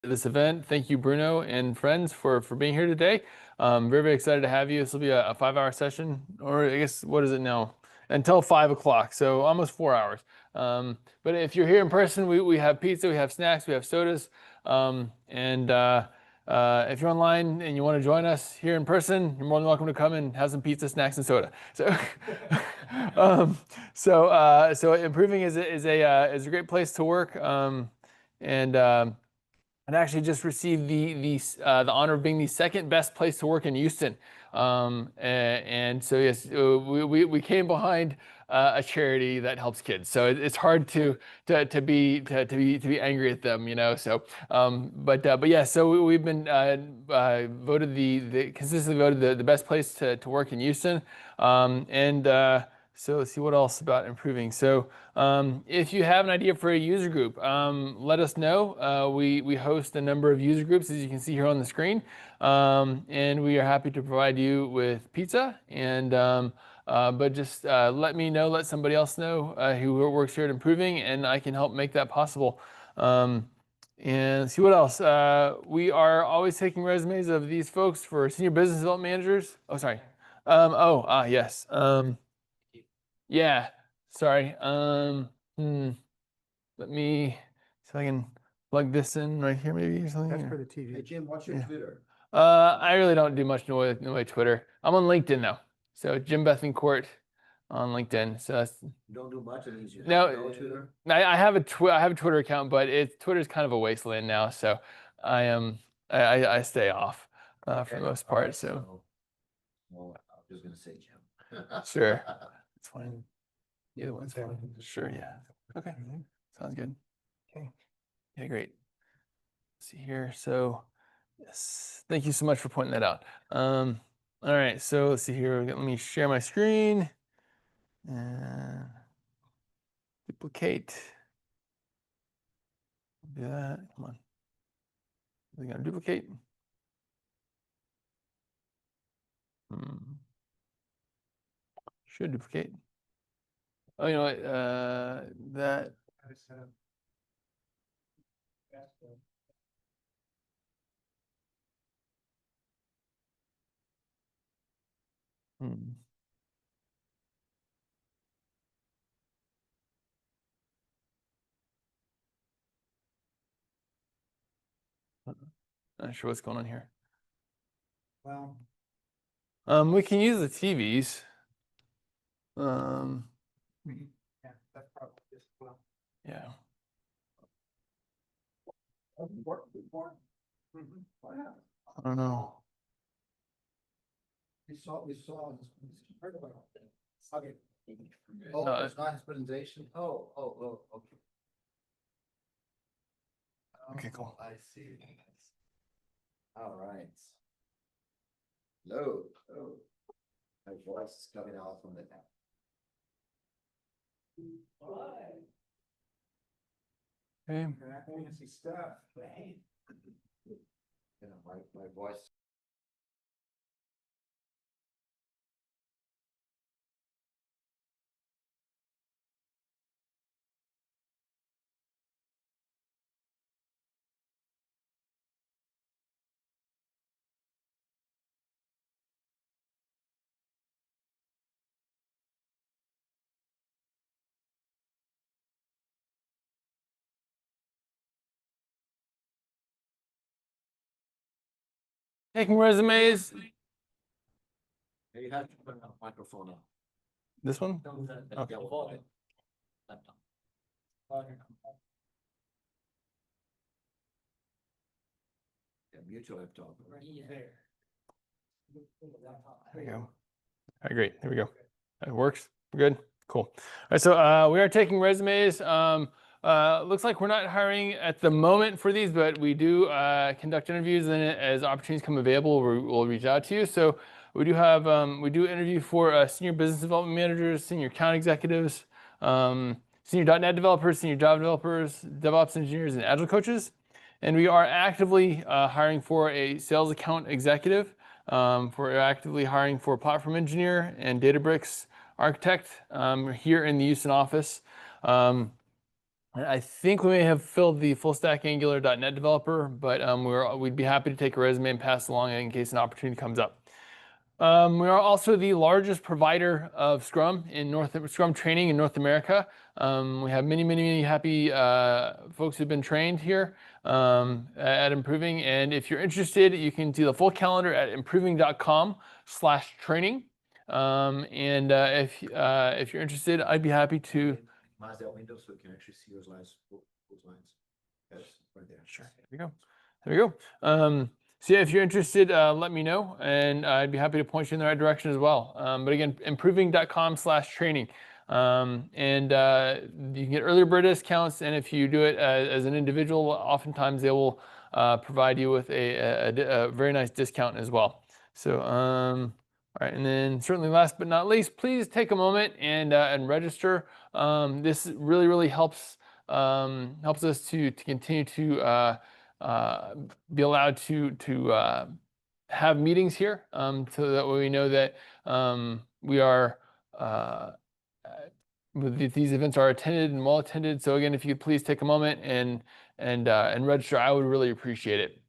this event. Thank you, Bruno and friends, for being here today. Very, very excited to have you. This will be a 5-hour session, or I guess, what is it now? Until 5 o'clock, so almost 4 hours. But if you're here in person, we have pizza, we have snacks, we have sodas. If you're online and you want to join us here in person, you're more than welcome to come and have some pizza, snacks, and soda. So, improving is a great place to work. And actually just received the honor of being the second best place to work in Houston. And so yes, we came behind a charity that helps kids. So it's hard to be angry at them, you know. So but yeah, so we've been voted consistently voted the best place to work in Houston. So let's see what else about improving. So if you have an idea for a user group, let us know. We host a number of user groups, as you can see here on the screen. And we are happy to provide you with pizza. But just let me know, let somebody else know who works here at Improving, and I can help make that possible. And see what else. We are always taking resumes of these folks for senior business development managers. Oh, sorry. Yes. Yeah, sorry. Let me see if I can plug this in right here, maybe, or something. That's for the TV. Hey, Jim, what's your Twitter? I really don't do much in the way of Twitter. I'm on LinkedIn though, so Jim Bethencourt on LinkedIn. So that's You don't do much of these. no Twitter. I have a Twitter account, but Twitter's kind of a wasteland now. So I stay off for the most part. So Well, I was gonna say Jim. sure. It's fine. Either one's fine. Sure, yeah. Okay, sounds good. Okay. Yeah, great. Let's see here. So, yes, thank you so much for pointing that out. All right, so let's see here. Let me share my screen. And duplicate. Do that. Come on. We're gonna duplicate. Should duplicate. Oh, you know what? That. Not sure what's going on here. Well, we can use the TVs. yeah, that's probably just well. Yeah. Worked before. Why not? I don't know. We saw, heard about it. Okay. Oh, No, it's not his presentation? Oh, okay. Okay, cool. I see. All right. Hello. My voice is coming out from the app. Okay. Fancy stuff. You know, my voice. Taking resumes. You have to put a microphone on. This one? Okay. Yeah, mute your laptop. There. There we go. All right, great. There we go. It works. We're good. Cool. All right, so we are taking resumes. Looks like we're not hiring at the moment for these, but we do conduct interviews, and as opportunities come available, we'll reach out to you. So we do interview for senior business development managers, senior account executives, senior .NET developers, senior Java developers, DevOps engineers, and Agile coaches. And we are actively hiring for a sales account executive. We're actively hiring for a platform engineer and Databricks architect here in the Houston office. I think we may have filled the full stack Angular.NET developer, but we'd be happy to take a resume and pass along in case an opportunity comes up. We are also the largest provider of Scrum Scrum training in North America. We have many happy folks who've been trained here at Improving. And if you're interested, you can see the full calendar at improving.com/training. If you're interested, I'd be happy to. Minimize that window so we can actually see those lines. Yes, right there. Sure. There we go. So yeah, if you're interested, let me know, and I'd be happy to point you in the right direction as well. But again, improving.com/training. You can get early bird discounts, and if you do it as an individual, oftentimes they will provide you with a very nice discount as well. So, all right, and then certainly last but not least, please take a moment and register. This really helps us to continue to be allowed to have meetings here, so that way we know that we are these events are attended and well attended. So again, if you could please take a moment and register, I would really appreciate it.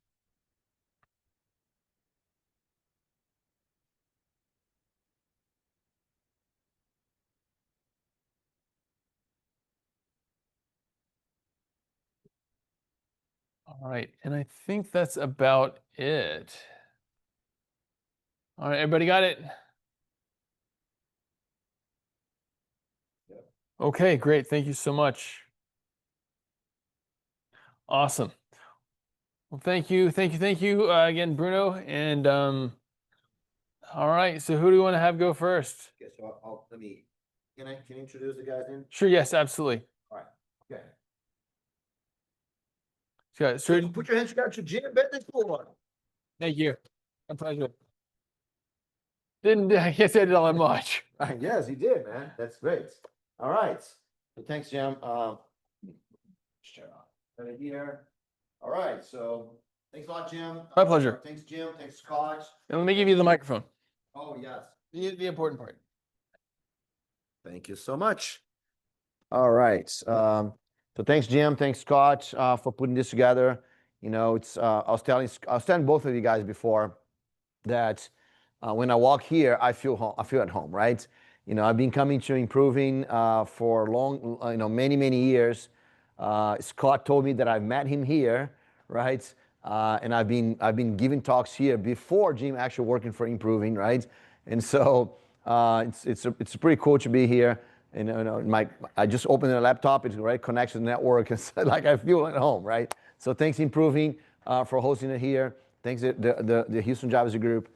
All right, and I think that's about it. All right, everybody got it? Okay, great. Thank you so much. Awesome. Well, thank you again, Bruno. And all right, so who do we want to have go first? Okay, so can you introduce the guys in? Sure, yes, absolutely. All right, okay. So Put your hands together to Jim Benton. thank you. My pleasure. I can't say I did all that much. Yes, you did, man. That's great. All right. So thanks, Jim. Share right here. All right. So thanks a lot, Jim. My pleasure. Thanks, Jim. Thanks, Scott. And let me give you the microphone. Oh, yes. The important part. Thank you so much. All right. So thanks, Jim. Thanks, Scott, for putting this together. You know, I was telling both of you guys before that when I walk here, I feel at home, right? You know, I've been coming to Improving for many years. Scott told me that I met him here, right? And I've been giving talks here before Jim actually working for Improving, right? And so it's pretty cool to be here. And I just opened the laptop, it's right connection to the network. It's like I feel at home, right? So thanks Improving for hosting it here. Thanks the Houston JavaScript group.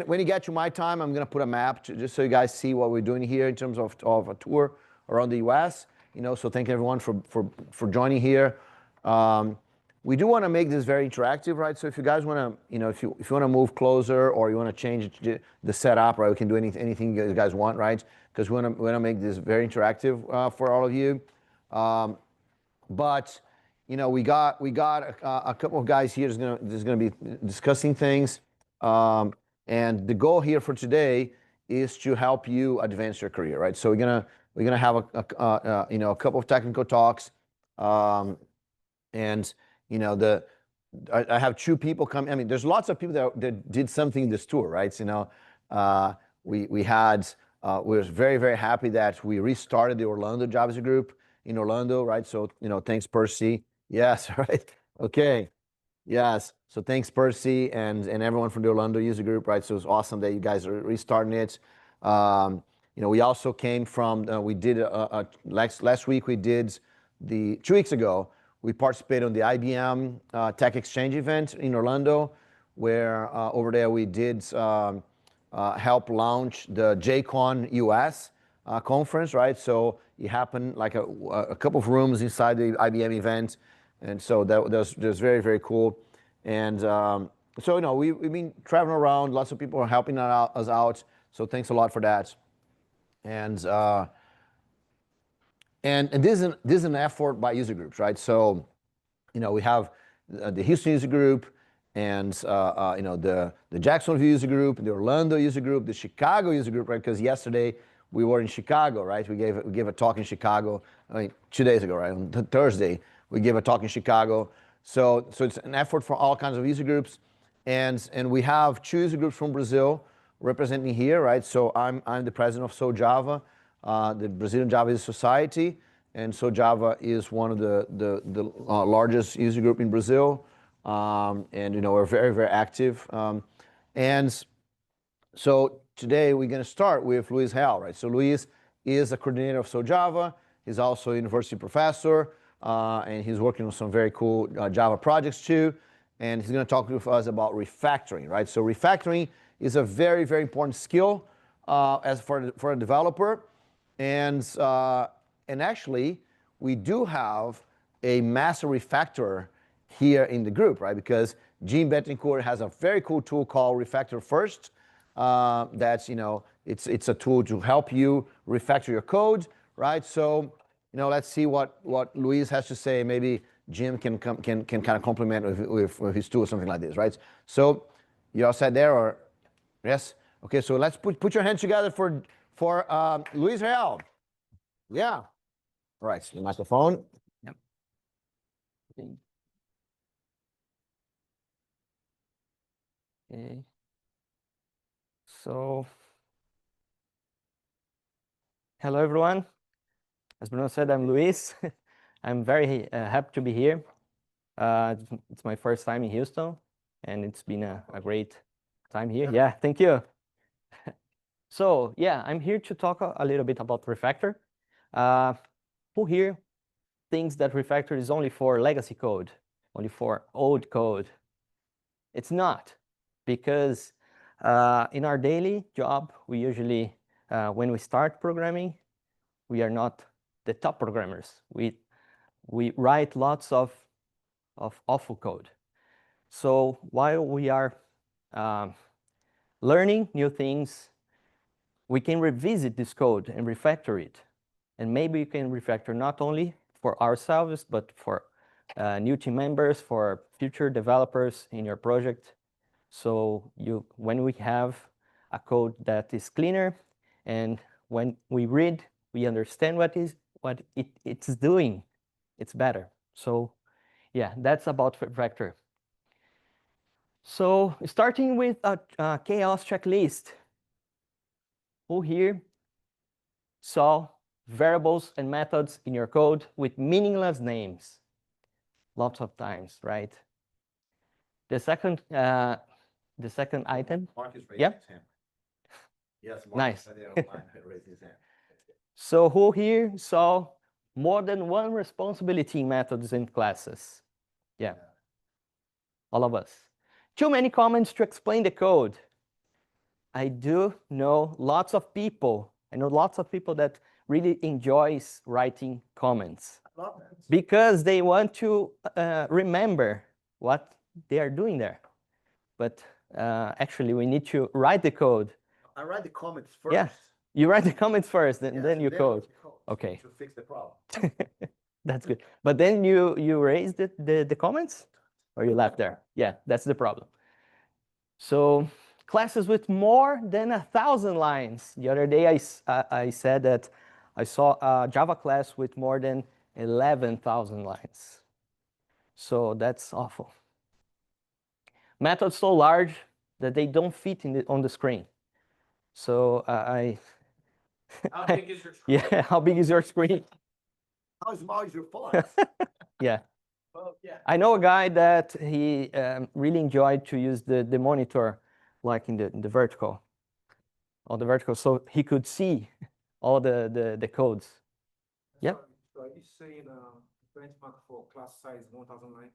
When you get to my time, I'm gonna put a map just so you guys see what we're doing here in terms of a tour around the US. So thank everyone for joining here. We do want to make this very interactive, right? So if you guys want to, if you want to move closer or you want to change the setup, right? We can do anything you guys want, right? Because we want to make this very interactive for all of you. But we got a couple of guys here that's gonna be discussing things. And the goal here for today is to help you advance your career, right? So we're gonna have a couple of technical talks, and I have two people come. I mean, there's lots of people that did something in this tour, right? We were very happy that we restarted the Orlando JavaScript group in Orlando, right? So thanks Percy. Yes, right. Okay. Yes. So thanks Percy and everyone from the Orlando user group, right? So it's awesome that you guys are restarting it. We also came from we did last week. We did 2 weeks ago. We participated on the IBM Tech Exchange event in Orlando, where over there we did help launch the JCon US conference, right? So it happened like a couple of rooms inside the IBM event, and so that was very cool. And we've been traveling around. Lots of people are helping us out. So thanks a lot for that. And this is an effort by user groups, right? So, we have the Houston user group and, the Jacksonville user group, the Orlando user group, the Chicago user group, right? Because yesterday we were in Chicago, right? We gave a talk in Chicago, I mean, 2 days ago, right? On Thursday, we gave a talk in Chicago. So it's an effort for all kinds of user groups. And we have 2 user groups from Brazil representing here, right? So I'm the president of SouJava, the Brazilian Java User Society. And SouJava is one of the largest user group in Brazil. And, you know, we're very, very active. And so today we're going to start with Luiz Real, right? So Luiz is a coordinator of SouJava. He's also a university professor, and he's working on some very cool Java projects too. And he's going to talk with us about refactoring, right? So refactoring is a very, very important skill as for a developer. And actually, we do have a master refactorer here in the group, right? Because Jim Betancourt has a very cool tool called Refactor First. That's, you know, it's a tool to help you refactor your code, right? So, you know, let's see what Luiz has to say. Maybe Jim can kind of complement with his tool or something like this, right? So, you all set there, or yes? Okay, so let's put your hands together for Luiz Real. Yeah. All right, so the microphone. Yep. Okay. So, hello everyone. As Bruno said, I'm Luiz. I'm very happy to be here. It's my first time in Houston, and it's been a great time here. Yeah, thank you. So, yeah, I'm here to talk a little bit about Refactor. Who here thinks that Refactor is only for legacy code, only for old code? It's not, because in our daily job, we usually, when we start programming, we are not the top programmers. We write lots of awful code. So while we are learning new things, we can revisit this code and refactor it. And maybe you can refactor not only for ourselves, but for new team members, for future developers in your project. So when we have a code that is cleaner, and when we read, we understand what it's doing, it's better. So yeah, that's about Refactor. So starting with a chaos checklist. Who here saw variables and methods in your code with meaningless names? Lots of times, right? The second item. Mark is raising Yep. his hand. Yes, Mark Nice. raised his hand. So who here saw more than one responsibility in methods and classes? Yeah. All of us. Too many comments to explain the code. I do know lots of people. I know lots of people that really enjoys writing comments Love that. because they want to remember what they are doing there. But actually, we need to write the code. I write the comments first. Yeah. You write the comments first, and Yes, then you code. we Okay. To fix the problem. That's good. But then you raised the comments, or you left there? Yeah, that's the problem. So classes with more than 1,000 lines. The other day I said that I saw a Java class with more than 11,000 lines. So that's awful. Methods so large that they don't fit on the screen. So How big is your screen? yeah, how big is your screen? How small is your font? Yeah. Well, yeah. I know a guy that he really enjoyed to use the monitor, like in the vertical, on the vertical, so he could see all the codes. Yep. So are you saying benchmark for class size 1,000 lines?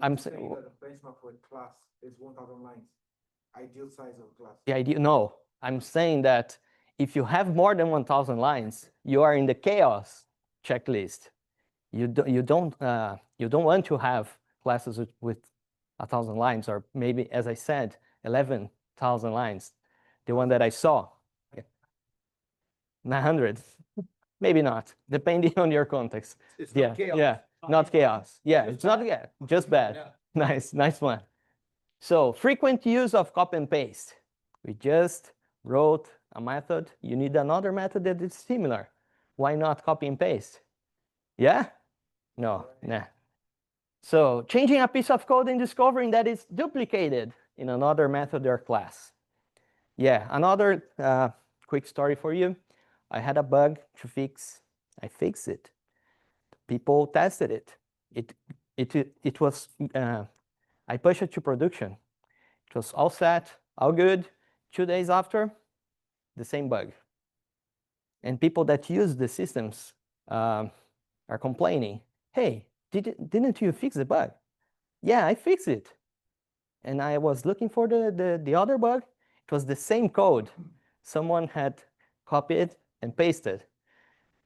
I'm saying saying that the benchmark for a class is 1,000 lines. Ideal size of class. the idea. No, I'm saying that if you have more than 1,000 lines, you are in the chaos checklist. You don't want to have classes with 1,000 lines, or maybe, as I said, 11,000 lines. The one that I saw, 900, maybe not, depending on your context. It's Yeah, not chaos. yeah, not chaos. Yeah, it's not just bad. Yeah. Nice one. So frequent use of copy and paste. We just wrote a method. You need another method that is similar. Why not copy and paste? Yeah? No, nah. So changing a piece of code and discovering that it's duplicated in another method or class. Yeah, another quick story for you. I had a bug to fix. I fixed it. People tested it. It was, I pushed it to production. It was all set, all good. 2 days after, the same bug. And people that use the systems are complaining, hey, didn't you fix the bug? Yeah, I fixed it. And I was looking for the other bug. It was the same code. Someone had copied and pasted,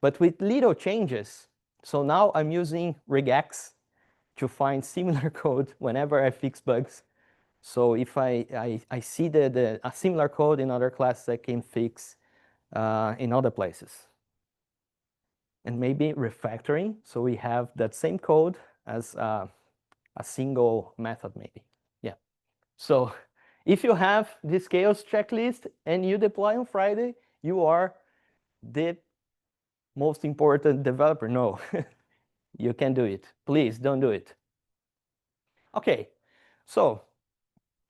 but with little changes. So now I'm using regex to find similar code whenever I fix bugs. So if I see a similar code in other classes, I can fix in other places. And maybe refactoring, so we have that same code as a single method, maybe. Yeah. So if you have this chaos checklist and you deploy on Friday, you are the most important developer. No, you can do it. Please don't do it. Okay, so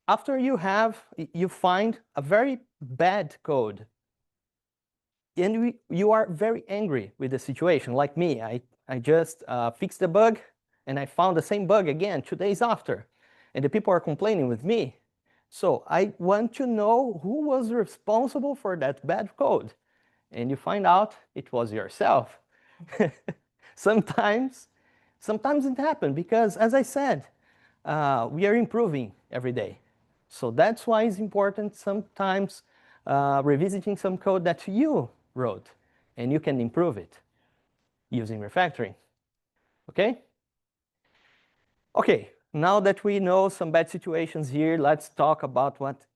after you find a very bad code, and you are very angry with the situation, like me. I just fixed the bug, and I found the same bug again 2 days after, and the people are complaining with me. So I want to know who was responsible for that bad code. And you find out it was yourself. Sometimes it happens because, as I said, we are improving every day. So that's why it's important sometimes revisiting some code that you wrote, and you can improve it using refactoring. Okay? Okay, now that we know some bad situations here, let's talk about what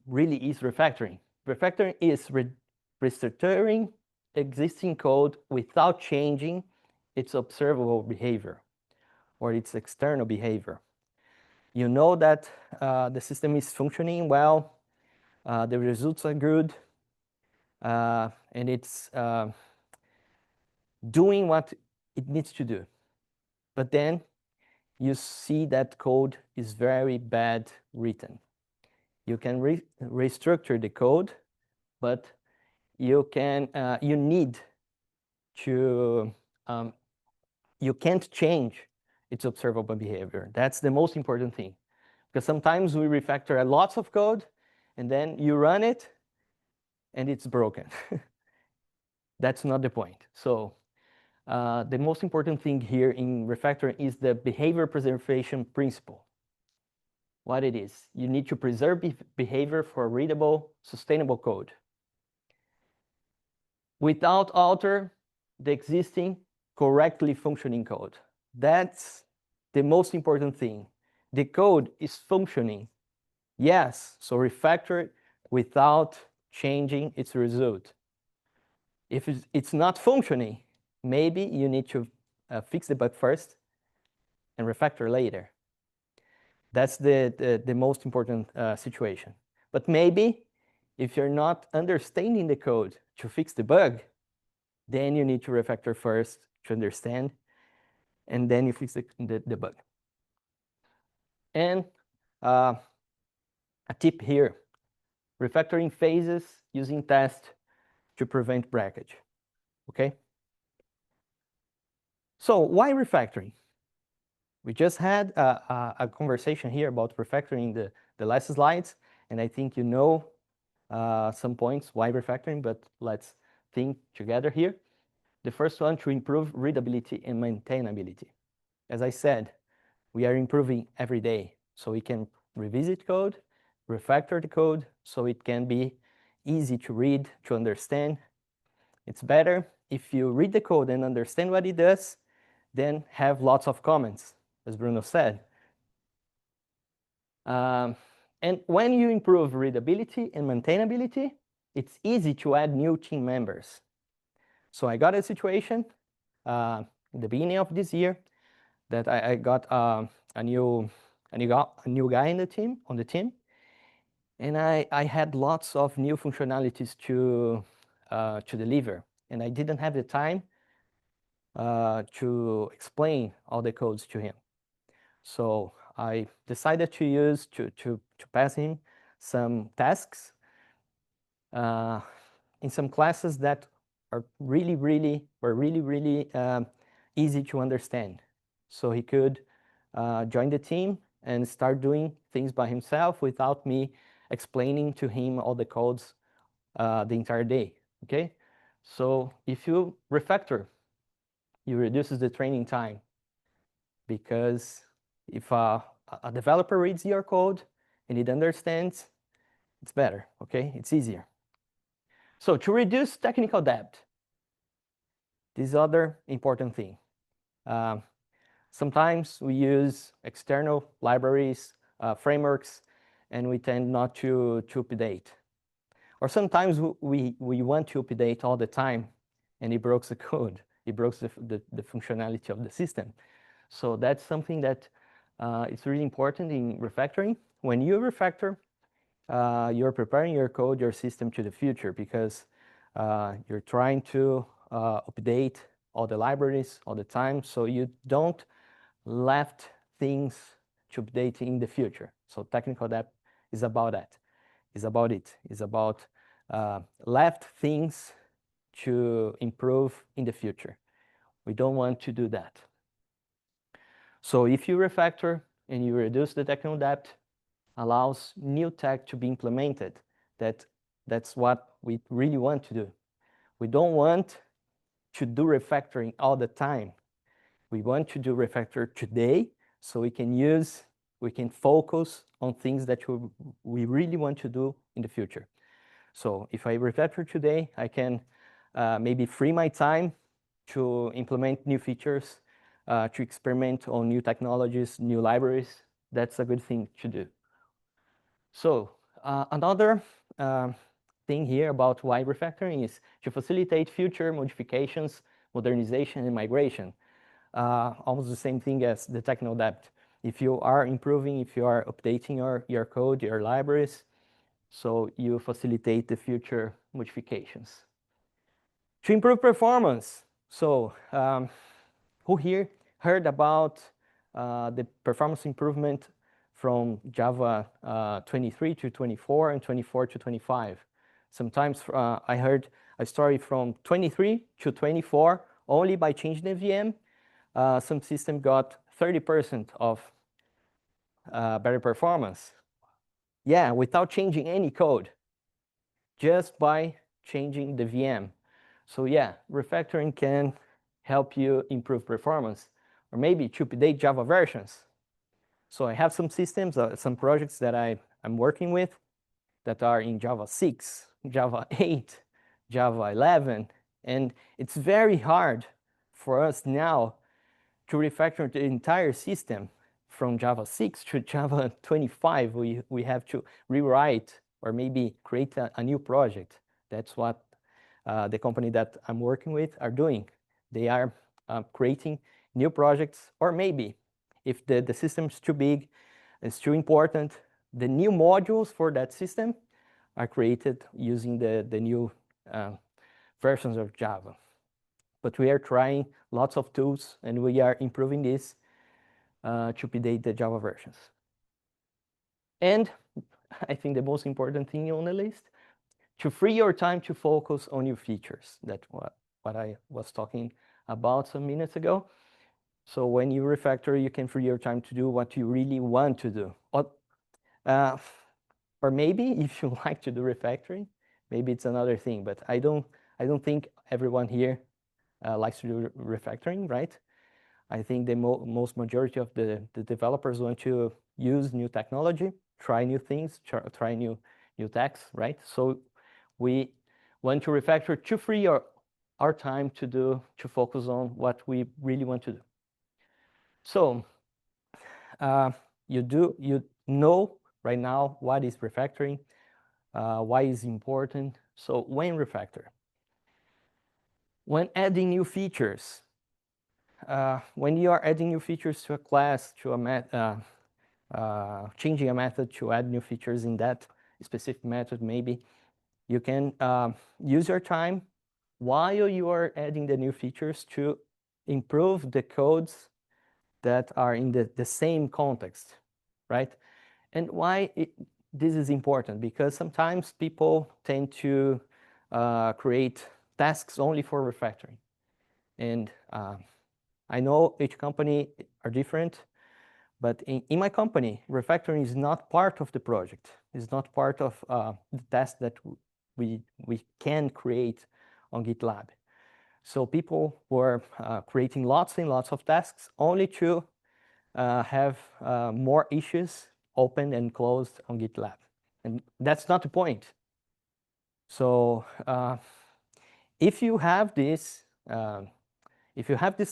really is refactoring. Refactoring is restructuring existing code without changing its observable behavior or its external behavior. You know that the system is functioning well, the results are good, and it's doing what it needs to do. But then you see that code is very bad written. You can restructure the code, but you need to, you can't change its observable behavior. That's the most important thing. Because sometimes we refactor lots of code, and then you run it, and it's broken. That's not the point. So the most important thing here in refactoring is the behavior preservation principle. What it is, you need to preserve behavior for readable, sustainable code without alter the existing correctly functioning code. That's the most important thing. The code is functioning. Yes, so refactor it without changing its result. If it's not functioning, maybe you need to fix the bug first and refactor later. That's the most important situation. But maybe if you're not understanding the code to fix the bug, then you need to refactor first to understand, and then you fix the bug. And a tip here, refactoring phases using test to prevent breakage. Okay? So why refactoring? We just had a conversation here about refactoring the last slides, and I think you know some points why refactoring, but let's think together here. The first one, to improve readability and maintainability. As I said, we are improving every day, so we can revisit code, refactor the code, so it can be easy to read, to understand. It's better if you read the code and understand what it does, then have lots of comments, as Bruno said. And when you improve readability and maintainability, it's easy to add new team members. So I got a situation in the beginning of this year that I got a new guy in the team, And I had lots of new functionalities to deliver, and I didn't have the time to explain all the codes to him. So I decided to pass him some tasks in some classes that are really easy to understand. So he could join the team and start doing things by himself without me explaining to him all the codes the entire day, okay? So if you refactor, you reduces the training time, because if a developer reads your code and it understands, it's better, okay? It's easier. So to reduce technical debt, this other important thing. Sometimes we use external libraries, frameworks, and we tend not to update. Or sometimes we want to update all the time, and it breaks the code. It breaks the functionality of the system. So that's something that is really important in refactoring. When you refactor, you're preparing your code, your system to the future, because you're trying to update all the libraries all the time, so you don't left things to update in the future. So technical debt is about that. It's about it. It's about left things to improve in the future. We don't want to do that. So if you refactor and you reduce the technical debt, allows new tech to be implemented. That's what we really want to do. We don't want to do refactoring all the time. We want to do refactor today, so we can focus on things that we really want to do in the future. So if I refactor today, I can maybe free my time to implement new features, to experiment on new technologies, new libraries. That's a good thing to do. So another thing here about why refactoring is to facilitate future modifications, modernization, and migration. Almost the same thing as the technical debt. If you are improving, if you are updating your code, your libraries, so you facilitate the future modifications. To improve performance, so who here heard about the performance improvement from Java 23 to 24 and 24 to 25? Sometimes I heard a story from 23 to 24 only by changing the VM. Some system got 30% of better performance. Yeah, without changing any code, just by changing the VM. So yeah, refactoring can help you improve performance, or maybe to update Java versions. So I have some systems, some projects that I'm working with that are in Java 6, Java 8, Java 11, and it's very hard for us now to refactor the entire system from Java 6 to Java 25. We have to rewrite or maybe create a new project. That's what the company that I'm working with are doing. They are creating new projects, or maybe if the system is too big, it's too important, the new modules for that system are created using the new versions of Java. But we are trying lots of tools, and we are improving this to update the Java versions. And I think the most important thing on the list, to free your time to focus on your features. That's what I was talking about some minutes ago. So when you refactor, you can free your time to do what you really want to do. Or maybe if you like to do refactoring, maybe it's another thing. But I don't think everyone here likes to do refactoring, right? I think the most majority of the developers want to use new technology, try new things, try new techs, right? So we want to refactor to free our time to focus on what we really want to do. So you know right now what is refactoring, why is important. So when refactor, when adding new features, when you are adding new features to a class, to a changing a method to add new features in that specific method, maybe you can use your time while you are adding the new features to improve the codes that are in the same context, right? And why this is important? Because sometimes people tend to create tasks only for refactoring. And I know each company are different, but in my company, refactoring is not part of the project. It's not part of the task that we can create on GitLab. So people were creating lots and lots of tasks only to have more issues opened and closed on GitLab. And that's not the point. So if you have this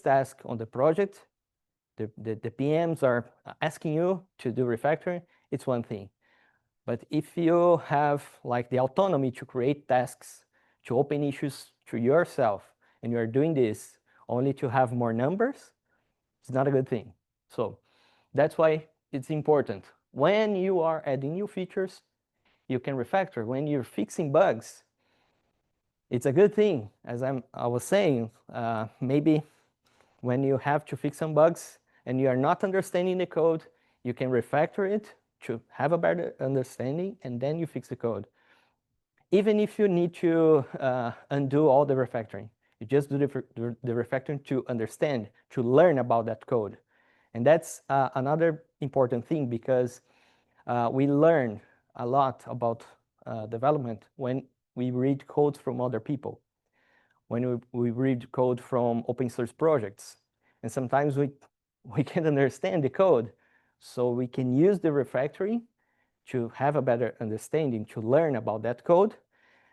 task on the project, the PMs are asking you to do refactoring, it's one thing. But if you have like the autonomy to create tasks, to open issues to yourself, and you're doing this only to have more numbers, it's not a good thing. So that's why it's important. When you are adding new features, you can refactor. When you're fixing bugs, it's a good thing. As I was saying, maybe when you have to fix some bugs and you are not understanding the code, you can refactor it to have a better understanding, and then you fix the code. Even if you need to undo all the refactoring, you just do the refactoring to understand, to learn about that code. And that's another important thing, because we learn a lot about development when we read code from other people, when we read code from open source projects. And sometimes we can't understand the code, so we can use the refactoring to have a better understanding, to learn about that code,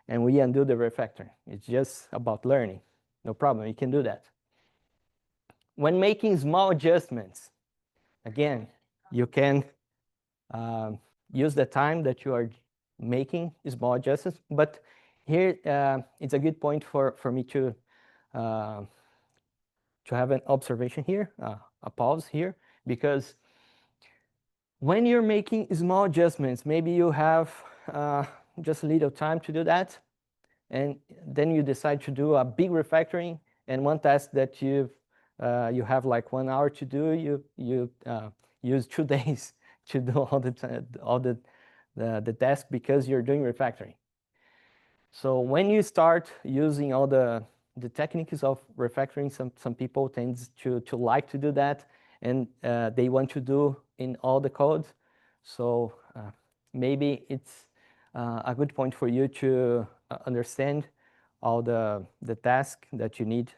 and we undo the refactoring. It's just about learning. No problem, you can do that. When making small adjustments, again, you can use the time that you are making small adjustments, but here it's a good point for me to have an observation here, a pause here, because when you're making small adjustments, maybe you have just a little time to do that, and then you decide to do a big refactoring, and one task that you have like 1 hour to do, you use 2 days to do all the task because you're doing refactoring. So when you start using all the techniques of refactoring, some people tend to like to do that, and they want to do in all the code. So maybe it's a good point for you to understand all the tasks that you need,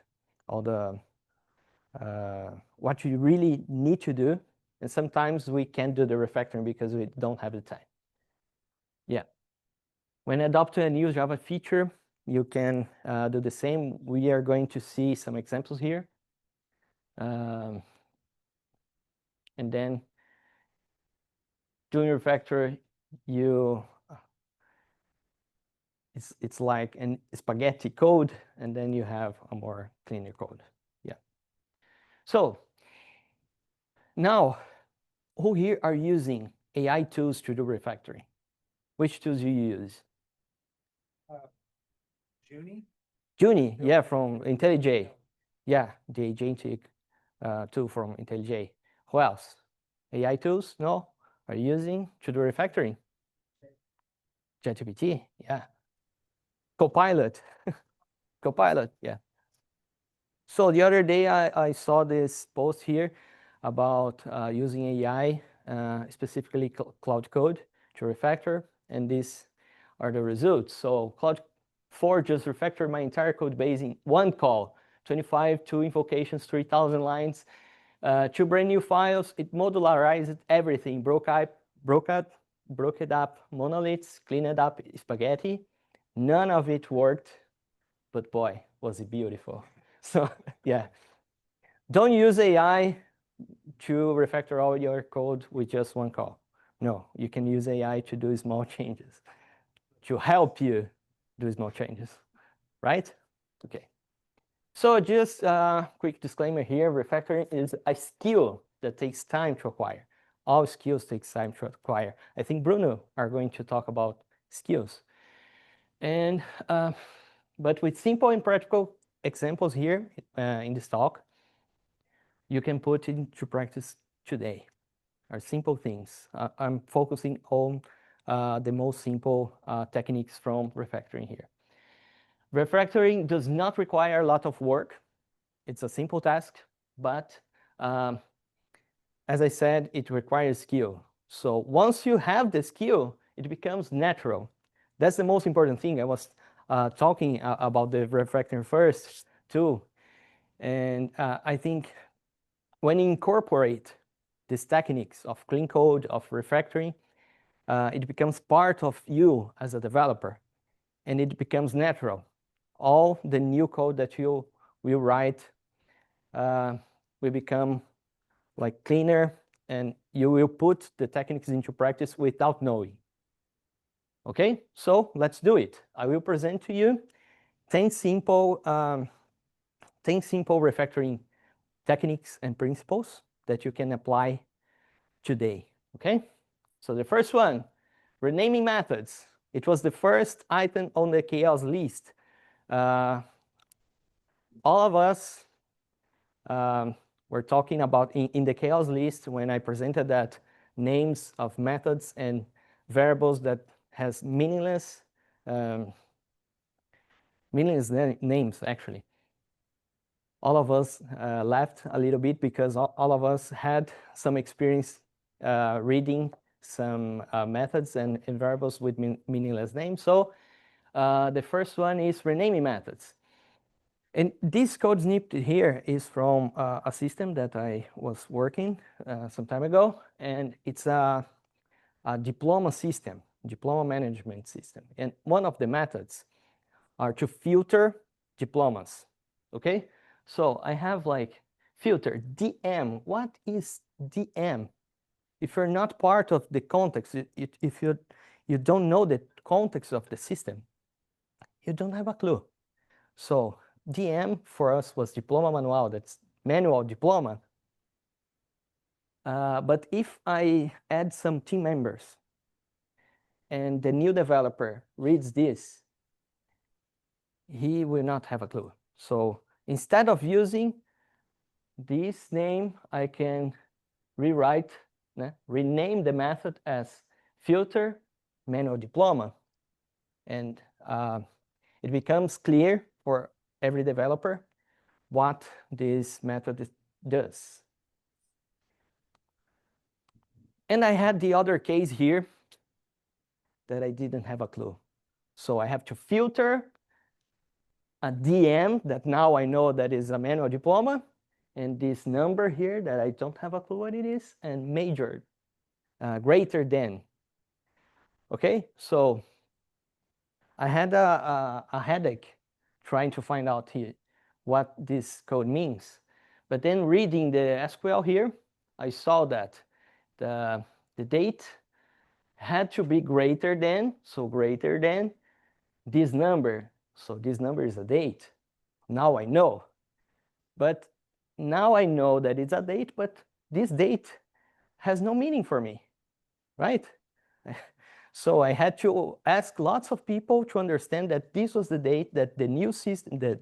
all the what you really need to do. And sometimes we can't do the refactoring because we don't have the time. Yeah. When adopting a new Java feature, you can do the same. We are going to see some examples here. And then doing refactor, it's like a spaghetti code, and then you have a more cleaner code. Yeah. So now, who here are using AI tools to do refactoring? Which tools do you use? Juni, yeah, from IntelliJ. Yeah, the agentic tool from IntelliJ. Who else? AI tools? No? Are you using to do refactoring? ChatGPT, yeah. Copilot. Copilot, yeah. So the other day I saw this post here about using AI, specifically Cloud Code, to refactor, and these are the results. So Cloud 4 just refactored my entire code base in one call, 25, 2 invocations, 3,000 lines, 2 brand new files. It modularized everything, broke it up monoliths, cleaned it up spaghetti. None of it worked, but boy, was it beautiful. So yeah, don't use AI to refactor all your code with just one call. No, you can use AI to do small changes, to help you do small changes, right? Okay. So just a quick disclaimer here, refactoring is a skill that takes time to acquire. All skills take time to acquire. I think Bruno are going to talk about skills. And but with simple and practical examples here in this talk, you can put it into practice today. Are simple things. I'm focusing on the most simple techniques from refactoring here. Refactoring does not require a lot of work. It's a simple task, but as I said, it requires skill. So once you have the skill, it becomes natural. That's the most important thing. I was talking about the refactoring first too. And I think when you incorporate these techniques of clean code, of refactoring, it becomes part of you as a developer, and it becomes natural. All the new code that you will write will become like cleaner, and you will put the techniques into practice without knowing. Okay, so let's do it. I will present to you 10 simple refactoring techniques and principles that you can apply today. Okay, so the first one, renaming methods. It was the first item on the chaos list. All of us were talking about in the chaos list when I presented that names of methods and variables that has meaningless names actually. All of us laughed a little bit because all of us had some experience reading some methods and variables with meaningless names. So the first one is renaming methods. And this code snippet here is from a system that I was working some time ago, and it's a diploma system, diploma management system. And one of the methods are to filter diplomas, okay? So I have like filter, DM. What is DM? If you're not part of the context, if you don't know the context of the system, you don't have a clue. So DM for us was diploma manual, that's manual diploma. But if I add some team members and the new developer reads this, he will not have a clue. So instead of using this name, I can rewrite, rename the method as filter manual diploma. And it becomes clear for every developer what this method does. And I had the other case here that I didn't have a clue. So I have to filter a DM that now I know that is a manual diploma, and this number here that I don't have a clue what it is, and major, greater than. Okay, so I had a headache trying to find out here what this code means. But then reading the SQL here, I saw that the date had to be greater than, so greater than this number. So this number is a date. Now I know. But now I know that it's a date, but this date has no meaning for me, right? So I had to ask lots of people to understand that this was the date that the new system, the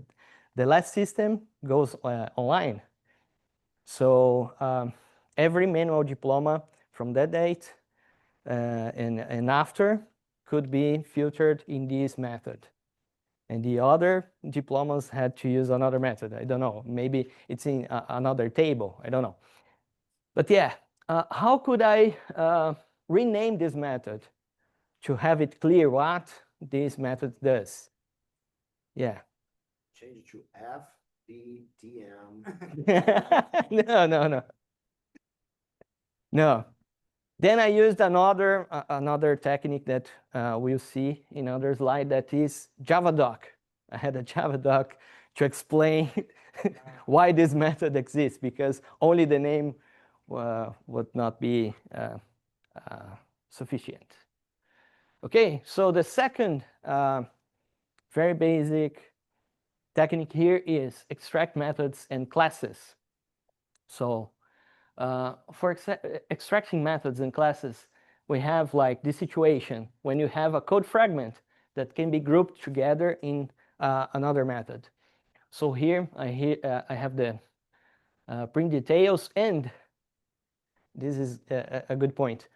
last system goes online. So every manual diploma from that date and after could be filtered in this method. And the other diplomas had to use another method. I don't know. Maybe it's in another table. I don't know. But yeah, how could I rename this method to have it clear what this method does? Yeah. Change it to FDDM. No. Then I used another technique that we'll see in another slide, that is JavaDoc. I had a JavaDoc to explain why this method exists, because only the name would not be sufficient. Okay, so the second very basic technique here is extract methods and classes. So for extracting methods and classes, we have like this situation when you have a code fragment that can be grouped together in another method. So here I have the print details, and this is a good point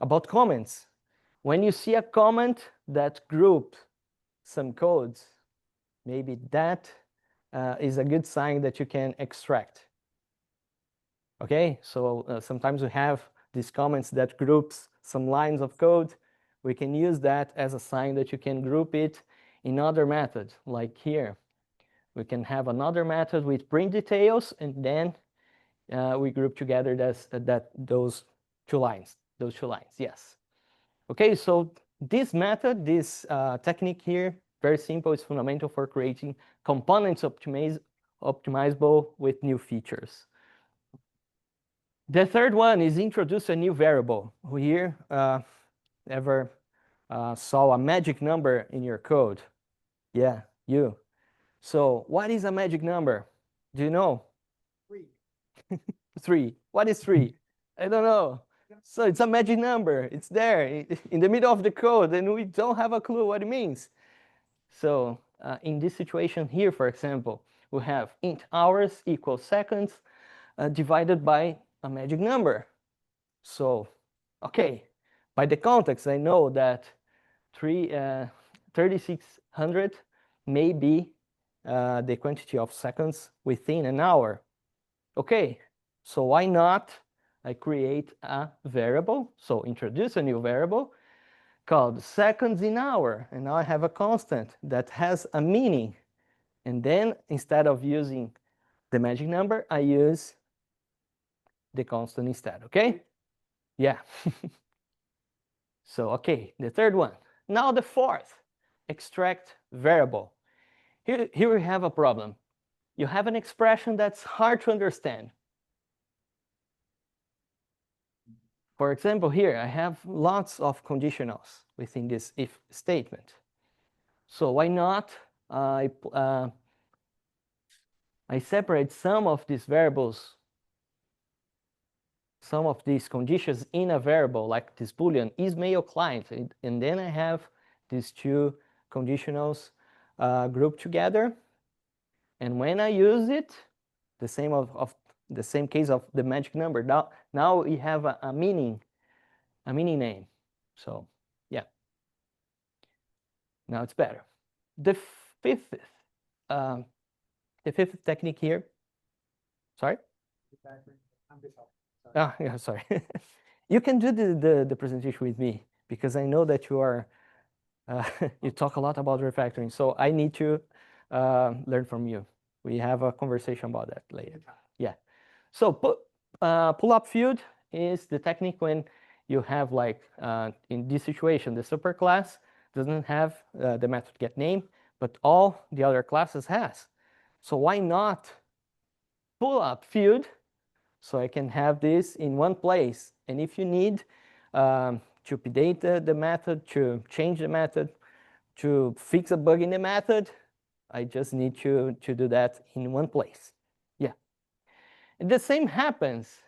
about comments. When you see a comment that groups some codes, maybe that is a good sign that you can extract. Okay, so sometimes we have these comments that groups some lines of code. We can use that as a sign that you can group it in other methods, like here. We can have another method with print details, and then we group together those two lines, yes. Okay, so this method, this technique here, very simple, it's fundamental for creating components optimizable with new features. The third one is introduce a new variable. Who here ever saw a magic number in your code? Yeah, you. So what is a magic number? Do you know? 3. 3. What is 3? I don't know. So it's a magic number. It's there in the middle of the code, and we don't have a clue what it means. So in this situation here, for example, we have int hours equals seconds divided by a magic number. So, okay, by the context, I know that 3600 may be the quantity of seconds within an hour. Okay, so why not I create a variable, so introduce a new variable called seconds in hour, and now I have a constant that has a meaning. And then instead of using the magic number, I use the constant instead, okay? Yeah. So, okay, the third one. Now the fourth, extract variable. Here we have a problem. You have an expression that's hard to understand. For example, here I have lots of conditionals within this if statement. So why not I separate some of these variables, some of these conditions in a variable, like this boolean is mail client, and then I have these two conditionals grouped together. And when I use it, the same the same case of the magic number. Now we have a meaning name. So yeah, now it's better. The fifth technique here. Sorry. Oh, yeah, sorry. You can do the presentation with me because I know that you are you talk a lot about refactoring, so I need to learn from you. We have a conversation about that later. Yeah. So pull up field is the technique when you have like in this situation the superclass doesn't have the method getName, but all the other classes has. So why not pull up field so I can have this in one place? And if you need to update the method, to change the method, to fix a bug in the method, I just need to do that in one place. Yeah. And the same happens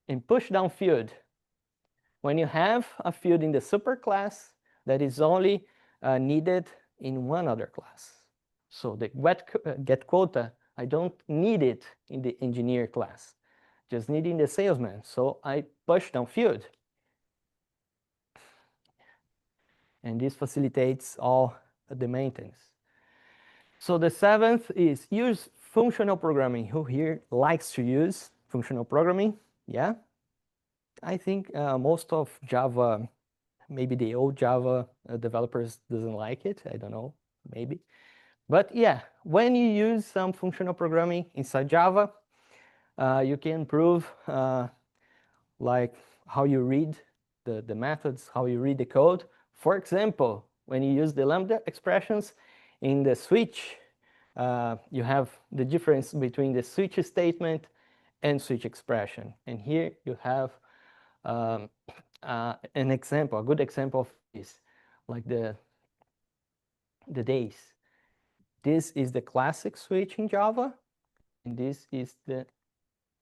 in push down field. When you have a field in the superclass that is only needed in one other class. So the get quota, I don't need it in the engineer class, just need it in the salesman. So I push down field. And this facilitates all the maintenance. So the seventh is use functional programming. Who here likes to use functional programming? Yeah. I think most of Java, maybe the old Java developers doesn't like it. I don't know, maybe. But yeah, when you use some functional programming inside Java, you can improve like how you read the methods, how you read the code. For example, when you use the lambda expressions in the switch, you have the difference between the switch statement and switch expression. And here you have an example, a good example of this, like the days. This is the classic switch in Java, and this is the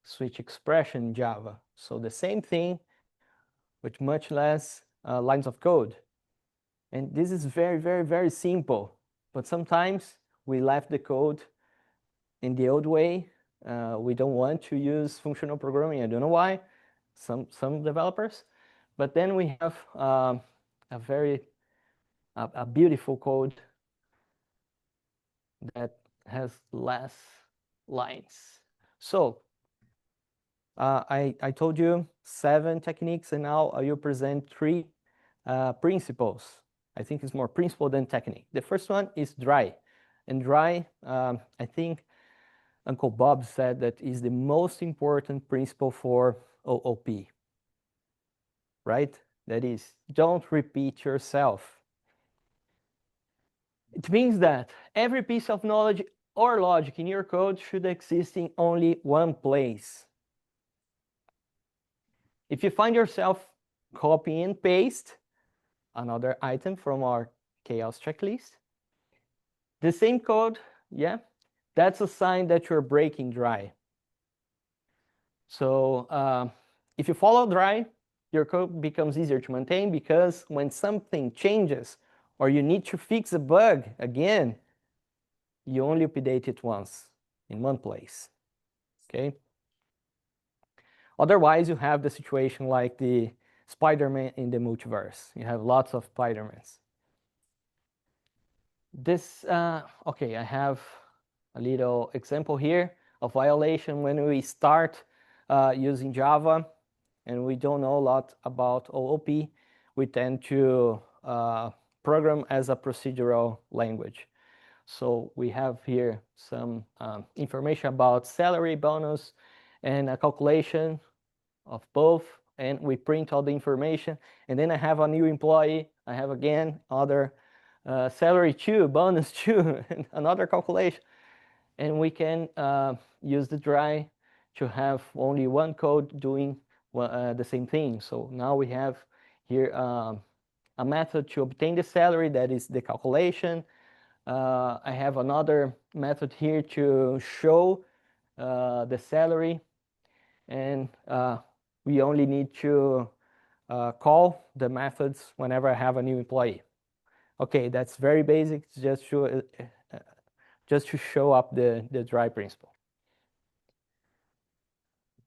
switch expression in Java. So the same thing but much less lines of code. And this is very, very, very simple. But sometimes we left the code in the old way. We don't want to use functional programming. I don't know why, some developers. But then we have a beautiful code that has less lines. So I told you 7 techniques, and now I will present 3 principles. I think it's more principle than technique. The first one is dry. And dry, I think Uncle Bob said that is the most important principle for OOP, right? That is, don't repeat yourself. It means that every piece of knowledge or logic in your code should exist in only one place. If you find yourself copy and paste another item from our chaos checklist, the same code, yeah, that's a sign that you're breaking dry. So if you follow dry, your code becomes easier to maintain, because when something changes or you need to fix a bug again, you only update it once in one place, okay? Otherwise, you have the situation like the Spider-Man in the multiverse. You have lots of Spider-Mans. This, okay, I have a little example here of violation when we start using Java and we don't know a lot about OOP. We tend to program as a procedural language. So we have here some information about salary, bonus, and a calculation of both, and we print all the information. And then I have a new employee. I have again other salary too, bonus too, and another calculation. And we can use the dry to have only one code doing the same thing. So now we have here a method to obtain the salary, that is the calculation. I have another method here to show the salary, and we only need to call the methods whenever I have a new employee. Okay, that's very basic, just to show up the dry principle.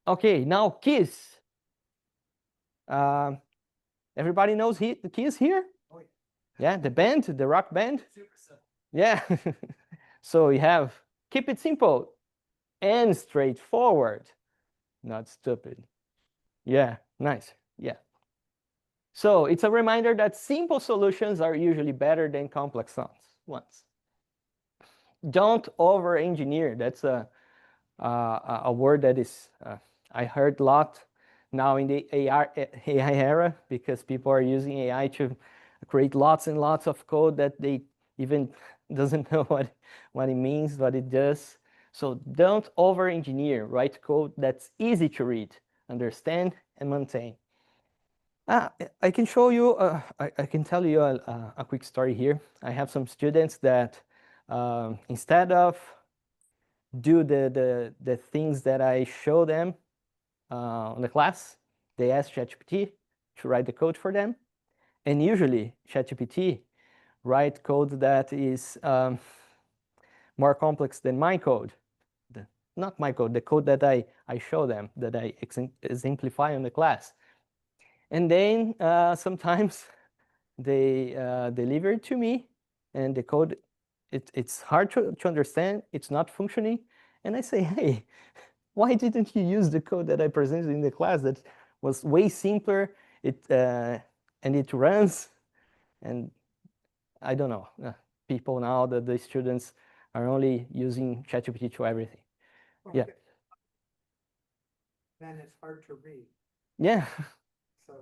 Okay, now keys. Everybody knows the keys here? Oh, yeah, the band, the rock band. Yeah. So you have keep it simple and straightforward, not stupid. Yeah, nice. Yeah. So it's a reminder that simple solutions are usually better than complex ones. Don't over-engineer. That's a word that is I heard a lot now in the AI era, because people are using AI to create lots and lots of code that they even doesn't know what it means, what it does. So don't over-engineer. Write code that's easy to read, understand, and maintain. I can show you, I can tell you a quick story here. I have some students that instead of do the things that I show them on the class, they ask ChatGPT to write the code for them. And usually ChatGPT write code that is more complex than my code. Not my code, the code that I show them, that I exemplify in the class. And then sometimes they deliver it to me, and the code, it's hard to understand, it's not functioning. And I say, hey, why didn't you use the code that I presented in the class that was way simpler, and it runs? And I don't know, people now, the students are only using ChatGPT to everything. okay. Yeah. Then it's hard to read. Yeah. So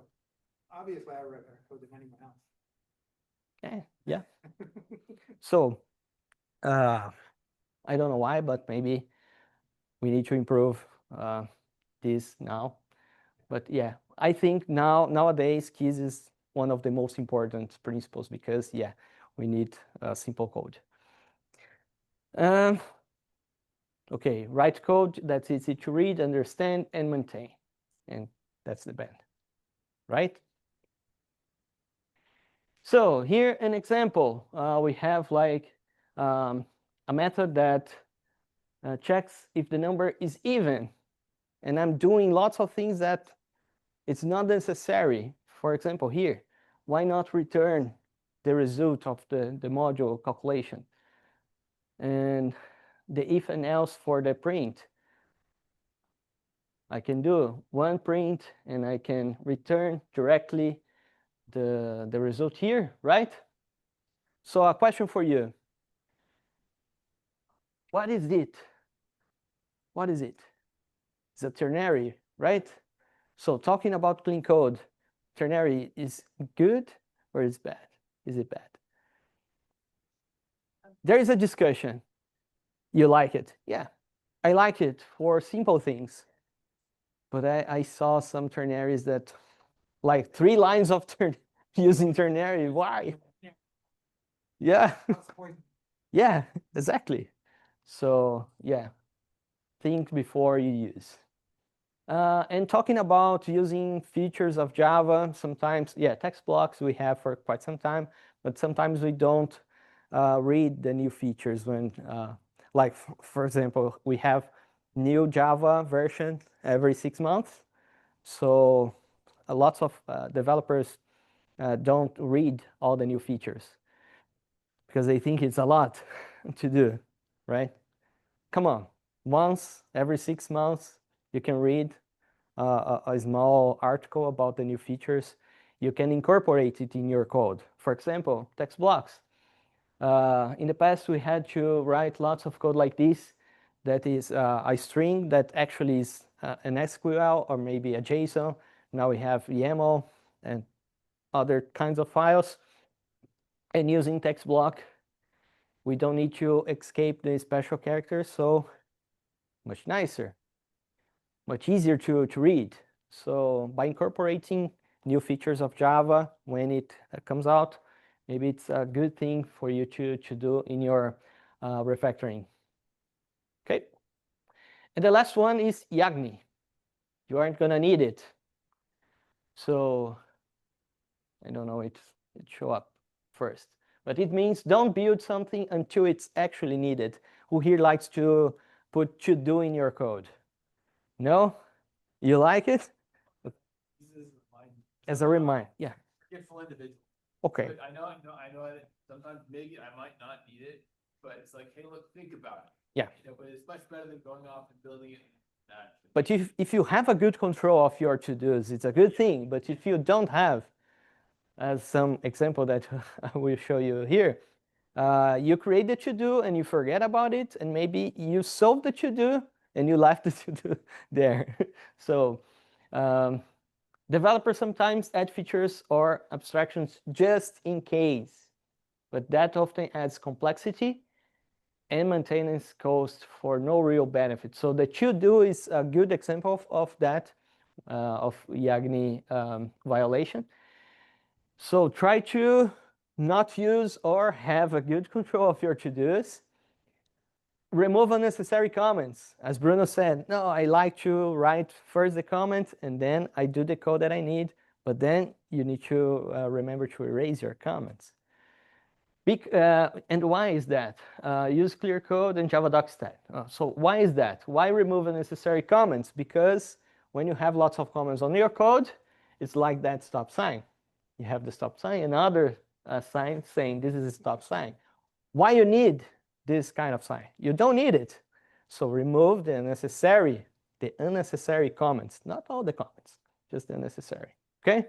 obviously I read better code than anyone else. Yeah. So I don't know why, but maybe we need to improve this now. But yeah, I think nowadays keys is one of the most important principles, because yeah, we need simple code. Okay, write code that's easy to read, understand, and maintain. And that's the band, right? So here an example. We have like a method that checks if the number is even. And I'm doing lots of things that it's not necessary. For example, here, why not return the result of the module calculation? And the if and else for the print. I can do one print and I can return directly the result here, right? So a question for you. What is it? What is it? It's a ternary, right? So talking about clean code, ternary is good or is bad? Is it bad? There is a discussion. You like it? Yeah, I like it for simple things. But I saw some ternaries that, like 3 lines of using ternary. Why? Yeah. Yeah, exactly. So yeah, think before you use. And talking about using features of Java, sometimes, yeah, text blocks we have for quite some time, but sometimes we don't read the new features when, like, for example, we have new Java version every 6 months. So lots of developers don't read all the new features because they think it's a lot to do, right? Come on, once every 6 months, you can read a small article about the new features. You can incorporate it in your code. For example, text blocks. In the past, we had to write lots of code like this. That is a string that actually is an SQL or maybe a JSON. Now we have YAML and other kinds of files. And using text block, we don't need to escape the special characters, so much nicer, much easier to read. So by incorporating new features of Java when it comes out, maybe it's a good thing for you to do in your refactoring. Okay. And the last one is Yagni. You aren't going to need it. So I don't know, it show up first. But it means don't build something until it's actually needed. Who here likes to put to do in your code? No? You like it? As a reminder, yeah. Forgetful individual. Okay. But I know that sometimes maybe I might not need it, but it's like, hey, look, think about it. Yeah. You know, but it's much better than going off and building it. But if you have a good control of your to-dos, it's a good thing. But if you don't have, as some example that I will show you here, you create the to-do and you forget about it, and maybe you solve the to-do and you left the to-do there. So developers sometimes add features or abstractions just in case, but that often adds complexity and maintenance cost for no real benefit. So the to-do is a good example of that, of Yagni violation. So try to not use or have a good control of your to-dos. Remove unnecessary comments. As Bruno said, no, I like to write first the comment and then I do the code that I need, but then you need to remember to erase your comments. And why is that? Use clear code and Java doc stat. So why is that? Why remove unnecessary comments? Because when you have lots of comments on your code, it's like that stop sign. You have the stop sign, another sign saying this is a stop sign. Why you need this kind of sign? You don't need it. So remove the unnecessary comments. Not all the comments, just the unnecessary. Okay?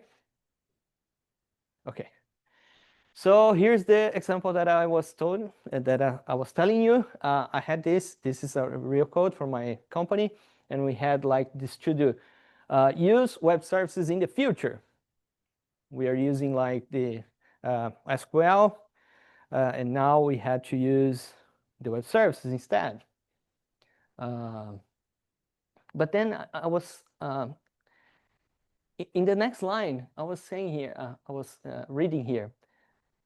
Okay. So here's the example that I was told, that I was telling you. I had this. This is a real code from my company, and we had like this to do. Use web services in the future. We are using like the SQL, and now we had to use the web services instead. But then I was in the next line. I was saying here. I was reading here.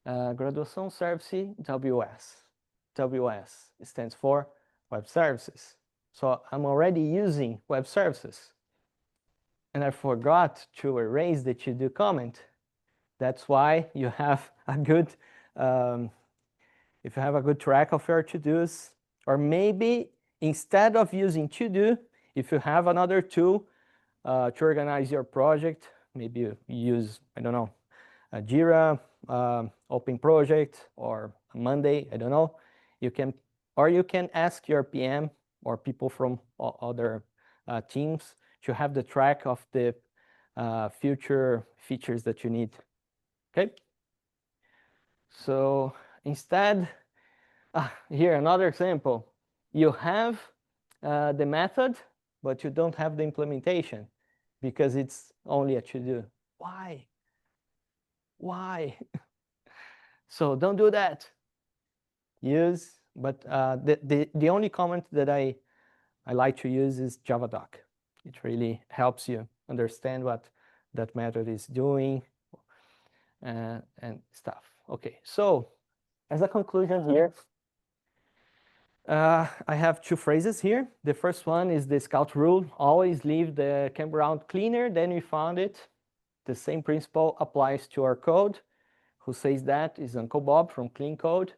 Graduação Service WS. WS stands for Web Services. So I'm already using Web Services. And I forgot to erase the to-do comment. That's why you have a good, if you have a good track of your to-dos, or maybe instead of using to-do, if you have another tool to organize your project, maybe you use, I don't know, a Jira, open project, or a Monday, I don't know. You can ask your PM or people from other teams to have the track of the future features that you need. Okay. So instead, here another example. You have the method, but you don't have the implementation because it's only a to-do. Why? Why? So don't do that. Use, but the only comment that I like to use is JavaDoc. It really helps you understand what that method is doing and stuff. Okay, so as a conclusion here, I have two phrases here. The first one is the scout rule. Always leave the campground cleaner than you found it. The same principle applies to our code. Who says that is Uncle Bob from Clean Code.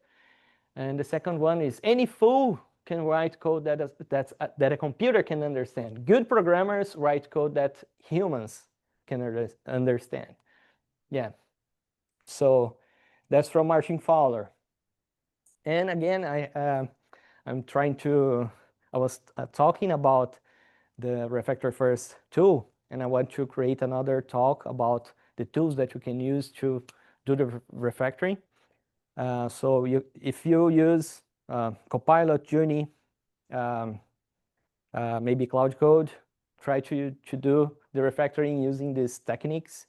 And the second one is any fool can write code that a computer can understand. Good programmers write code that humans can understand. Yeah. So that's from Martin Fowler. And again, I'm trying to, I was talking about the Refactor First tool, and I want to create another talk about the tools that you can use to do the refactoring. So if you use Copilot, Journey, maybe Cloud Code, try to do the refactoring using these techniques,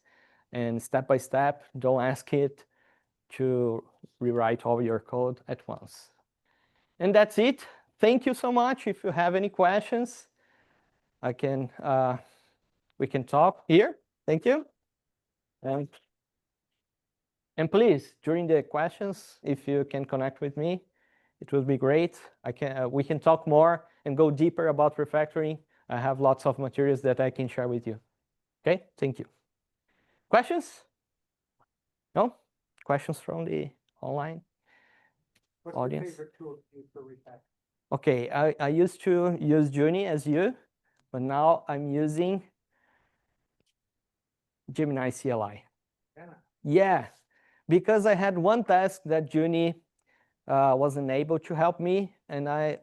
and step by step, don't ask it to rewrite all your code at once. And that's it. Thank you so much. If you have any questions, we can talk here. Thank you. And please, during the questions, if you can connect with me, it will be great. We can talk more and go deeper about refactoring. I have lots of materials that I can share with you. Okay, thank you. Questions? No? Questions from the online audience? What's your favorite tool to use for refactoring? Okay, I used to use Journey as you, but now I'm using Gemini CLI. Yeah, because I had one task that Journey wasn't able to help me, and I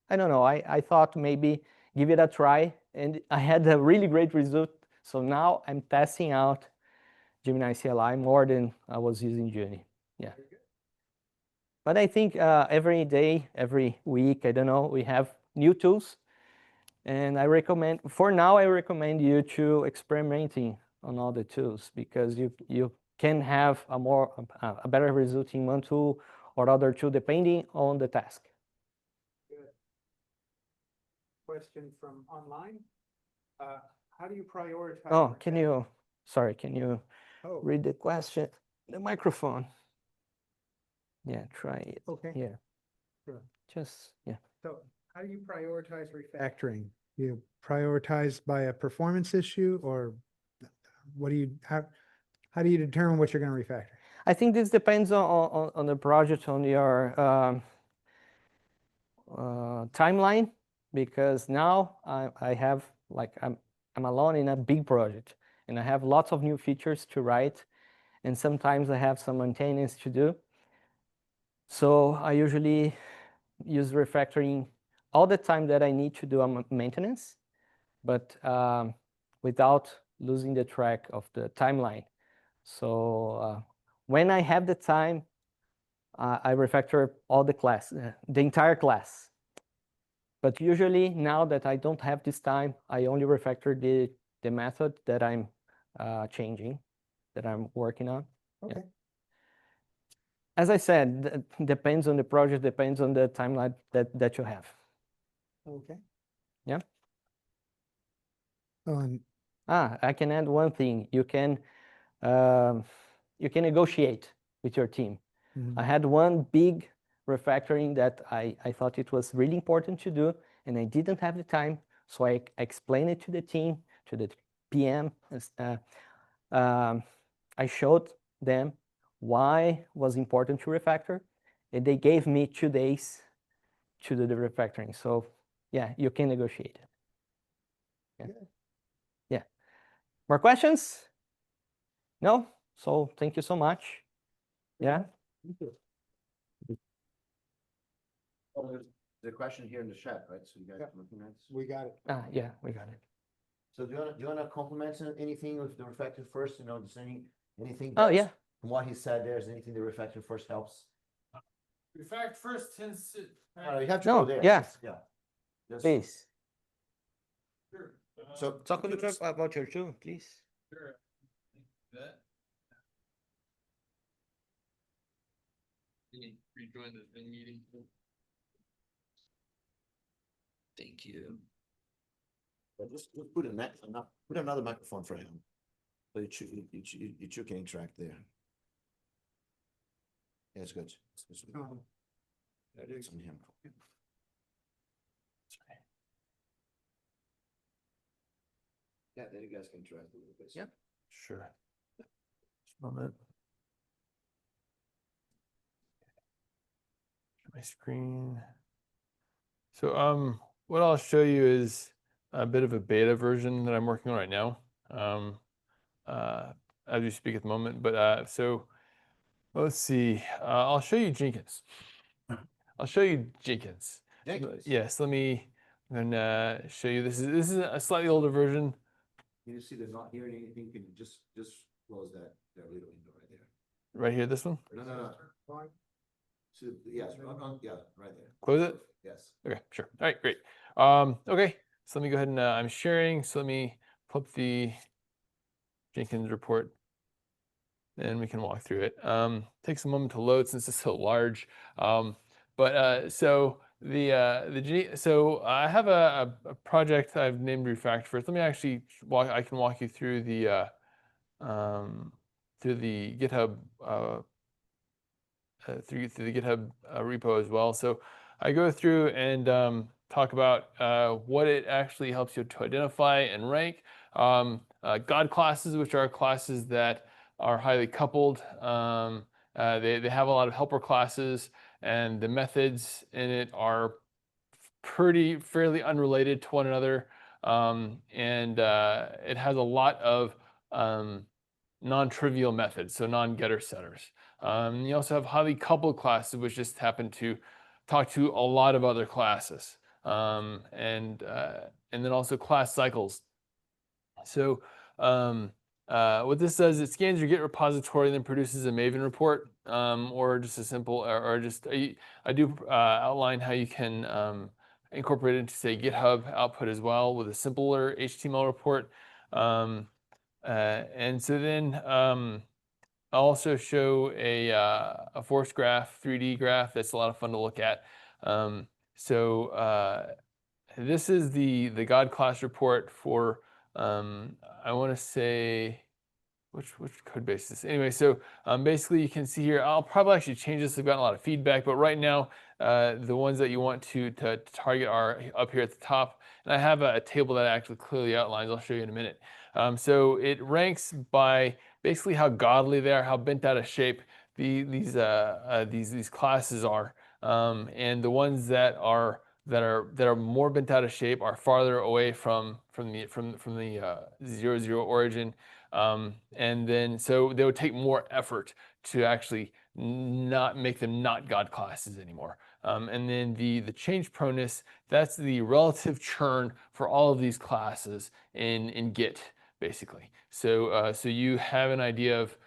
don't know, I thought maybe give it a try, and I had a really great result. So now I'm testing out Gemini CLI more than I was using Journey. Yeah. But I think every day, every week, I don't know, we have new tools. And I recommend, for now, I recommend you to experimenting on all the tools, because you can have a better result in one tool or other tool, depending on the task. Good. Question from online. How do you prioritize? Oh, can you read the question? The microphone. Yeah, try it. Okay. Yeah. Sure. Just, yeah. So how do you prioritize refactoring? You prioritize by a performance issue, or what do you, how do you determine what you're going to refactor? I think this depends on the project, on your timeline, because now I have, like, I'm alone in a big project, and I have lots of new features to write, and sometimes I have some maintenance to do. So I usually use refactoring all the time that I need to do a maintenance, but without losing the track of the timeline. So when I have the time, I refactor all the class, the entire class. But usually now that I don't have this time, I only refactor the method that I'm changing, that I'm working on. Okay. Yeah. As I said, depends on the project, depends on the timeline that you have. Okay. Yeah. I can add one thing. You can negotiate with your team. Mm-hmm. I had one big refactoring that I thought it was really important to do, and I didn't have the time. So I explained it to the team, to the PM. I showed them why was important to refactor, and they gave me 2 days to do the refactoring. So yeah, you can negotiate it. Yeah. Yeah. More questions? No? So thank you so much. Yeah. Oh, there's a question here in the chat, right? So you guys Yeah. are looking at. We got it. Yeah, we got it. So do you wanna compliment anything with the refactor first? You know, just anything? Oh, that's- yeah. From what he said, there's anything the refactor first helps? Refact first tends to. No, you have to No, go there. yeah. Yeah. Just- Please. Sure. So Talk a little bit about your tool, please. Sure. That. Rejoin the meeting. Thank you. Just put put another microphone for him. So you two can interact there. Yeah, it's good. It's on him. Yeah, then you guys can interact a little bit. Yeah. Sure. Just a moment. My screen. So what I'll show you is a bit of a beta version that I'm working on right now. As we speak at the moment. But so let's see. I'll show you Jenkins. I'll show you Jenkins. Jenkins? Yes, let me show you. This is a slightly older version. You see they're not hearing anything, can you just close that little window right there? Right here, this one. No. So, yes, yeah, right there. Close it. Yes. Okay, sure. All right, great. Okay, so let me go ahead and I'm sharing. So let me pull up the Jenkins report, and we can walk through it. Takes a moment to load since it's so large. So so I have a project I've named Refactor first. Let me actually I can walk you through the GitHub through the GitHub repo as well. So I go through and talk about what it actually helps you to identify and rank. God classes, which are classes that are highly coupled. They have a lot of helper classes, and the methods in it are fairly unrelated to one another. It has a lot of non-trivial methods, so non-getter setters. You also have highly coupled classes, which just happen to talk to a lot of other classes. And then also class cycles. So what this does, it scans your Git repository and then produces a Maven report, or just a simple, or just, I do outline how you can incorporate it into, say, GitHub output as well with a simpler HTML report. And so then I'll also show a force graph, 3D graph. That's a lot of fun to look at. This is the God class report for, I want to say, which code base is this? Anyway, so basically you can see here, I'll probably actually change this. I've gotten a lot of feedback, but right now the ones that you want to target are up here at the top. And I have a table that actually clearly outlines. I'll show you in a minute. So it ranks by basically how godly they are, how bent out of shape these classes are, and the ones that are more bent out of shape are farther away from the 0, origin, and then so they would take more effort to actually not make them not God classes anymore. And then the change proneness, that's the relative churn for all of these classes in Git, basically. So you have an idea of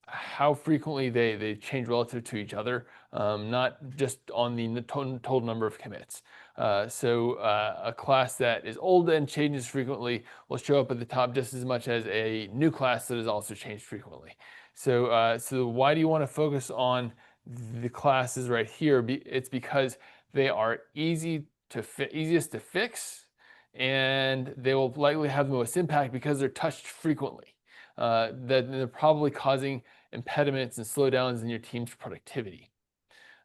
how frequently they change relative to each other, not just on the total number of commits. A class that is old and changes frequently will show up at the top just as much as a new class that is also changed frequently. So why do you want to focus on the classes right here? It's because they are easiest to fix, and they will likely have the most impact because they're touched frequently. That they're probably causing impediments and slowdowns in your team's productivity.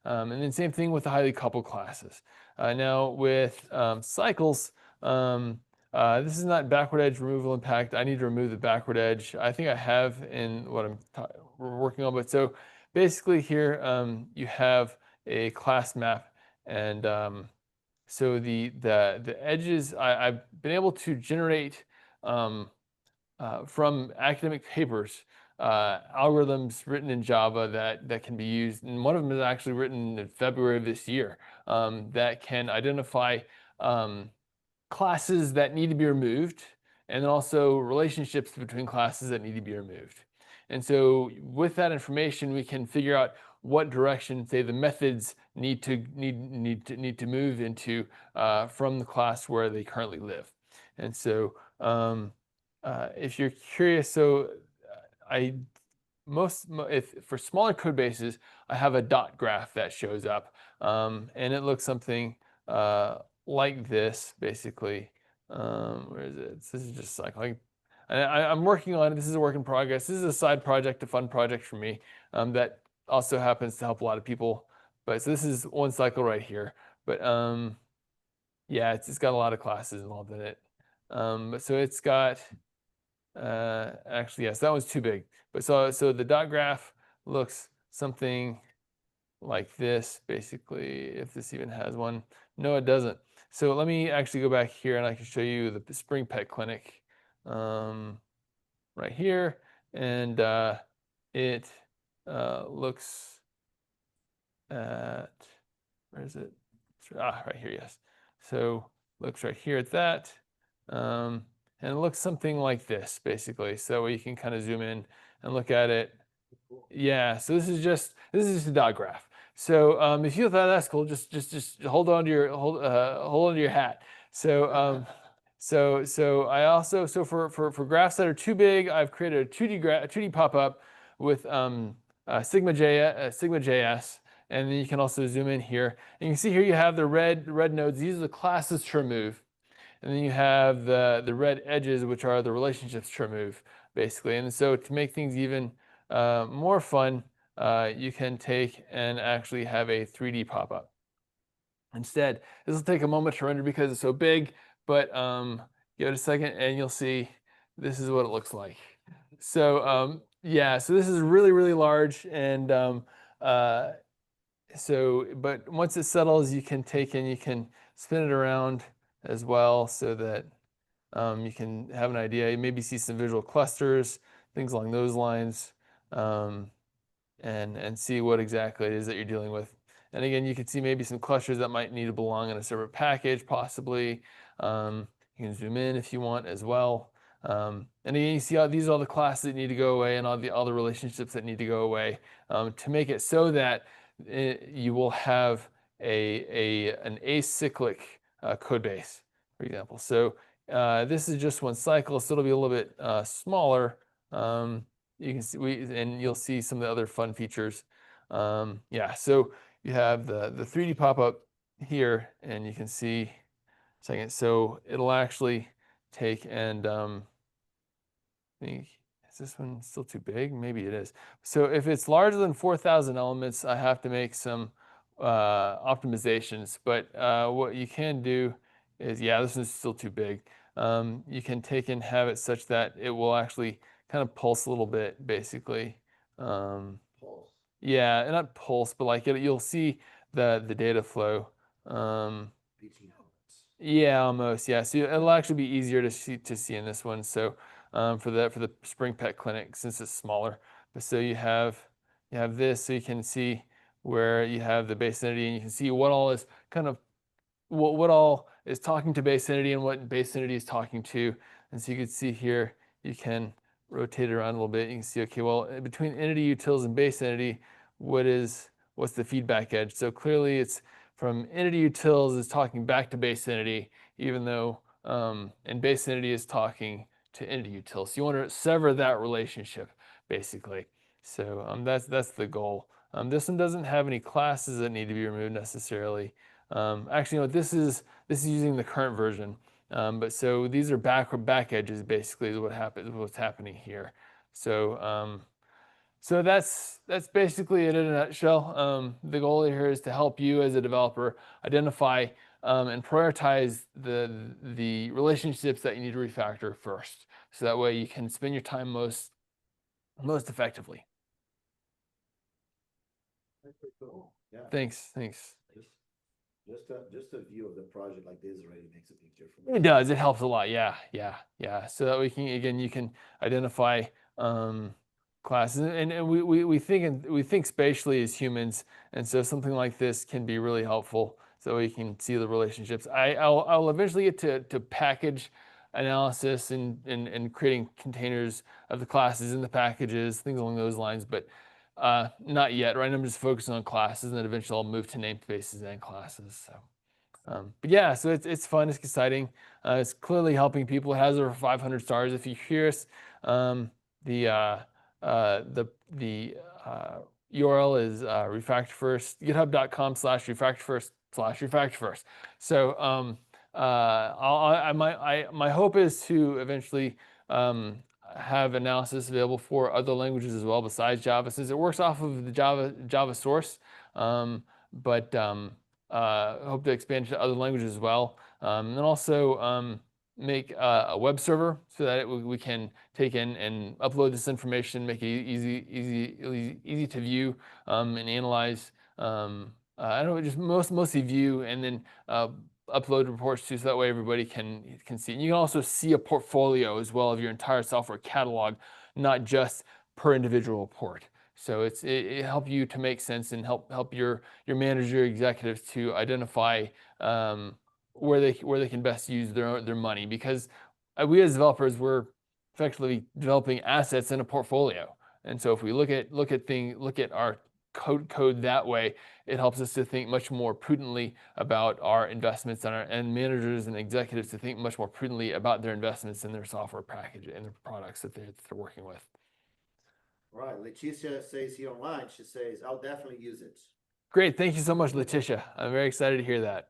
And then same thing with the highly coupled classes. Now with cycles, this is not backward edge removal impact. I need to remove the backward edge. I think I have in what we're working on. But so basically here you have a class map, and so the edges I've been able to generate from academic papers, algorithms written in Java that can be used, and one of them is actually written in February of this year, that can identify classes that need to be removed, and then also relationships between classes that need to be removed. And so with that information, we can figure out what direction, say, the methods need to move into from the class where they currently live. And so if you're curious, so for smaller code bases, I have a dot graph that shows up, and it looks something like this, basically. Where is it? This is just like I'm working on it. This is a work in progress. This is a side project, a fun project for me, that also happens to help a lot of people. But so this is one cycle right here. But yeah, it's got a lot of classes involved in it. But so it's got actually, yes, that one's too big. But so the dot graph looks something like this, basically, if this even has one. No, it doesn't. So let me actually go back here and I can show you the Spring Pet Clinic right here. And it looks at, where is it? Right here, yes. So looks right here at that. And it looks something like this, basically. So you can kind of zoom in and look at it. Yeah, so this is just a dot graph. So if you thought that's cool, just hold on to your hold on to your hat. So so I also, so for graphs that are too big, I've created a 2D pop-up with Sigma.js, and then you can also zoom in here. And you can see here you have the red nodes. These are the classes to remove. And then you have the red edges, which are the relationships to remove, basically. And so to make things even more fun, you can take and actually have a 3D pop-up. Instead, this will take a moment to render because it's so big, but give it a second and you'll see this is what it looks like. So yeah, so this is really, really large. And but once it settles, you can take and you can spin it around as well, so that you can have an idea. You maybe see some visual clusters, things along those lines, and see what exactly it is that you're dealing with. And again, you can see maybe some clusters that might need to belong in a separate package, possibly. You can zoom in if you want as well. And again, you see how these are all the classes that need to go away and all the relationships that need to go away, to make it so that you will have an acyclic code base, for example. So this is just one cycle, so it'll be a little bit smaller. You can see and you'll see some of the other fun features. Yeah, so you have the 3D pop-up here, and you can see. Second, so it'll actually take and I think, is this one still too big? Maybe it is. So if it's larger than 4,000 elements, I have to make some optimizations. But what you can do is, yeah, this is still too big. You can take and have it such that it will actually kind of pulse a little bit, basically. Pulse. Yeah, and not pulse, but like you'll see the data flow. Yeah, almost. Yeah, so it'll actually be easier to see in this one. So for the Spring Pet Clinic, since it's smaller. But so you have this, so you can see where you have the base entity, and you can see what all is kind of what all is talking to base entity and what base entity is talking to. And so you can see here, you can rotate it around a little bit. You can see, okay, well, between entity utils and base entity, what's the feedback edge? So clearly it's from entity utils is talking back to base entity, even though and base entity is talking to entity utils. So you want to sever that relationship, basically. So that's the goal. This one doesn't have any classes that need to be removed necessarily. Actually, no, this is using the current version. But so these are back edges, basically, is what's happening here. So so that's basically it in a nutshell. The goal here is to help you as a developer identify and prioritize the relationships that you need to refactor first, so that way you can spend your time most effectively. Cool. Yeah. Thanks. Just a view of the project like this already makes a big difference. It does. It helps a lot. Yeah. So that we can, again, you can identify classes, and we think spatially as humans, and so something like this can be really helpful. So we can see the relationships. I'll eventually get to package analysis and creating containers of the classes in the packages, things along those lines, but not yet. Right now I'm just focusing on classes, and then eventually I'll move to namespaces and classes. So. But yeah, so it's fun, it's exciting. It's clearly helping people. It has over 500 stars. If you're curious, the URL is refactorfirst, github.com/refactorfirst/refactorfirst. So my hope is to eventually have analysis available for other languages as well besides Java, since it works off of the Java source. Hope to expand to other languages as well, and also make a web server so that we can take in and upload this information, make it easy to view and analyze. I don't know, just mostly view, and then upload reports to, so that way everybody can see. And you can also see a portfolio as well of your entire software catalog, not just per individual report. So it help you to make sense and help your manager, executives to identify where they can best use their money, because we as developers, we're effectively developing assets in a portfolio. And so if we look at our code that way, it helps us to think much more prudently about our investments, and managers and executives to think much more prudently about their investments in their software package and their products that they're working with. Right, Leticia says here online, she says, I'll definitely use it. Great, thank you so much, Leticia. I'm very excited to hear that.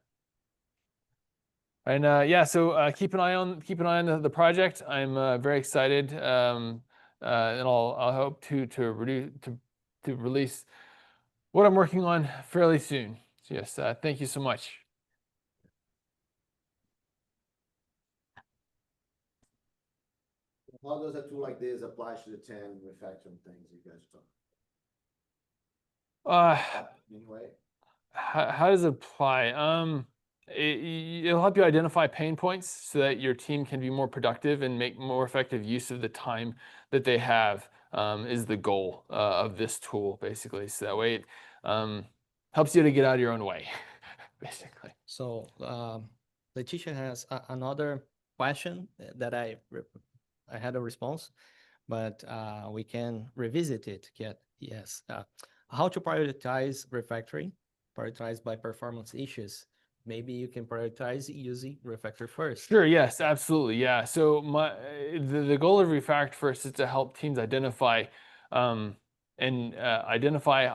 And yeah, so keep an eye on the project. I'm very excited, and I'll hope to release what I'm working on fairly soon. So yes, thank you so much. How does a tool like this apply to the 10 refactoring things you guys are talking? Anyway, How does it apply? It'll help you identify pain points so that your team can be more productive and make more effective use of the time that they have, is the goal of this tool, basically. So that way it helps you to get out of your own way, basically. So Leticia has another question that I had a response, but we can revisit it. Yes. How to prioritize refactoring? Prioritize by performance issues. Maybe you can prioritize using refactor first. Sure. Yes. Absolutely. Yeah. So the goal of refactor first is to help teams identify identify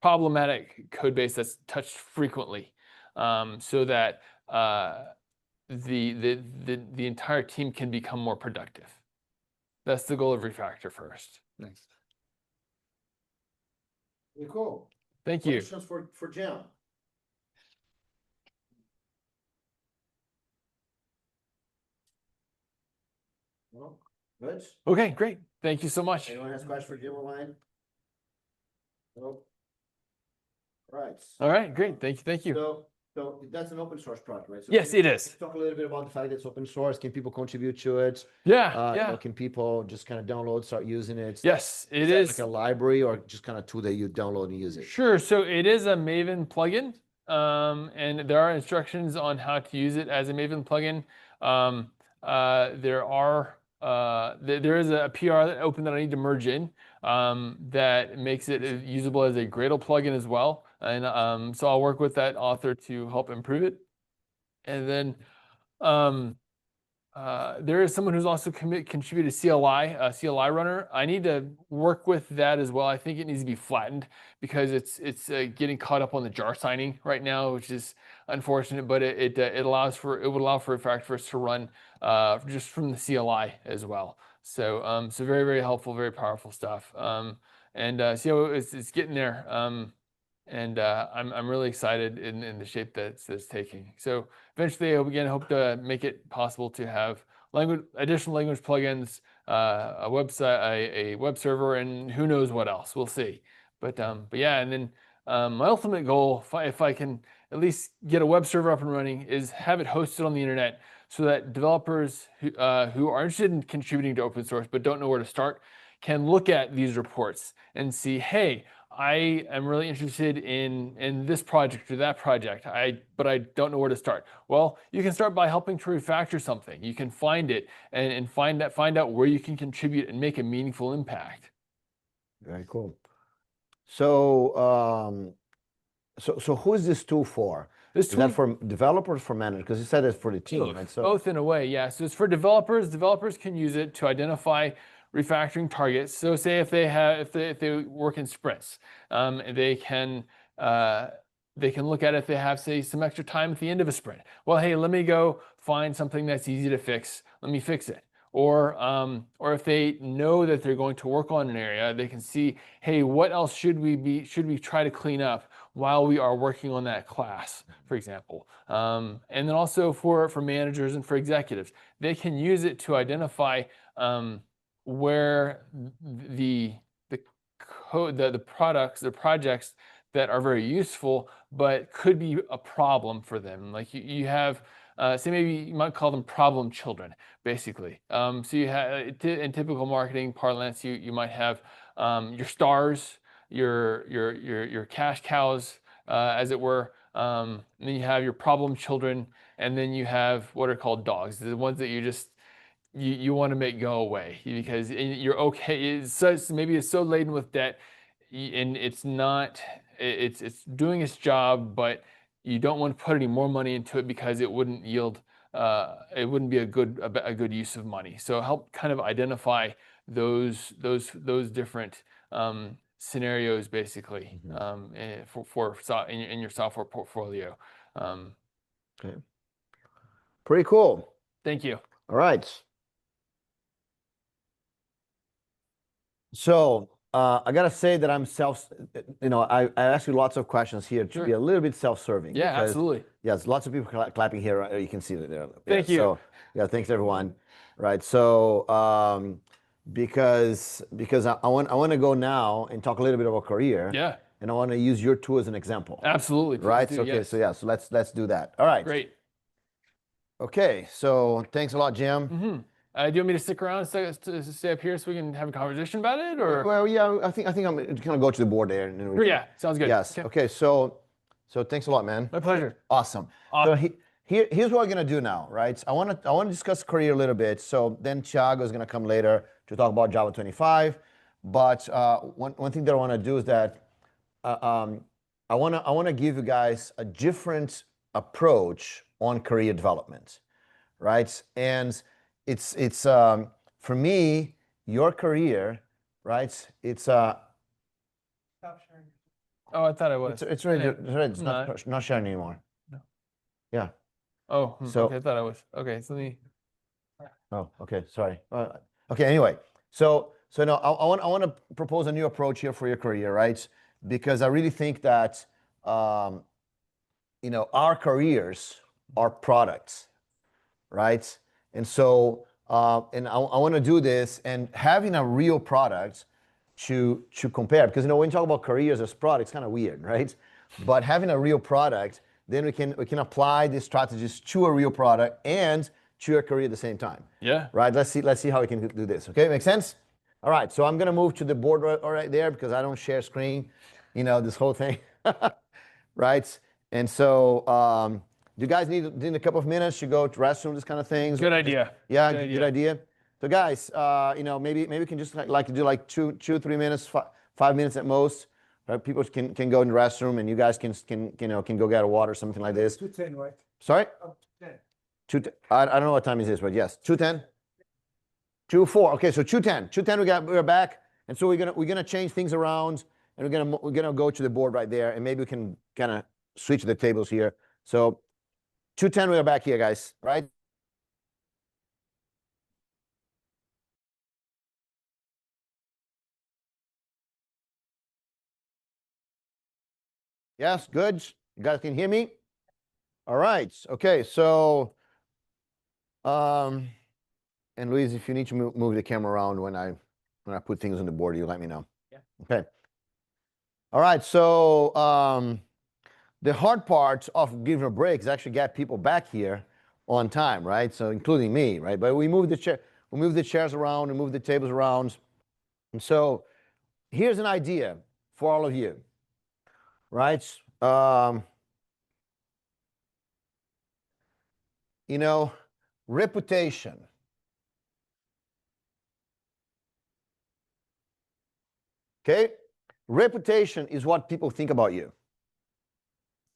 problematic code base that's touched frequently, so that the entire team can become more productive. That's the goal of refactor first. Nice. very cool. Thank you. Questions for Jim? No? Good? Okay, great. Thank you so much. Anyone has questions for Jim online? Nope. Right. All right, great. Thank you. So that's an open source project, right? So Yes, it is. Talk a little bit about the fact that it's open source. Can people contribute to it? Yeah, You know, can people just kind of download, start using it? Yes, it that is. like a library, or just kind of tool that you download and use it? Sure. So it is a Maven plugin, and there are instructions on how to use it as a Maven plugin. There is a PR that open that I need to merge in, that makes it usable as a Gradle plugin as well. And so I'll work with that author to help improve it. And then there is someone who's also contributed CLI runner. I need to work with that as well. I think it needs to be flattened because it's getting caught up on the jar signing right now, which is unfortunate. But it would allow for refactor to run just from the CLI as well. So so very, very helpful, very powerful stuff. And so it's getting there. And I'm really excited in the shape that it's taking. So eventually, I hope to make it possible to have additional language plugins, a website, a web server, and who knows what else. We'll see. But yeah, and then my ultimate goal, if I can at least get a web server up and running, is have it hosted on the internet so that developers who are interested in contributing to open source but don't know where to start can look at these reports and see, hey, I am really interested in this project or that project, but I don't know where to start. Well, you can start by helping to refactor something. You can find it and find out where you can contribute and make a meaningful impact. Very cool. So, so who is this tool for? This Is tool, that for developers, for managers? Because you said it's for the team, right? So both in a way, yeah. So it's for developers. Developers can use it to identify refactoring targets. So say if they work in sprints, they can look at it if they have, say, some extra time at the end of a sprint. Well, hey, let me go find something that's easy to fix. Let me fix it. Or if they know that they're going to work on an area, they can see, hey, what else should we try to clean up while we are working on that class, for example. And then also for managers and for executives, they can use it to identify where the code, the projects that are very useful but could be a problem for them. Like you have, say maybe you might call them problem children, basically. So you have, in typical marketing parlance, you might have your stars, your cash cows, as it were. And then you have your problem children, and then you have what are called dogs, the ones that you want to make go away because you're okay. Maybe it's so laden with debt, and it's not. It's doing its job, but you don't want to put any more money into it because it wouldn't yield. It wouldn't be a good use of money. So help kind of identify those different scenarios, basically, in your software portfolio. okay, pretty cool. Thank you. All right. So I gotta say that I'm I ask you lots of questions here to be a little bit self-serving. Yeah, because, absolutely. yes, lots of people clapping here. You can see that there. Thank you. So yeah, thanks everyone. Right. So because I want to go now and talk a little bit about career. Yeah. And I want to use your tool as an example. Absolutely. Right. Do, Okay. yes. So yeah. So let's do that. All right. Great. Okay. So thanks a lot, Jim. Mm-hmm. Do you want me to stick around to stay up here so we can have a conversation about it, or? Well, yeah, I think I'm gonna go to the board there. And Sure, yeah, sounds good. Yes. Okay. So thanks a lot, man. My pleasure. Awesome. So here's what we're gonna do now, right? I want to discuss career a little bit. So then Thiago is gonna come later to talk about Java 25. But one thing that I want to do is that I want to give you guys a different approach on career development, right? And it's for me, your career, right? It's Stop sharing. Oh, I thought I was. it's ready. Anyway, It's not sharing anymore. No. Yeah. Oh, So- okay, I thought I was. Okay, so let me. Oh, okay. Sorry. Okay. Anyway, so no, I want to propose a new approach here for your career, right? Because I really think that our careers are products, right? And so and I want to do this and having a real product to compare, because when you talk about careers as products, kind of weird, right? But having a real product, then we can apply these strategies to a real product and to your career at the same time. Yeah. Right. Let's see how we can do this. Okay, make sense? All right. So I'm gonna move to the board right there because I don't share screen. This whole thing. Right. And so do you guys need a couple of minutes to go to restroom, this kind of things? Good idea. Yeah, good idea. So guys, maybe we can just like do like 2-3 minutes, 5 minutes at most. Right? People can go in the restroom, and you guys can go get a water, something like this. 2:10, right? Sorry? Up to 10. 2:10. I don't know what time it is, but yes, 2:10. 2:04. Okay, so 2:10. 2:10. We're back, and so we're gonna change things around, and we're gonna go to the board right there, and maybe we can kind of switch the tables here. So 2:10. We're back here, guys. Right? Yes, good. You guys can hear me? All right. Okay, so and Luiz, if you need to move the camera around when I put things on the board, you let me know. Yeah. Okay. All right, so the hard part of giving a break is actually get people back here on time, right? So including me, right? But we move the chairs around, we move the tables around. And so here's an idea for all of you, right? You know, reputation. Okay? Reputation is what people think about you.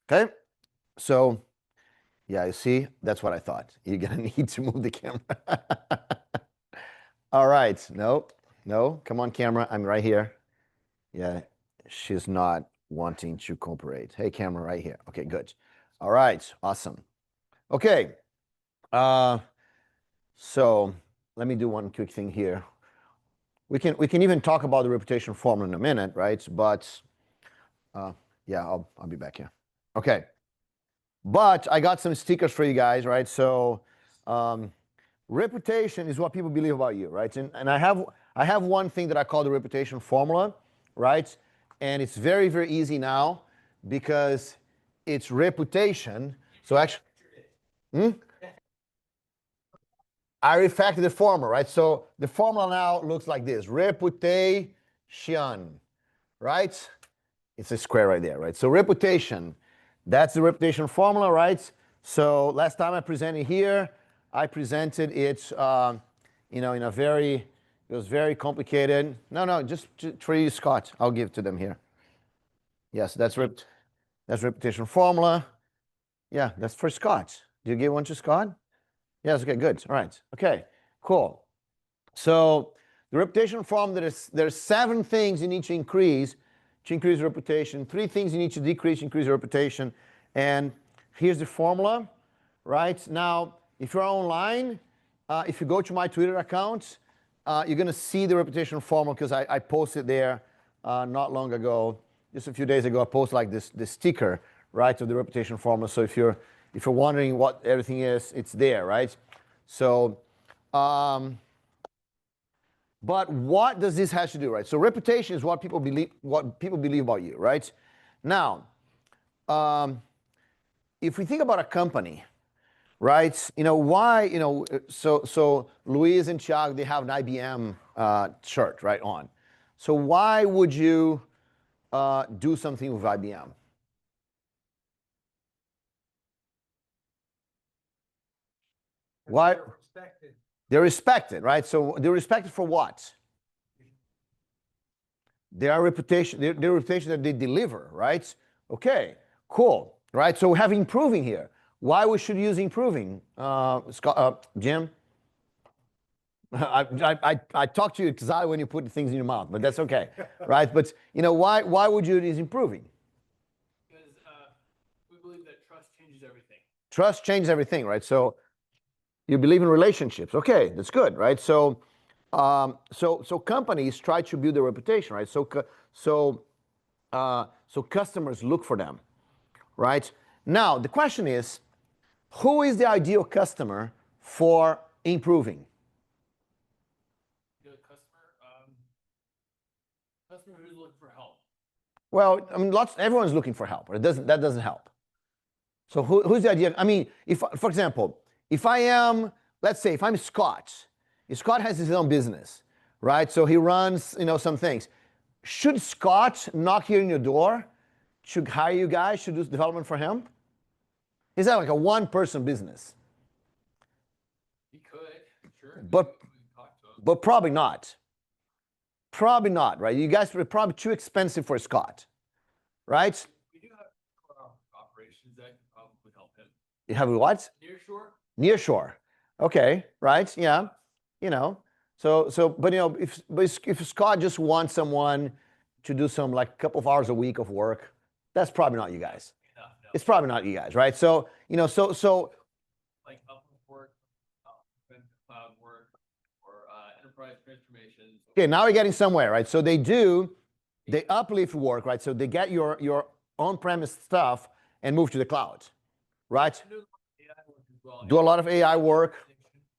Okay? So, yeah, you see, that's what I thought. You're gonna need to move the camera. All right, no, come on, camera, I'm right here. Yeah, she's not wanting to cooperate. Hey, camera, right here. Okay, good. All right, awesome. Okay, so let me do one quick thing here. We can even talk about the reputation formula in a minute, right? But yeah, I'll be back here. Okay, but I got some stickers for you guys, right? So reputation is what people believe about you, right? And I have one thing that I call the reputation formula, right? And it's very, very easy now because it's reputation. So actually, I refactored the formula, right? So the formula now looks like this: reputation, right? It's a square right there, right? So reputation, that's the reputation formula, right? So last time I presented here, I presented it, you know, in a very, it was very complicated. No, just for you, Scott. I'll give it to them here. Yes, that's reputation formula. Yeah, that's for Scott. Do you give one to Scott? Yes, okay, good. All right. Okay, cool. So the reputation formula, there's 7 things you need to increase reputation, 3 things you need to decrease to increase your reputation. And here's the formula, right? Now, if you're online, if you go to my Twitter account, you're going to see the reputation formula because I posted there not long ago, just a few days ago. I posted like this sticker, right, of the reputation formula. So if you're wondering what everything is, it's there, right? So, but what does this have to do, right? So reputation is what people believe about you, right? Now, if we think about a company, right? You know why? You know, so Luiz and Thiago, they have an IBM shirt right on. So why would you do something with IBM? Why? They're respected, right? So they're respected for what? Their reputation, their reputation that they deliver, right? Okay, cool, right? So we have improving here. Why we should use improving, Scott, Jim? I talk to you exactly when you put things in your mouth, but that's okay, right? But you know why would you use improving? Because we believe that trust changes everything. Trust changes everything, right? So you believe in relationships. Okay, that's good, right? So so companies try to build a reputation, right? So customers look for them, right? Now the question is, who is the ideal customer for improving? The customer who's looking for help. Well, I mean, everyone's looking for help, but that doesn't help. So who's the idea? I mean, for example, if I am, let's say, if I'm Scott, if Scott has his own business, right? So he runs, you know, some things. Should Scott knock here in your door? Should hire you guys? Should do development for him? Is that like a one-person business? He could, sure. But probably not. Probably not, right? You guys are probably too expensive for Scott, right? We do have operations that could probably help him. You have what? Nearshore. Nearshore. Okay, right? Yeah. You know, so but you know, if Scott just wants someone to do some like couple of hours a week of work, that's probably not you guys. No. It's probably not you guys, right? So, you know, so like Upwork work, cloud work, or enterprise transformations. okay, now we're getting somewhere, right? So they uplift work, right? So they get your on-premise stuff and move to the cloud, right? Do a lot of AI work.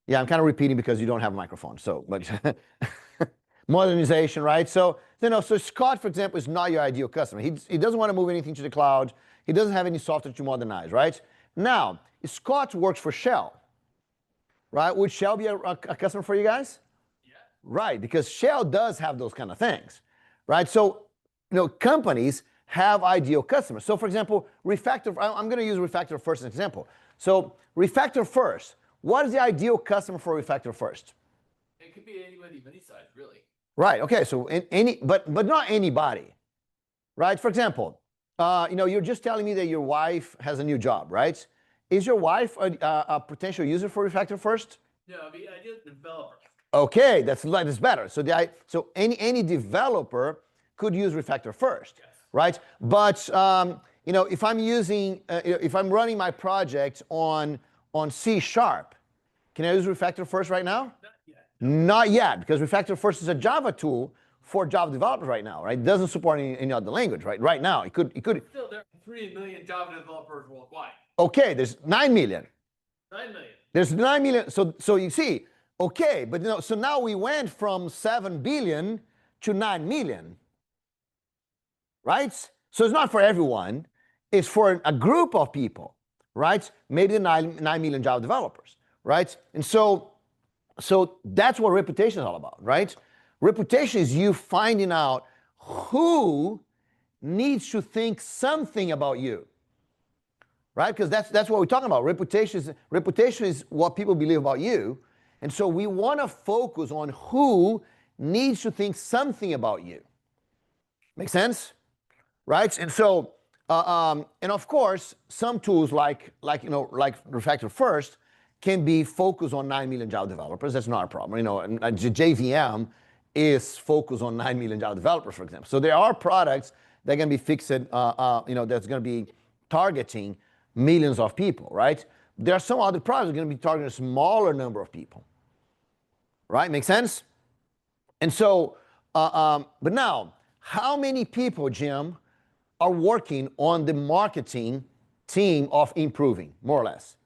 Yeah, I'm kind of repeating because you don't have a microphone. So, but modernization, right? So So Scott, for example, is not your ideal customer. He doesn't want to move anything to the cloud. He doesn't have any software to modernize, right? Now, Scott works for Shell, right? Would Shell be a customer for you guys? Yeah. Right, because Shell does have those kind of things, right? So, companies have ideal customers. So, for example, Refactor, I'm going to use Refactor First as an example. So, Refactor First, what is the ideal customer for Refactor First? It could be anybody of any size, really. Right. Okay. So but not anybody, right? For example, you're just telling me that your wife has a new job, right? Is your wife a potential user for Refactor First? No, I mean, ideal developer. Okay, that's better. So any developer could use Refactor First, yes. Right? But if I'm using, if I'm running my project on C#, can I use Refactor First right now? Not yet, because Refactor First is a Java tool for Java developers right now, right? It doesn't support any other language, right? Right now, it could. Still, there are 3 million Java developers worldwide. Okay, there's 9 million. 9 million. There's 9 million. So you see, okay, but so now we went from 7 billion to 9 million, right? So it's not for everyone. It's for a group of people, right? Maybe the 9 million Java developers, right? And so that's what reputation is all about, right? Reputation is you finding out who needs to think something about you, right? Because that's what we're talking about. Reputation is what people believe about you. And so we want to focus on who needs to think something about you. Make sense? Right? And so, and of course, some tools like Refactor First can be focused on 9 million Java developers. That's not a problem. And JVM is focused on 9 million Java developers, for example. So there are products that are going to be fixed, that's going to be targeting millions of people, right? There are some other products that are going to be targeting a smaller number of people, right? Make sense? And so, but now, how many people, Jim, are working on the marketing team of improving, more or less?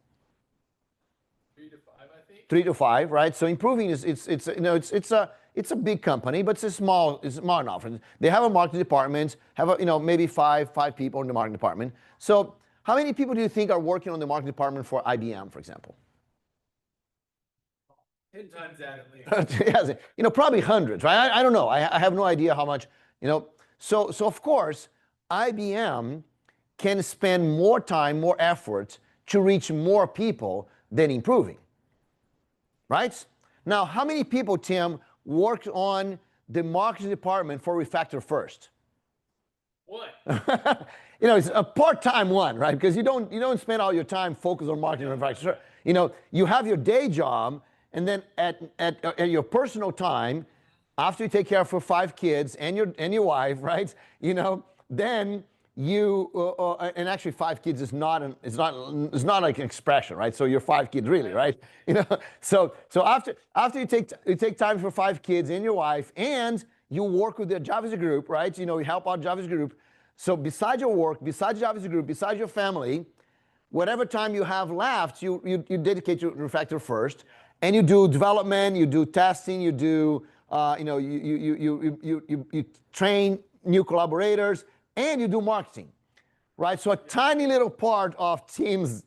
3 to 5, I think. 3 to 5, right? So improving it's a big company, but it's small enough. They have a marketing department, maybe five people in the marketing department. So how many people do you think are working on the marketing department for IBM, for example? 10 times that at least. Yes, probably hundreds, right? I don't know. I have no idea how much, So of course, IBM can spend more time, more effort to reach more people than improving, right? Now, how many people, Tim, worked on the marketing department for Refactor First? One. It's a part-time one, right? Because you don't spend all your time focused on marketing and Refactor. You have your day job, and then at your personal time, after you take care of your 5 kids and your wife, right? Then you and actually 5 kids is not like an expression, right? So you're 5 kids really, right? So after you take time for 5 kids and your wife, and you work with the JavaScript group, right? You help out JavaScript group. So besides your work, besides JavaScript group, besides your family, whatever time you have left, you dedicate to Refactor First, and you do development, you do testing, you do you train new collaborators, and you do marketing, right? So a tiny little part of Tim's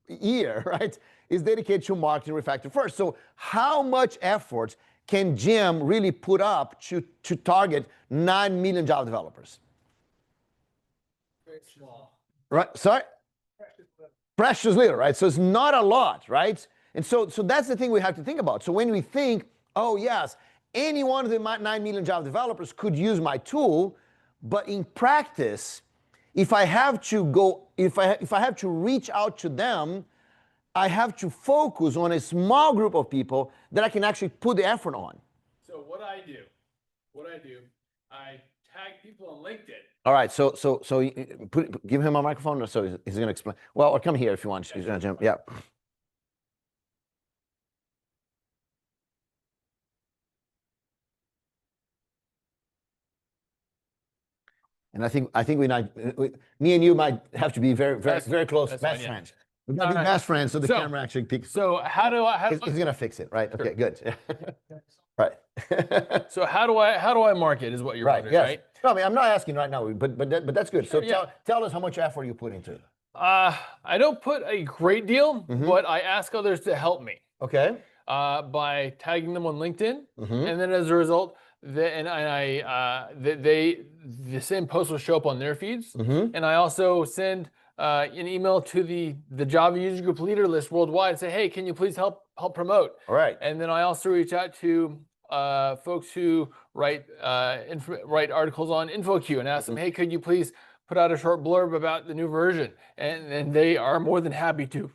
year, right, is dedicated to marketing Refactor First. So how much effort can Jim really put up to target 9 million Java developers? Very small. Right, sorry? Precious little, right? So it's not a lot, right? And so that's the thing we have to think about. So when we think, oh yes, any one of the 9 million Java developers could use my tool, but in practice, if I have to reach out to them, I have to focus on a small group of people that I can actually put the effort on. So what I do, I tag people on LinkedIn. All right, so give him a microphone, so he's going to explain. Well, or come here if you want. Jim. Yeah. And I think me and you might have to be very close best friends. We're gonna be best friends, so the camera actually peeks. So how do I? He's gonna fix it, right? Okay, good. Right. So how do I market is what you're Right. wondering, Yes. right? No, I mean, I'm not asking right now, but that's good. So Sure, yeah. tell us how much effort you put into it. I don't put a great deal, Mhm. but I ask others to help me Okay. by tagging them on LinkedIn, Mhm. and then as a result, the same post will show up on their feeds, Mhm. and I also send an email to the Java user group leader list worldwide and say, hey, can you please help promote? All right. And then I also reach out to folks who write articles on InfoQ and ask them, hey, could you please put out a short blurb about the new version? And they are more than happy to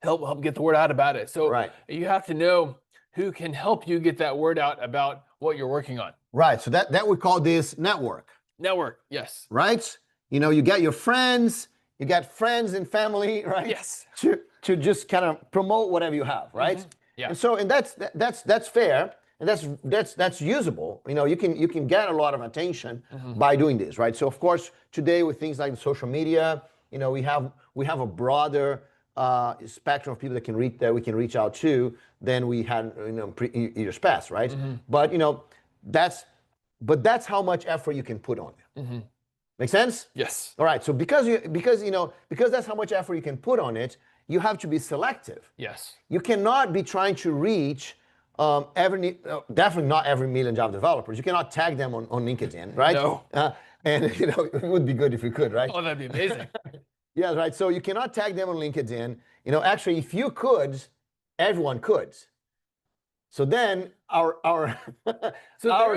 help get the word out about it. So Right. you have to know who can help you get that word out about what you're working on. Right. So that we call this network, Network, yes. right? You know, you got your friends, you got friends and family, right? Yes. To just kind of promote whatever you have, right? Mhm. Yeah. And so, and that's fair, and that's usable. You know, you can get a lot of attention by doing this, right? So of course, today with things like social media, you know, we have a broader spectrum of people that we can reach out to than we had, you know, years past, right? But you know, that's how much effort you can put on it. Make sense? Yes. All right. So because that's how much effort you can put on it, you have to be selective. Yes. You cannot be trying to reach definitely not every million Java developers. You cannot tag them on LinkedIn, right? No. And you know, it would be good if you could, right? Oh, that'd be amazing. Yeah, right. So you cannot tag them on LinkedIn. You know, actually, if you could, everyone could. So then our our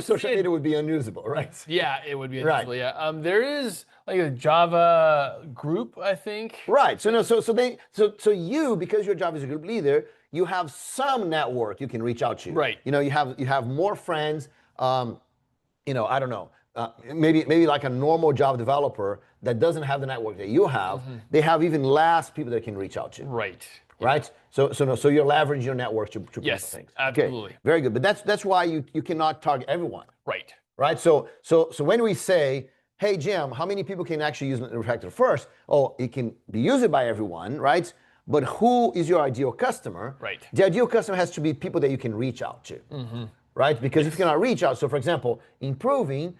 social media would be unusable, right? Yeah, it would be Right. initially. Yeah. There is like a Java group, I think. Right. So no. So you, because you're Java group leader, you have some network you can reach out to. Right. You know, you have more friends. You know, I don't know. Maybe like a normal Java developer that doesn't have the network that you have, they have even less people that can reach out to. Right. Right. So you're leveraging your network to promote Yes, things. absolutely. Okay, very good. But that's why you cannot target everyone. Right. Right. So when we say, hey Jim, how many people can actually use Refactor first? Oh, it can be used by everyone, right? But who is your ideal customer? Right. The ideal customer has to be people that you can reach out to. Right? Because if you cannot reach out, so for example, Improving,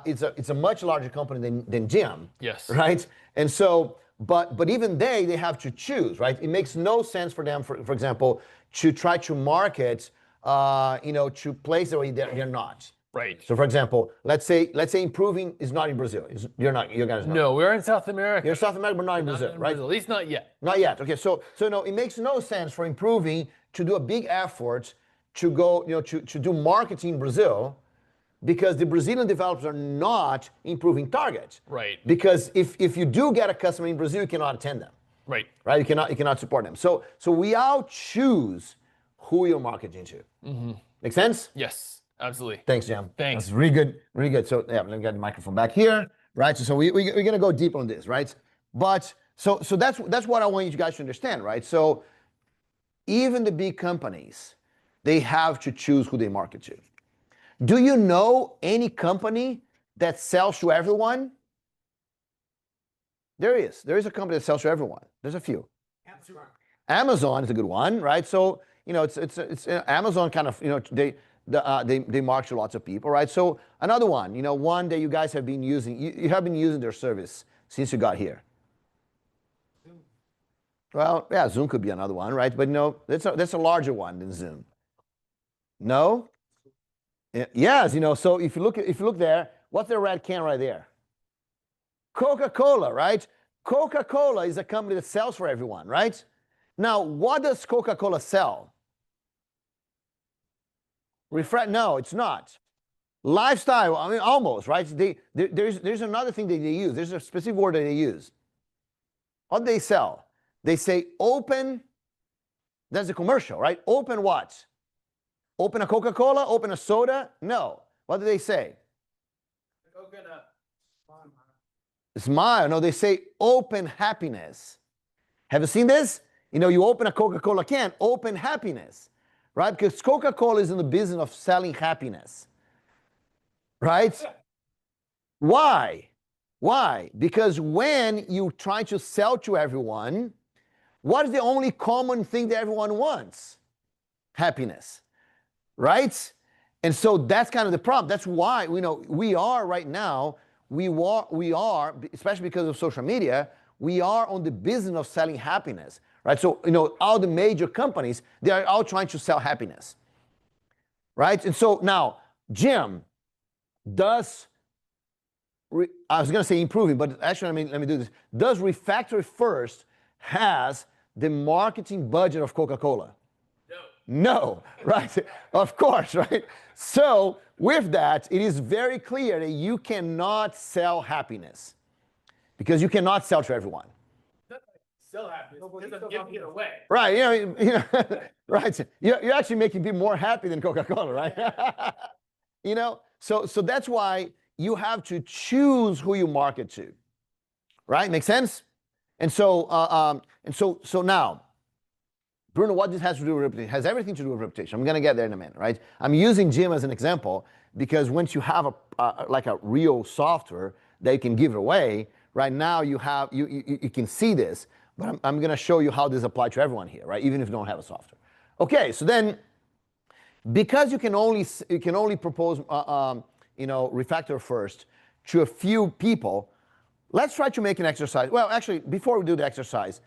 it's a much larger company than Jim. Yes. Right? And so, but even they have to choose, right? It makes no sense for them, for example, to try to market, you know, to places where they're not. Right. So, for example, let's say Improving is not in Brazil. You guys know. No, we're in South America. You're in South America, but not in Brazil, in right? Brazil, at least not yet. Not yet. Okay. So no, it makes no sense for Improving to do a big effort to go, you know, to do marketing in Brazil, because the Brazilian developers are not Improving targets. Right. Because if you do get a customer in Brazil, you cannot attend them. Right. Right? You cannot support them. So we all choose who you're marketing to. Make sense? Yes, absolutely. Thanks, Jam. Thanks. That's really good. Really good. So yeah, let me get the microphone back here. Right. So we're gonna go deep on this, right? But so that's what I want you guys to understand, right? So even the big companies, they have to choose who they market to. Do you know any company that sells to everyone? There is a company that sells to everyone. There's a few. Amazon is a good one, right? So you know, it's Amazon kind of, you know, they market to lots of people, right? So another one, you know, one that you guys have been using, you have been using their service since you got here. Well, yeah, Zoom could be another one, right? But no, that's a larger one than Zoom. No? Yes, you know, so if you look there, what's the red can right there? Coca-Cola, right? Coca-Cola is a company that sells for everyone, right? Now, what does Coca-Cola sell? No, it's not. Lifestyle, I mean, almost, right? There's another thing that they use. There's a specific word that they use. What do they sell? They say open, that's a commercial, right? Open what? Open a Coca-Cola? Open a soda? No. What do they say? Coconut. Smile. No, they say open happiness. Have you seen this? You know, you open a Coca-Cola can, open happiness, right? Because Coca-Cola is in the business of selling happiness, right? Why? Why? Because when you try to sell to everyone, what is the only common thing that everyone wants? Happiness, right? And so that's kind of the problem. That's why we are right now, we are, especially because of social media, we are on the business of selling happiness, right? So, all the major companies, they are all trying to sell happiness, right? And so now, Jim does, I was going to say improving, but actually, let me do this. Does Refactor First has the marketing budget of Coca-Cola? No, right? Of course, right? So with that, it is very clear that you cannot sell happiness because you cannot sell to everyone. Sell happiness because I'm giving it away. Right, right. You're actually making people more happy than Coca-Cola, right? So that's why you have to choose who you market to, right? Make sense? And so now, Bruno, what this has to do with reputation? It has everything to do with reputation. I'm going to get there in a minute, right? I'm using Jim as an example because once you have like a real software that you can give away, right now you can see this, but I'm going to show you how this applies to everyone here, right? Even if you don't have a software. Okay, so then because you can only propose Refactor First to a few people, let's try to make an exercise. Well, actually, before we do the exercise,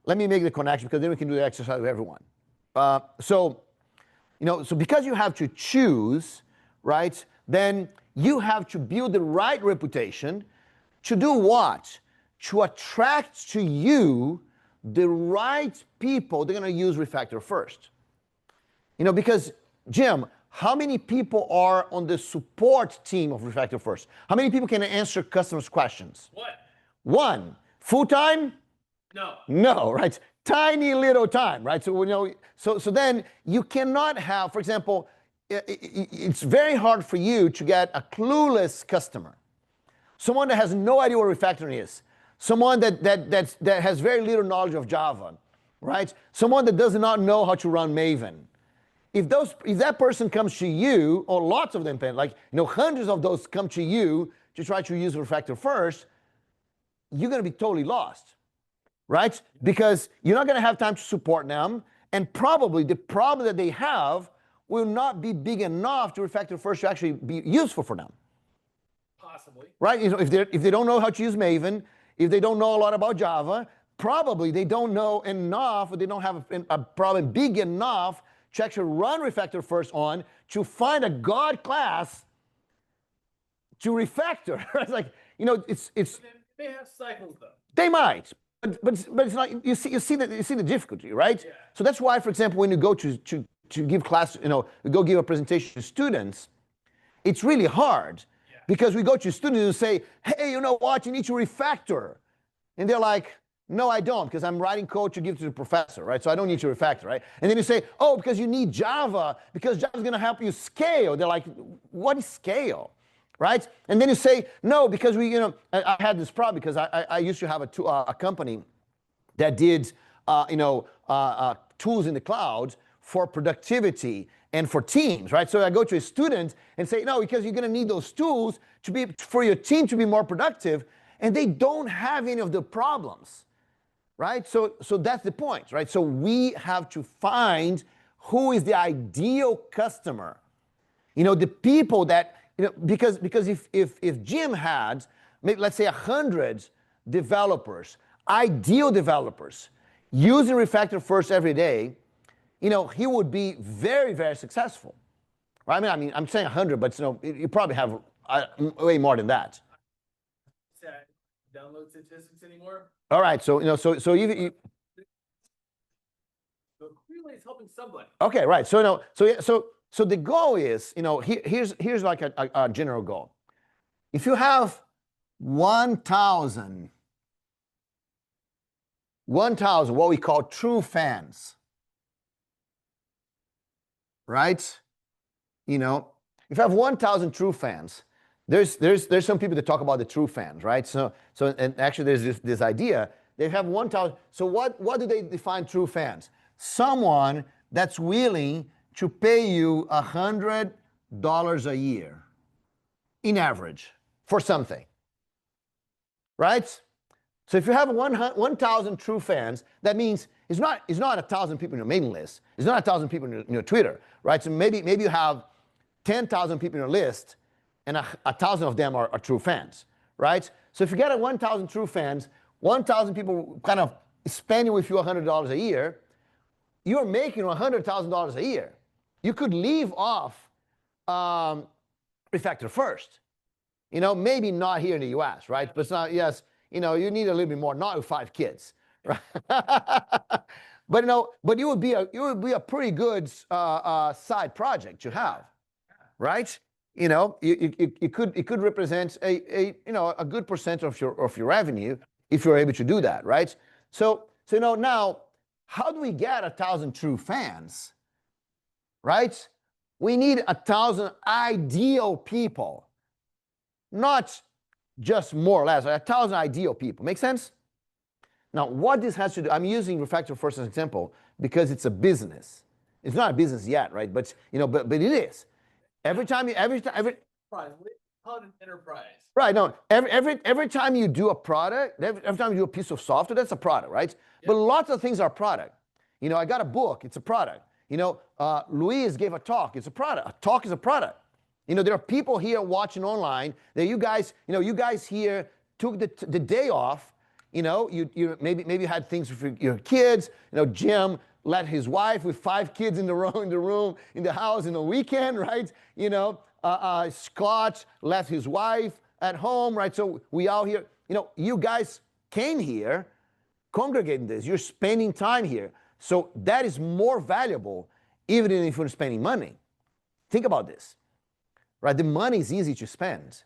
let me make the connection because then we can do the exercise with everyone. So because you have to choose, right, then you have to build the right reputation to do what? To attract to you the right people they're going to use Refactor First. Because, Jim, how many people are on the support team of Refactor First? How many people can answer customers' questions? One. Full-time? No, right? Tiny little time, right? So then you cannot have, for example, it's very hard for you to get a clueless customer, someone that has no idea what refactoring is, someone that has very little knowledge of Java, right? Someone that does not know how to run Maven. If that person comes to you, or lots of them, like hundreds of those come to you to try to use Refactor First, you're going to be totally lost. Right? Because you're not going to have time to support them, and probably the problem that they have will not be big enough to Refactor First to actually be useful for them. Possibly. Right? If they don't know how to use Maven, if they don't know a lot about Java, probably they don't know enough, or they don't have a problem big enough to actually run Refactor First on to find a God class to refactor. It's like, it's. They have cycles though. They might. But it's not, you see the difficulty, right? Yeah. So that's why, for example, when you go to give class, go give a presentation to students, it's really hard because we go to students and say, hey, you know what, you need to refactor. And they're like, no, I don't, because I'm writing code to give to the professor, right? So I don't need to refactor, right? And then you say, oh, because you need Java, because Java is going to help you scale. They're like, what is scale? Right? And then you say, no, because I had this problem because I used to have a company that did, tools in the cloud for productivity and for teams, right? So I go to a student and say, no, because you're going to need those tools for your team to be more productive, and they don't have any of the problems, right? So that's the point, right? So we have to find who is the ideal customer, the people that, because if Jim had, maybe let's say 100 developers, ideal developers, using Refactor First every day, he would be very, very successful. Right? I mean, I'm saying 100, but you probably have way more than that. Download statistics anymore? All right, so you So clearly it's helping somebody. Okay, right. So the goal is, here's like a general goal. If you have 1,000 what we call true fans, right? If you have 1,000 true fans, there's some people that talk about the true fans, right? So and actually there's this idea they have 1,000. So what do they define true fans? Someone that's willing to pay you $100 a year, in average, for something, right? So if you have 1,000 true fans, that means it's not 1,000 people in your mailing list. It's not 1,000 people in your Twitter, right? So maybe you have 10,000 people in your list, and 1,000 of them are true fans, right? So if you get 1,000 true fans, 1,000 people kind of spending with you $100 a year, you're making $100,000 a year. You could leave off refactor first. You know, maybe not here in the US, right? But it's not, yes, you know, you need a little bit more, not with 5 kids, right? But you know, but you would be a pretty good side project to have, right? You know, it could represent a you know, a good percent of your revenue if you're able to do that, right? So you know, now how do we get 1,000 true fans, right? We need 1,000 ideal people, not just more or less, 1,000 ideal people. Make sense? Now, what this has to do, I'm using refactor first as an example because it's a business. It's not a business yet, right? But you know, but it is. Every time, Call it an enterprise. right? No, every time you do a product, every time you do a piece of software, that's a product, right? But lots of things are product. You know, I got a book, it's a product. You know, Luiz gave a talk, it's a product. A talk is a product. You know, there are people here watching online that you guys here took the day off. You know, you maybe you had things with your kids. You know, Jim let his wife with 5 kids in the room, in the house in the weekend, right? You know, Scott left his wife at home, right? So we all here, you know, you guys came here, congregating this. You're spending time here. So that is more valuable, even if you're spending money. Think about this, right? The money is easy to spend,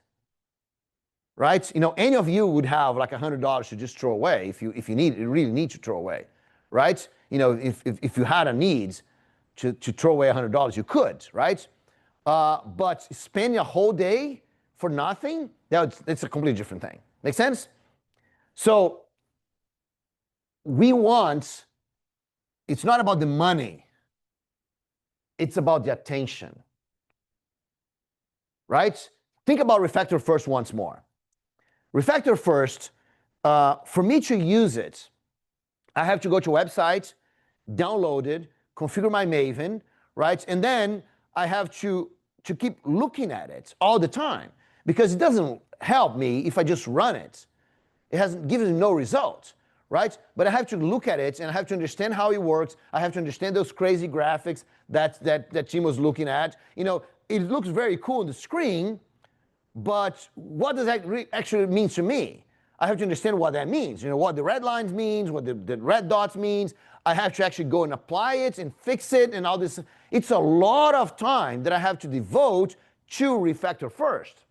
right? You know, any of you would have like $100 to just throw away if you really need to throw away, right? You know, if you had a need to throw away $100, you could, right? But spending a whole day for nothing, that's a completely different thing. Make sense? So we want, it's not about the money, it's about the attention, right? Think about refactor first once more. Refactor first, for me to use it, I have to go to a website, download it, configure my Maven, right? And then I have to keep looking at it all the time because it doesn't help me if I just run it. It hasn't given no results, right? But I have to look at it and I have to understand how it works. I have to understand those crazy graphics that Tim was looking at. You know, it looks very cool on the screen, but what does that actually mean to me? I have to understand what that means. You know, what the red lines means, what the red dots means. I have to actually go and apply it and fix it and all this. It's a lot of time that I have to devote to refactor first.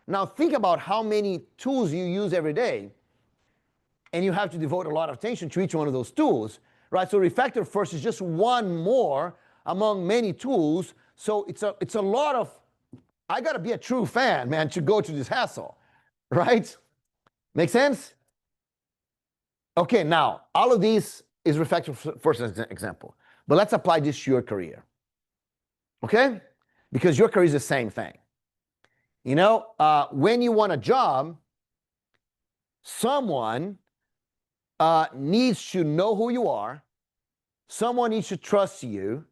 Now think about how many tools you use every day, and you have to devote a lot of attention to each one of those tools, right? So refactor first is just one more among many tools. So it's a lot of, I gotta be a true fan, man, to go to this hassle, right? Make sense? Okay, now, all of these is refactor first as an example. But let's apply this to your career, okay? Because your career is the same thing. You know, when you want a job, someone needs to know who you are, someone needs to trust you,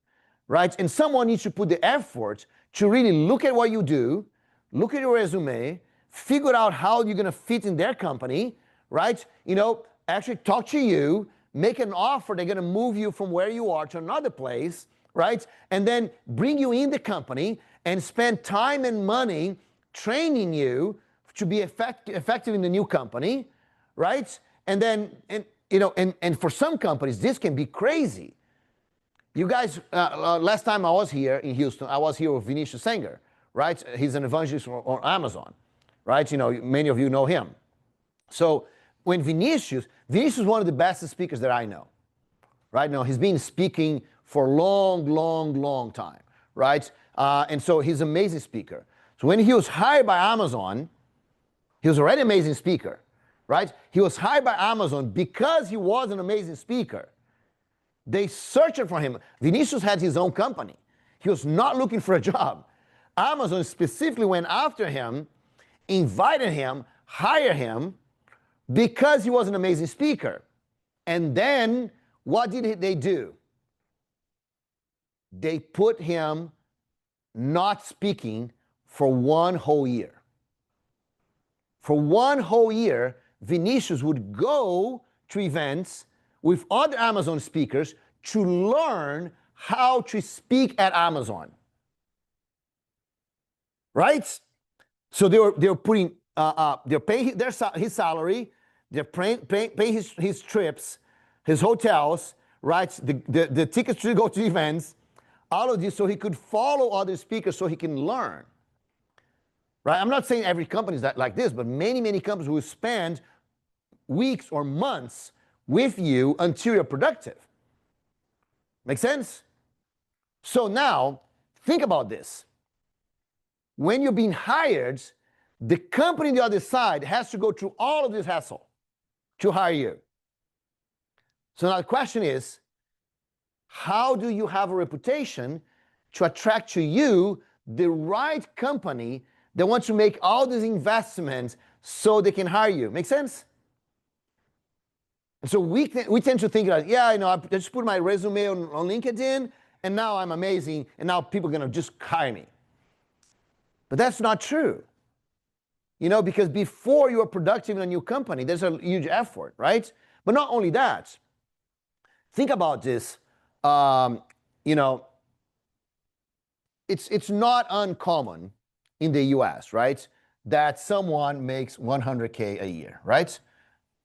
right? And someone needs to put the effort to really look at what you do, look at your resume, figure out how you're gonna fit in their company, right? You know, actually talk to you, make an offer, they're gonna move you from where you are to another place, right? And then bring you in the company and spend time and money training you to be effective in the new company, right? And then, you know, and for some companies, this can be crazy. You guys, last time I was here in Houston, I was here with Vinicius Sanger, right? He's an evangelist on Amazon, right? You know, many of you know him. So when Vinicius is one of the best speakers that I know, right? Now, he's been speaking for a long time, right? And so he's an amazing speaker. So when he was hired by Amazon, he was already an amazing speaker, right? He was hired by Amazon because he was an amazing speaker. They searched for him. Vinicius had his own company. He was not looking for a job. Amazon specifically went after him, invited him, hired him, because he was an amazing speaker. And then what did they do? They put him not speaking for 1 whole year. For 1 whole year, Vinicius would go to events with other Amazon speakers to learn how to speak at Amazon. Right? So they're putting they're paying his salary, they're paying his trips, his hotels, right? The tickets to go to events, all of this, so he could follow other speakers, so he can learn. Right? I'm not saying every company is like this, but many companies will spend weeks or months with you until you're productive. Make sense? So now, think about this. When you're being hired, the company on the other side has to go through all of this hassle to hire you. So now the question is, how do you have a reputation to attract to you the right company that wants to make all these investments so they can hire you? Make sense? And so we tend to think like, yeah, I just put my resume on LinkedIn, and now I'm amazing, and now people are going to just hire me. But that's not true. Because before you are productive in a new company, there's a huge effort, right? But not only that, think about this. It's not uncommon in the US, right, that someone makes 100K a year, right?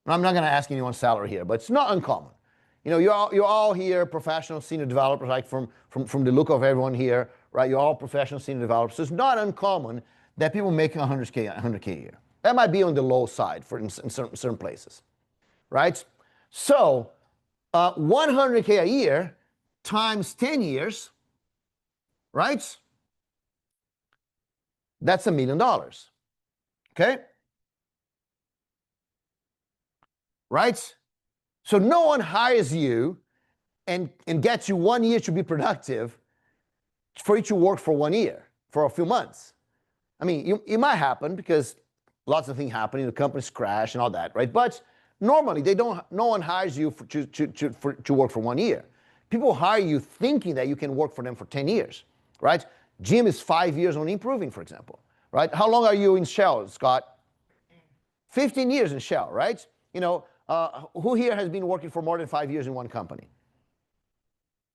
I'm not going to ask anyone's salary here, but it's not uncommon. You're all here, professional senior developers, like from the look of everyone here, right? You're all professional senior developers. So it's not uncommon that people make 100K a year. That might be on the low side in certain places, right? So 100K a year times 10 years, right? That's $1 million, okay? Right? So no one hires you and gets you 1 year to be productive for you to work for 1 year, for a few months. I mean, it might happen because lots of things happen, the companies crash and all that, right? But normally, no one hires you to work for 1 year. People hire you thinking that you can work for them for 10 years, right? Jim is 5 years on improving, for example, right? How long are you in Shell, Scott? 15 years in Shell, right? Who here has been working for more than 5 years in one company?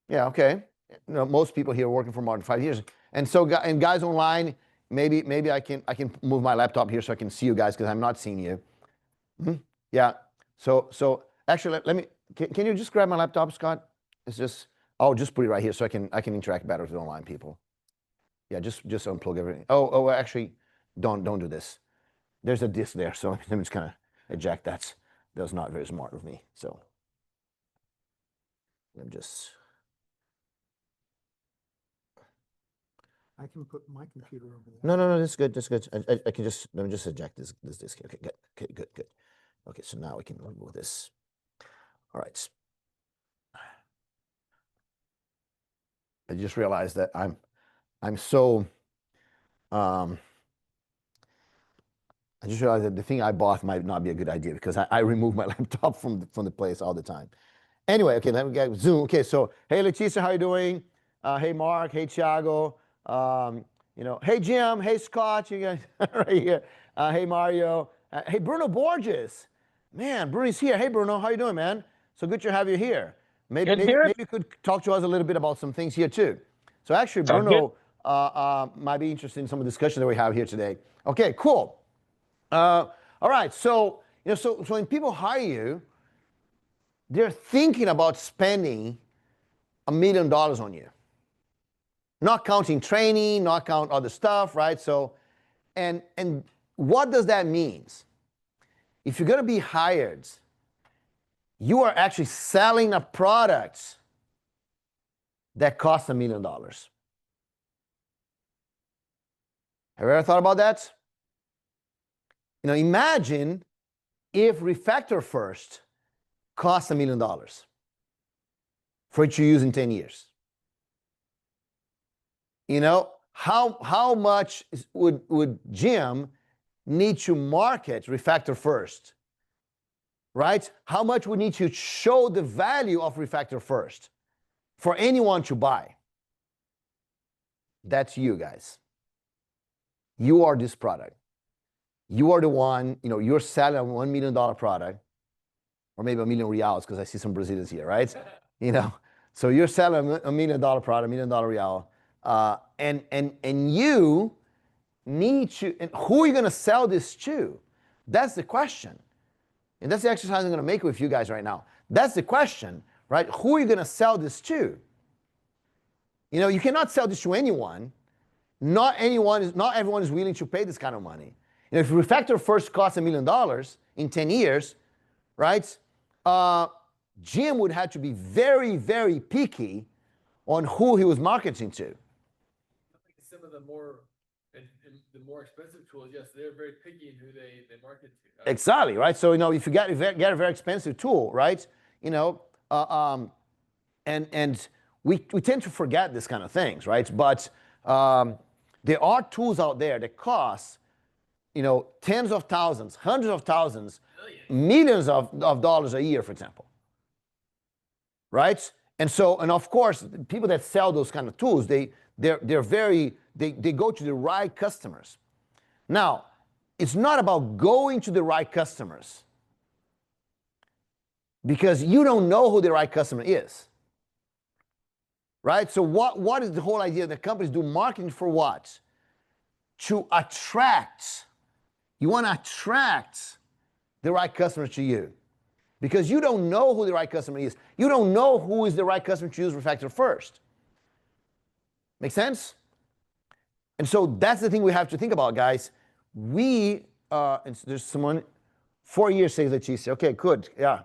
Yeah, okay. Most people here are working for more than 5 years. And so, and guys online, maybe I can move my laptop here so I can see you guys because I'm not seeing you. Yeah. So actually, can you just grab my laptop, Scott? I'll just put it right here so I can interact better with the online people. Yeah, just unplug everything. Oh, actually, don't do this. There's a disk there, so let me just kind of eject that. That was not very smart of me. So let me just. I can put my computer over there. No, that's good. That's good. I can let me just eject this disk here. Okay, good. Okay, so now we can remove this. All right. I just realized that I'm so. I just realized that the thing I bought might not be a good idea because I remove my laptop from the place all the time. Anyway, okay, let me get Zoom. Okay, so hey Leticia, how you doing? Hey Mark, hey Thiago, hey Jim, hey Scott, you guys right here. Hey Mario, hey Bruno Borges. Man, Bruno's here. Hey Bruno, how you doing, man? So good to have you here. Maybe you could talk to us a little bit about some things here too. So actually, Bruno might be interested in some of the discussion that we have here today. Okay, cool. All right, so when people hire you, they're thinking about spending $1 million on you. Not counting training, not count other stuff, right? So, and what does that mean? If you're gonna be hired, you are actually selling a product that costs $1 million. Have you ever thought about that? Imagine if Refactor First costs $1 million for you to use in 10 years. How much would Jim need to market Refactor First, right? How much would need to show the value of Refactor First for anyone to buy? That's you guys. You are this product. You are the one, you're selling a $1 million product, or maybe $1 million reals, because I see some Brazilians here, right? So you're selling a $1 million product, $1 million real, and you need to, and who are you going to sell this to? That's the question. And that's the exercise I'm going to make with you guys right now. That's the question, right? Who are you going to sell this to? You cannot sell this to anyone. Not everyone is willing to pay this kind of money. If Refactor first costs $1 million in 10 years, right? Jim would have to be very, very picky on who he was marketing to. Some of the more expensive tools, yes, they're very picky in who they market to. Exactly, right? So if you get a very expensive tool, right? And we tend to forget this kind of things, right? But there are tools out there that cost tens of thousands, hundreds of thousands, millions of dollars a year, for example. Right? And of course, people that sell those kind of tools, they go to the right customers. Now, it's not about going to the right customers, because you don't know who the right customer is. Right? So what is the whole idea that companies do marketing for what? To attract. You want to attract the right customers to you, because you don't know who the right customer is. You don't know who is the right customer to use Refactor first. Make sense? And so that's the thing we have to think about, guys. And there's someone, 4 years, says Leticia. Okay, good, yeah.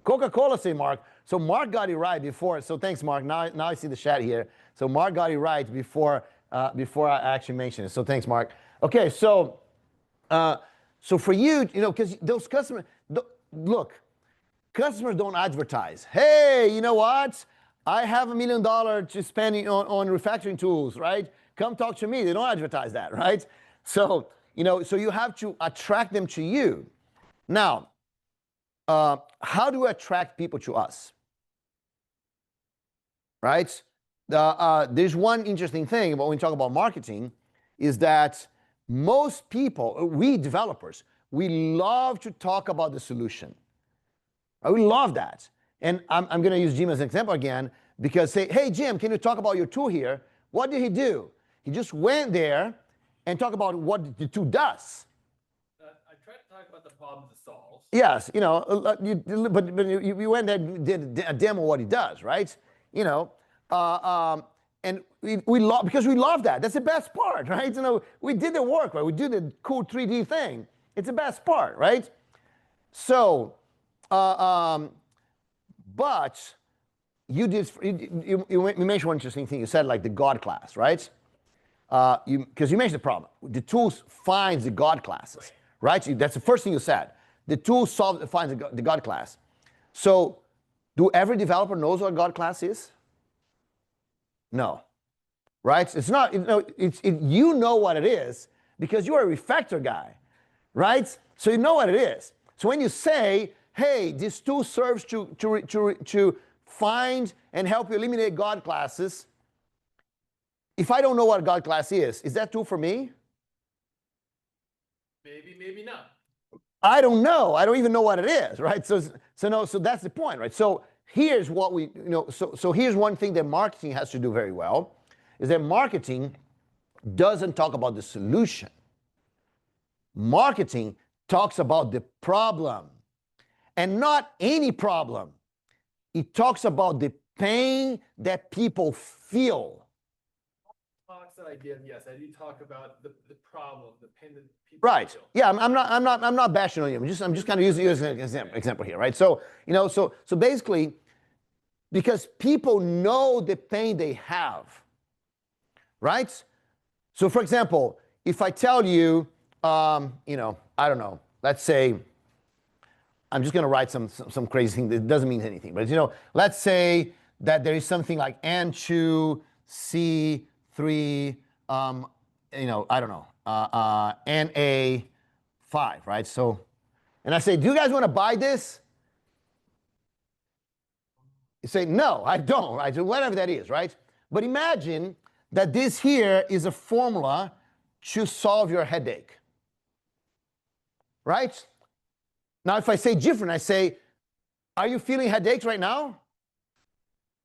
Coca-Cola, say Mark. So Mark got it right before. So thanks, Mark. Now I see the chat here. So Mark got it right before I actually mentioned it. So thanks, Mark. Okay, so for you, because those customers, look, customers don't advertise. Hey, you know what? I have $1 million to spend on refactoring tools, right? Come talk to me. They don't advertise that, right? So you have to attract them to you. Now, how do we attract people to us? Right? There's one interesting thing when we talk about marketing, is that most people, we developers, we love to talk about the solution. We love that. And I'm going to use Jim as an example again, because say, hey, Jim, can you talk about your tool here? What did he do? He just went there and talked about what the tool does. I tried to talk about the problems it solves. Yes, but you went there and did a demo of what he does, right? And we love, because we love that. That's the best part, right? We did the work, right? We did the cool 3D thing. It's the best part, right? So, but you mentioned one interesting thing. You said like the God class, right? Because you mentioned the problem. The tools finds the God classes, right? That's the first thing you said. The tool finds the God class. So, do every developer knows what a God class is? No, right? It's not. You know what it is because you're a refactor guy, right? So you know what it is. So when you say, "Hey, this tool serves to find and help you eliminate God classes," if I don't know what a God class is that tool for me? Maybe, maybe not. I don't know. I don't even know what it is, right? So that's the point, right? So here's what so here's one thing that marketing has to do very well, is that marketing doesn't talk about the solution. Marketing talks about the problem, and not any problem. It talks about the pain that people feel. Talks that I did, yes, I do talk about the problem, the pain that people Right. feel. Yeah, I'm not bashing on you. I'm just kind of using you as an example here, right? So so basically, because people know the pain they have, right? So for example, if I tell you, I don't know, let's say, I'm just going to write some crazy thing that doesn't mean anything, but let's say that there is something like N2 C3, I don't know, NA5, right? So, and I say, do you guys want to buy this? You say, no, I don't, right? So whatever that is, right? But imagine that this here is a formula to solve your headache. Right? Now, if I say different, I say, are you feeling headaches right now?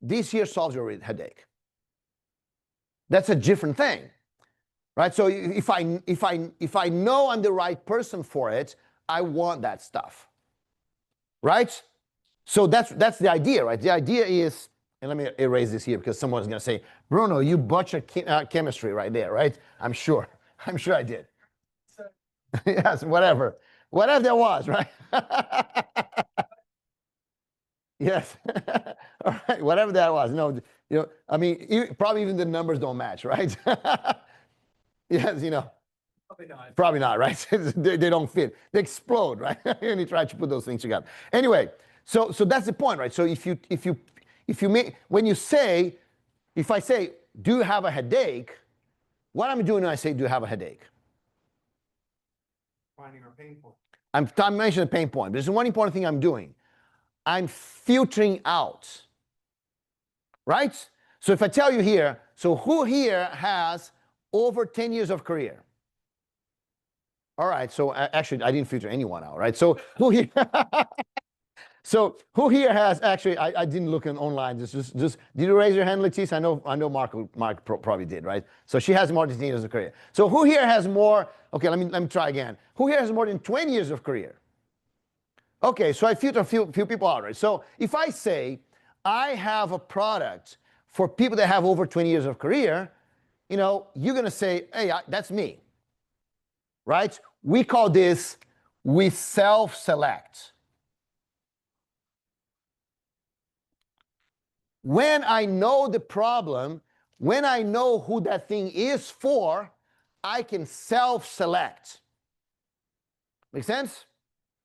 This here solves your headache. That's a different thing. Right? So if I know I'm the right person for it, I want that stuff. Right? So that's the idea, right? The idea is, and let me erase this here because someone's going to say, Bruno, you butchered chemistry right there, right? I'm sure I did. Yes, whatever that was, right? Yes. All right, whatever that was. No, I mean, probably even the numbers don't match, right? Yes, probably not, right? they don't fit. They explode, right? And you try to put those things together. Anyway, so that's the point, right? So if I say, do you have a headache? What I'm doing when I say, do you have a headache? Finding our pain point. I'm mentioning the pain point. But there's one important thing I'm doing. I'm filtering out, right? So if I tell you here, so who here has over 10 years of career? All right, so actually, I didn't filter anyone out, right? So who here? So who here has actually? I didn't look online. Just did you raise your hand, Leticia? I know Mark probably did, right? So she has more than 10 years of career. So who here has more? Okay, let me try again. Who here has more than 20 years of career? Okay, so I filter a few people out, right? So if I say I have a product for people that have over 20 years of career, you're gonna say, hey, that's me, right? We call this, we self-select. When I know the problem, when I know who that thing is for, I can self-select. Make sense?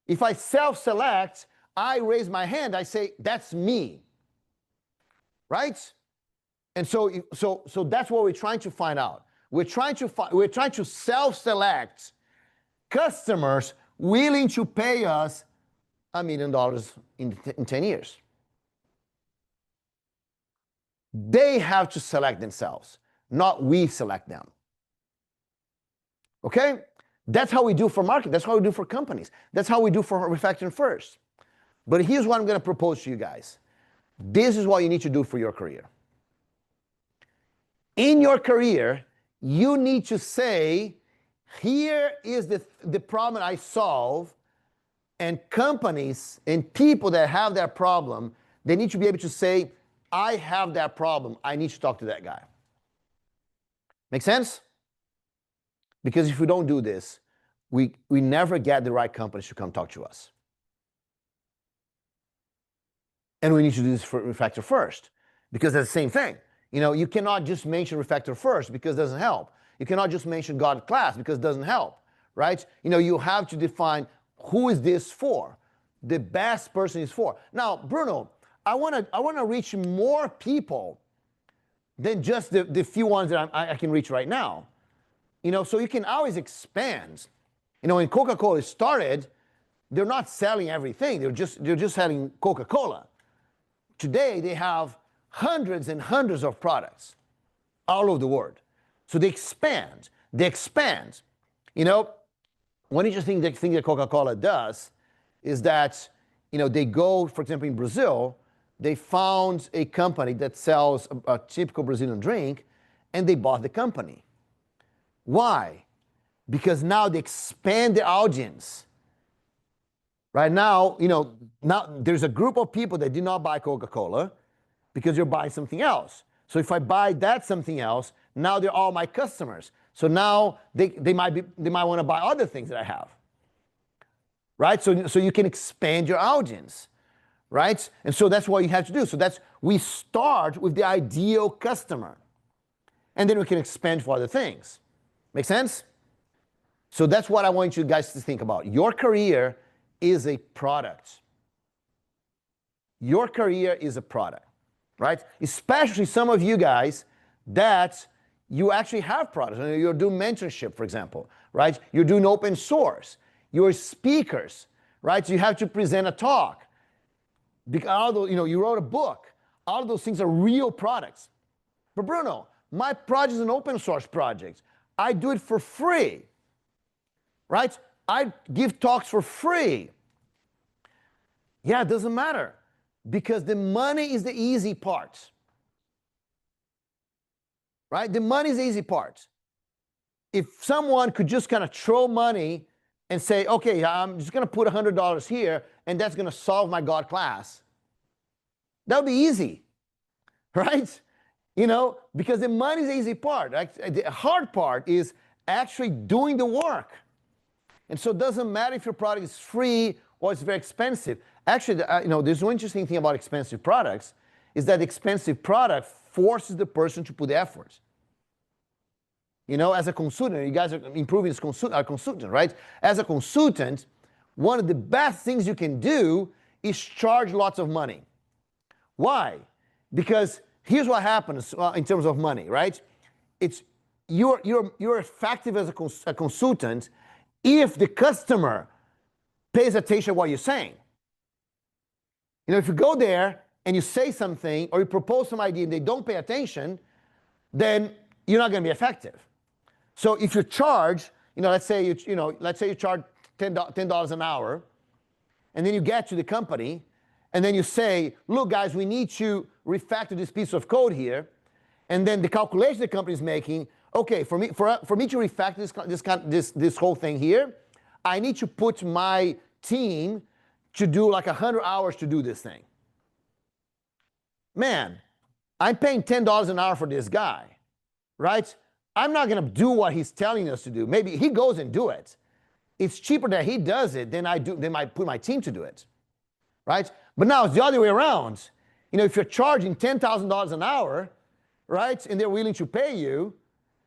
If I self-select, I raise my hand, I say, that's me. Right? And so that's what we're trying to find out. We're trying to self-select customers willing to pay us $1 million in 10 years. They have to select themselves, not we select them. Okay? That's how we do for market. That's how we do for companies. That's how we do for Refactoring First. But here's what I'm going to propose to you guys. This is what you need to do for your career. In your career, you need to say, here is the problem I solve, and companies and people that have that problem, they need to be able to say, I have that problem. I need to talk to that guy. Make sense? Because if we don't do this, we never get the right companies to come talk to us. And we need to do this for Refactor First, because that's the same thing. You cannot just mention Refactor First because it doesn't help. You cannot just mention God Class because it doesn't help, right? You have to define who is this for. The best person is for. Now, Bruno, I want to reach more people than just the few ones that I can reach right now. So you can always expand. When Coca-Cola started, they're not selling everything. They're just selling Coca-Cola. Today, they have hundreds and hundreds of products all over the world. So they expand. One interesting thing that Coca-Cola does is that, they go, for example, in Brazil, they found a company that sells a typical Brazilian drink, and they bought the company. Why? Because now they expand the audience. Right now, now there's a group of people that did not buy Coca-Cola because you're buying something else. So if I buy that something else, now they're all my customers. So now they might want to buy other things that I have. Right? So you can expand your audience. Right? And so that's what you have to do. So we start with the ideal customer. And then we can expand for other things. Make sense? So that's what I want you guys to think about. Your career is a product. Your career is a product, right? Especially some of you guys that you actually have products. You're doing mentorship, for example, right? You're doing open source. You're speakers, right? So you have to present a talk. Because you wrote a book. All of those things are real products. But Bruno, my project is an open source project. I do it for free, right? I give talks for free. Yeah, it doesn't matter because the money is the easy part, right? The money is the easy part. If someone could just kind of throw money and say, okay, I'm just going to put $100 here and that's going to solve my God class, that would be easy, right? You know, because the money is the easy part. The hard part is actually doing the work. And so it doesn't matter if your product is free or it's very expensive. Actually, you know, there's one interesting thing about expensive products is that the expensive product forces the person to put effort. You know, as a consultant, you guys are improving as a consultant, right? As a consultant, one of the best things you can do is charge lots of money. Why? Because here's what happens in terms of money, right? It's you're effective as a consultant if the customer pays attention to what you're saying. You know, if you go there and you say something or you propose some idea and they don't pay attention, then you're not going to be effective. So if you charge, you know, let's say you charge $10 an hour, and then you get to the company, and then you say, look, guys, we need to refactor this piece of code here, and then the calculation the company is making, okay, for me to refactor this whole thing here, I need to put my team to do like 100 hours to do this thing. Man, I'm paying $10 an hour for this guy, right? I'm not going to do what he's telling us to do. Maybe he goes and do it. It's cheaper that he does it than I put my team to do it, right? But now it's the other way around. You know, if you're charging $10,000 an hour, right, and they're willing to pay you,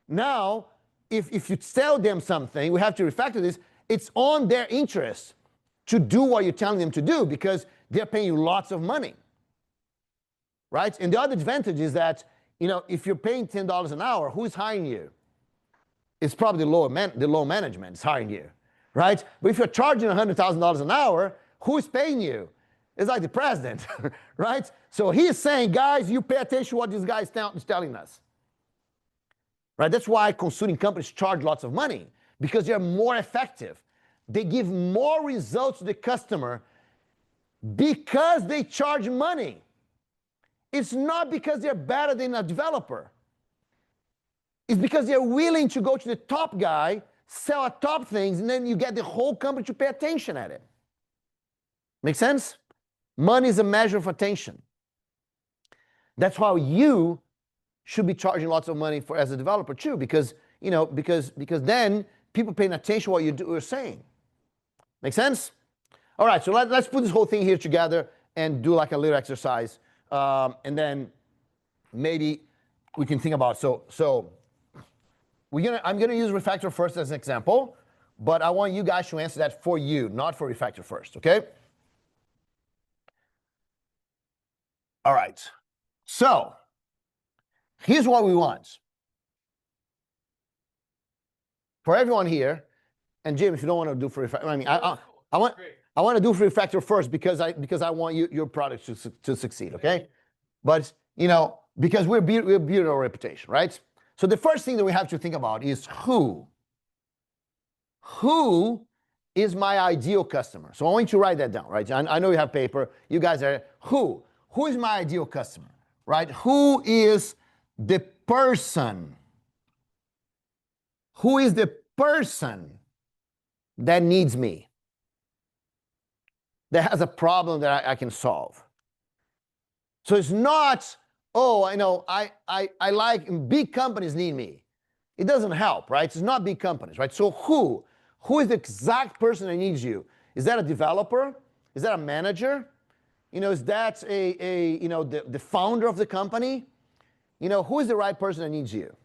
now if you tell them something, we have to refactor this, it's on their interest to do what you're telling them to do because they're paying you lots of money, right? And the other advantage is that, you know, if you're paying $10 an hour, who's hiring you? It's probably the low management is hiring you, right? But if you're charging $100,000 an hour, who's paying you? It's like the president, right? So he's saying, guys, you pay attention to what this guy is telling us, right? That's why consulting companies charge lots of money because they're more effective. They give more results to the customer because they charge money. It's not because they're better than a developer. It's because they're willing to go to the top guy, sell at top things, and then you get the whole company to pay attention at it. Make sense? Money is a measure of attention. That's how you should be charging lots of money for as a developer too, because you know, because then people paying attention to what you're saying. Make sense? All right, so let's put this whole thing here together and do like a little exercise. And then maybe we can think about, so I'm gonna use refactor first as an example, but I want you guys to answer that for you, not for refactor first, okay? All right, so here's what we want. For everyone here, and Jim, if you don't want to do for refactor, I mean, I want to do for refactor first because I want your product to succeed, okay? But you know, because we're building our reputation, right? So the first thing that we have to think about is who is my ideal customer? So I want you to write that down, right? I know you have paper. You guys are who is my ideal customer, right? Who is the person? Who is the person that needs me? That has a problem that I can solve. So it's not, oh, I know, I like big companies need me. It doesn't help, right? It's not big companies, right? So who is the exact person that needs you? Is that a developer? Is that a manager? You know, is that you know, the founder of the company? You know, who is the right person that needs you?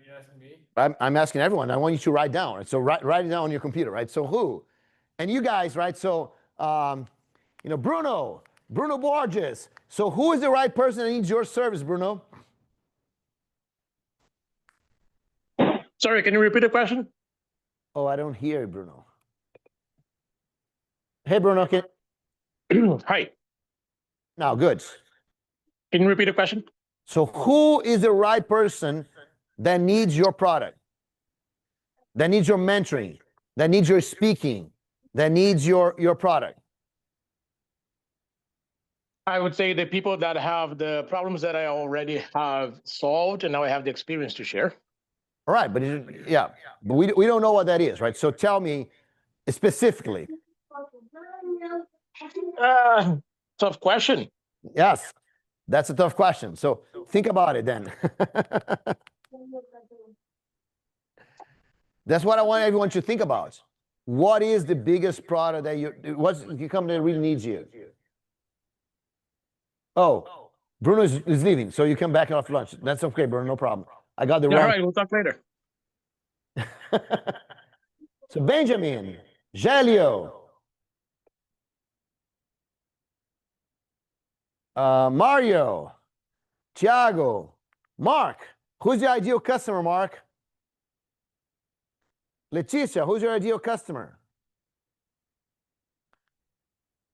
You asking me? I'm asking everyone. I want you to write down. Right? So write it down on your computer, right? So who? And you guys, right? So, you know, Bruno Borges. So who is the right person that needs your service, Bruno? Sorry, can you repeat the question? Oh, I don't hear you, Bruno. Hey, Bruno. Hi, Now, good. can you repeat the question? So who is the right person that needs your product, that needs your mentoring, that needs your speaking, that needs your product? I would say the people that have the problems that I already have solved, and now I have the experience to share. All right, but yeah, but we don't know what that is, right? So tell me specifically. Tough question. Yes, that's a tough question. So think about it then. That's what I want everyone to think about. What is the biggest product that what's the company that really needs you? Oh, Bruno is leaving, so you come back off lunch. That's okay, Bruno, no problem. I got the All wrong. right, we'll talk later. So Benjamin, Gelio, Mario, Thiago, Mark. Who's your ideal customer, Mark? Leticia, who's your ideal customer?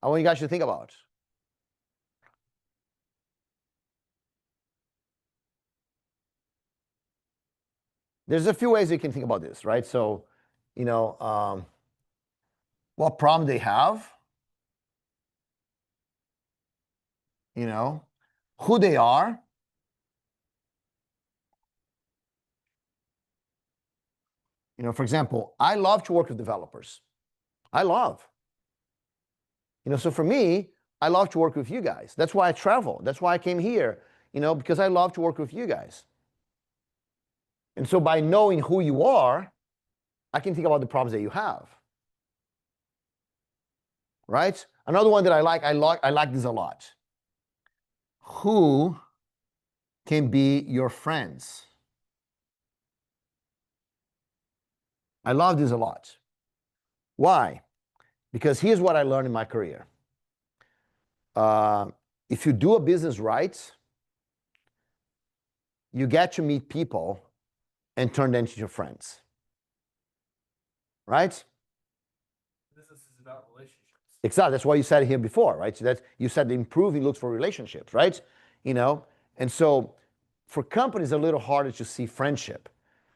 I want you guys to think about. There's a few ways you can think about this, right? So, you know, what problem they have, you know, who they are, you know, for example, I love to work with developers. I love. You know, so for me, I love to work with you guys. That's why I travel. That's why I came here, you know, because I love to work with you guys. And so by knowing who you are, I can think about the problems that you have. Right? Another one that I like this a lot. Who can be your friends? I love this a lot. Why? Because here's what I learned in my career. If you do a business right, you get to meet people and turn them into your friends. Right? Business is about relationships. Exactly. That's why you said it here before, right? So that you said the improving looks for relationships, right? You know, and so for companies, a little harder to see friendship,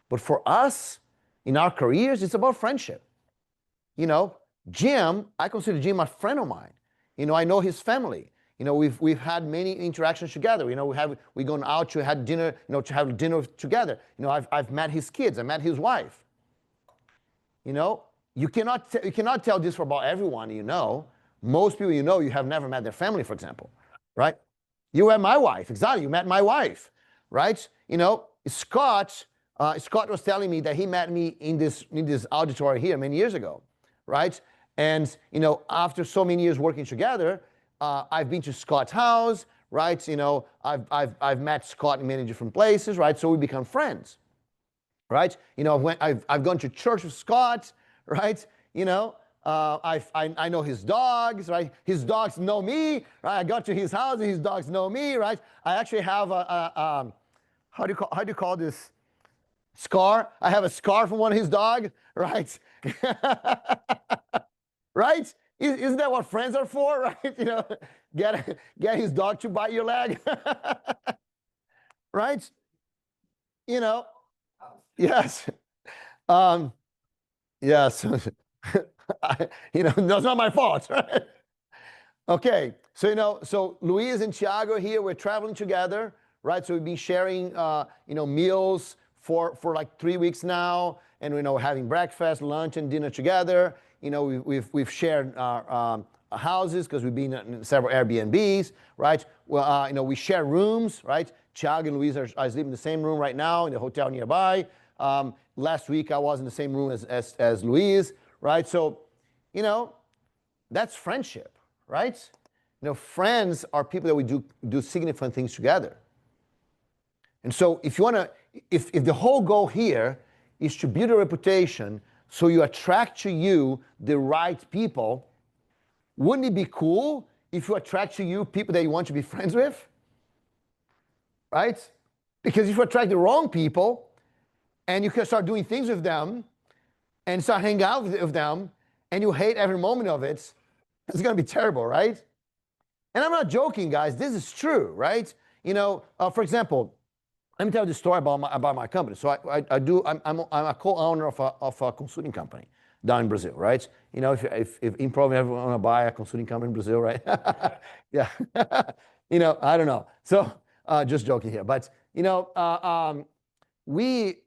but for us in our careers, it's about friendship. You know, Jim, I consider Jim a friend of mine. You know, I know his family. You know, we've had many interactions together. You know, we've gone out to have dinner. You know, to have dinner together. You know, I've met his kids. I met his wife. You know, you cannot tell this about everyone you know. Most people you know, you have never met their family, for example, right? You met my wife, exactly. You met my wife, right? You know, Scott was telling me that he met me in this auditorium here many years ago, right? And you know, after so many years working together, I've been to Scott's house, right? You know, I've met Scott in many different places, right? So we become friends. Right? You know, I've gone to church with Scott, right? You know, I know his dogs, right? His dogs know me, right? I got to his house and his dogs know me, right? I actually have a how do you call this? Scar. I have a scar from one of his dogs, right? Right? Isn't that what friends are for, right? You know, get his dog to bite your leg, right? You know. Yes. Yes. You know, that's not my fault, right? Okay. So, you know, so Luiz and Thiago here, we're traveling together, right? So we've been sharing, you know, meals for like 3 weeks now, and, you know, having breakfast, lunch, and dinner together. You know, we've shared houses because we've been in several Airbnbs, right? Well, you know, we share rooms, right? Thiago and Luiz are sleeping in the same room right now in the hotel nearby. Last week I was in the same room as Luiz, right? So, you know, that's friendship, right? You know, friends are people that we do significant things together. And so if you want to, if the whole goal here is to build a reputation so you attract to you the right people, wouldn't it be cool if you attract to you people that you want to be friends with? Right? Because if you attract the wrong people, and you can start doing things with them, and start hanging out with them, and you hate every moment of it, it's going to be terrible, right? And I'm not joking, guys. This is true, right? You know, for example, let me tell you the story about my company. So I'm a co-owner of a consulting company down in Brazil, right? You know, if Improv ever want to buy a consulting company in Brazil, right? Yeah. You know, I don't know. So just joking here, but you know, we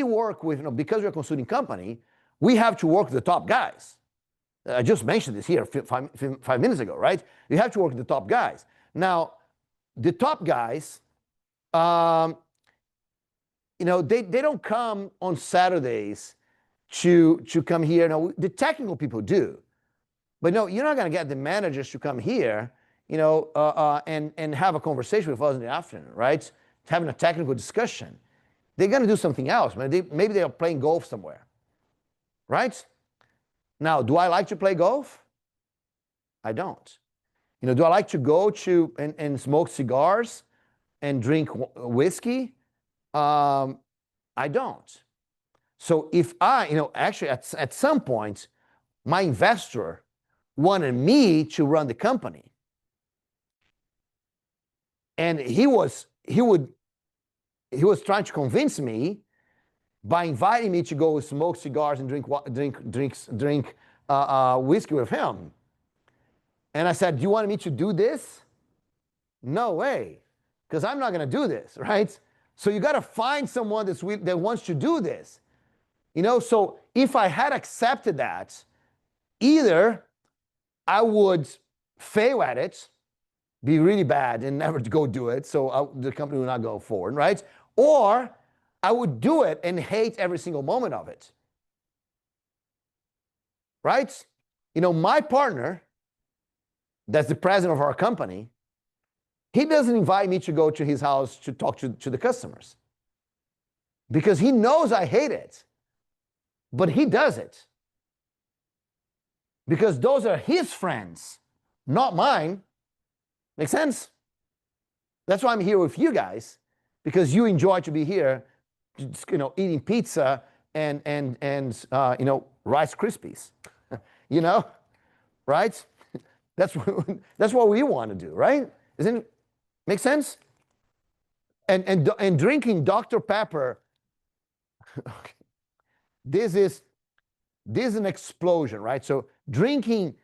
work with, you know, because we're a consulting company, we have to work with the top guys. I just mentioned this here 5 minutes ago, right? You have to work with the top guys. Now, the top guys, you know, they don't come on Saturdays to come here. No, the technical people do, but no, you're not going to get the managers to come here, you know, and have a conversation with us in the afternoon, right? Having a technical discussion. They're going to do something else. Maybe they are playing golf somewhere, right? Now, do I like to play golf? I don't. You know, do I like to go to and smoke cigars and drink whiskey? I don't. So if you know, actually at some point, my investor wanted me to run the company. And he was trying to convince me by inviting me to go smoke cigars and drink whiskey with him. And I said, do you want me to do this? No way, because I'm not going to do this, right? So you got to find someone that wants to do this. You know, so if I had accepted that, either I would fail at it, be really bad and never go do it, so the company will not go forward, right? Or I would do it and hate every single moment of it, right? You know, my partner, that's the president of our company, he doesn't invite me to go to his house to talk to the customers because he knows I hate it, but he does it because those are his friends, not mine. Make sense? That's why I'm here with you guys, because you enjoy to be here, you know, eating pizza and you know, Rice Krispies, you know, right? That's what we want to do, right? Isn't it? Make sense? And drinking Dr. Pepper, this is an explosion, right? So drinking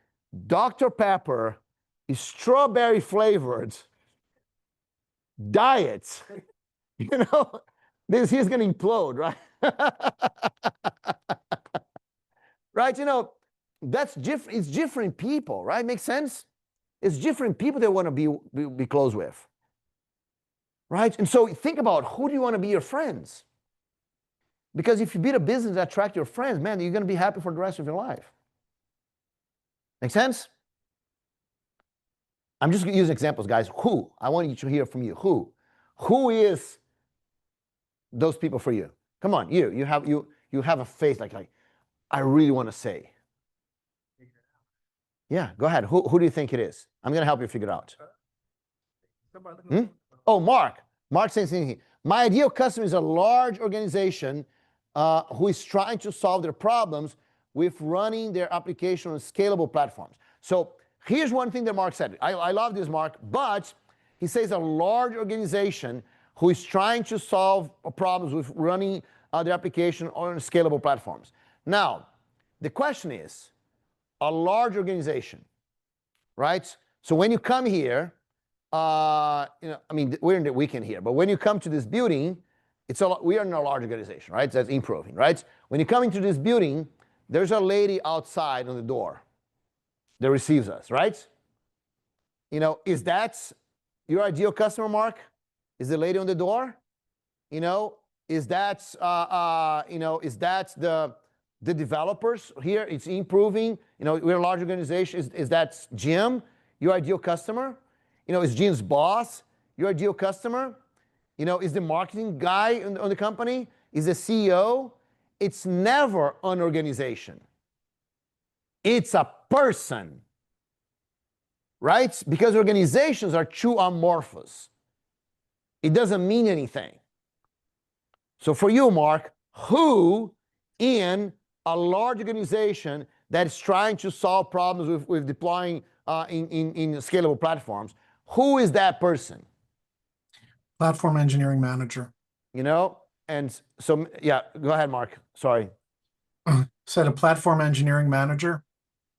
Dr. Pepper is strawberry flavored diet, you know, he's going to implode, right? Right? You know, that's different. It's different people, right? Makes sense? It's different people that want to be close with, right? And so think about, who do you want to be your friends? Because if you build a business that attracts your friends, man, you're going to be happy for the rest of your life. Make sense? I'm just going to use examples, guys. Who? I want you to hear from you. Who is those people for you? Come on, you have a face like I really want to say. Yeah, go ahead. Who do you think it is? I'm going to help you figure it out. Oh, Mark. Mark saying something. My ideal customer is a large organization who is trying to solve their problems with running their application on scalable platforms. So here's one thing that Mark said. I love this, Mark, but he says a large organization who is trying to solve problems with running their application on scalable platforms. Now, the question is, a large organization, right? So when you come here, you know, I mean, we're in the weekend here, but when you come to this building, we are in a large organization, right? That's improving, right? When you come into this building, there's a lady outside on the door that receives us, right? You know, is that your ideal customer, Mark? Is the lady on the door? You know, is that you know, is that the developers here? It's improving. You know, we're a large organization. Is that Jim, your ideal customer? You know, is Jim's boss your ideal customer? You know, is the marketing guy on the company? Is the CEO? It's never an organization. It's a person, right? Because organizations are too amorphous. It doesn't mean anything. So for you, Mark, who in a large organization that's trying to solve problems with deploying in scalable platforms. Who is that person? Platform engineering manager. You know, and so, yeah, go ahead, Mark. Sorry. Said a platform engineering manager.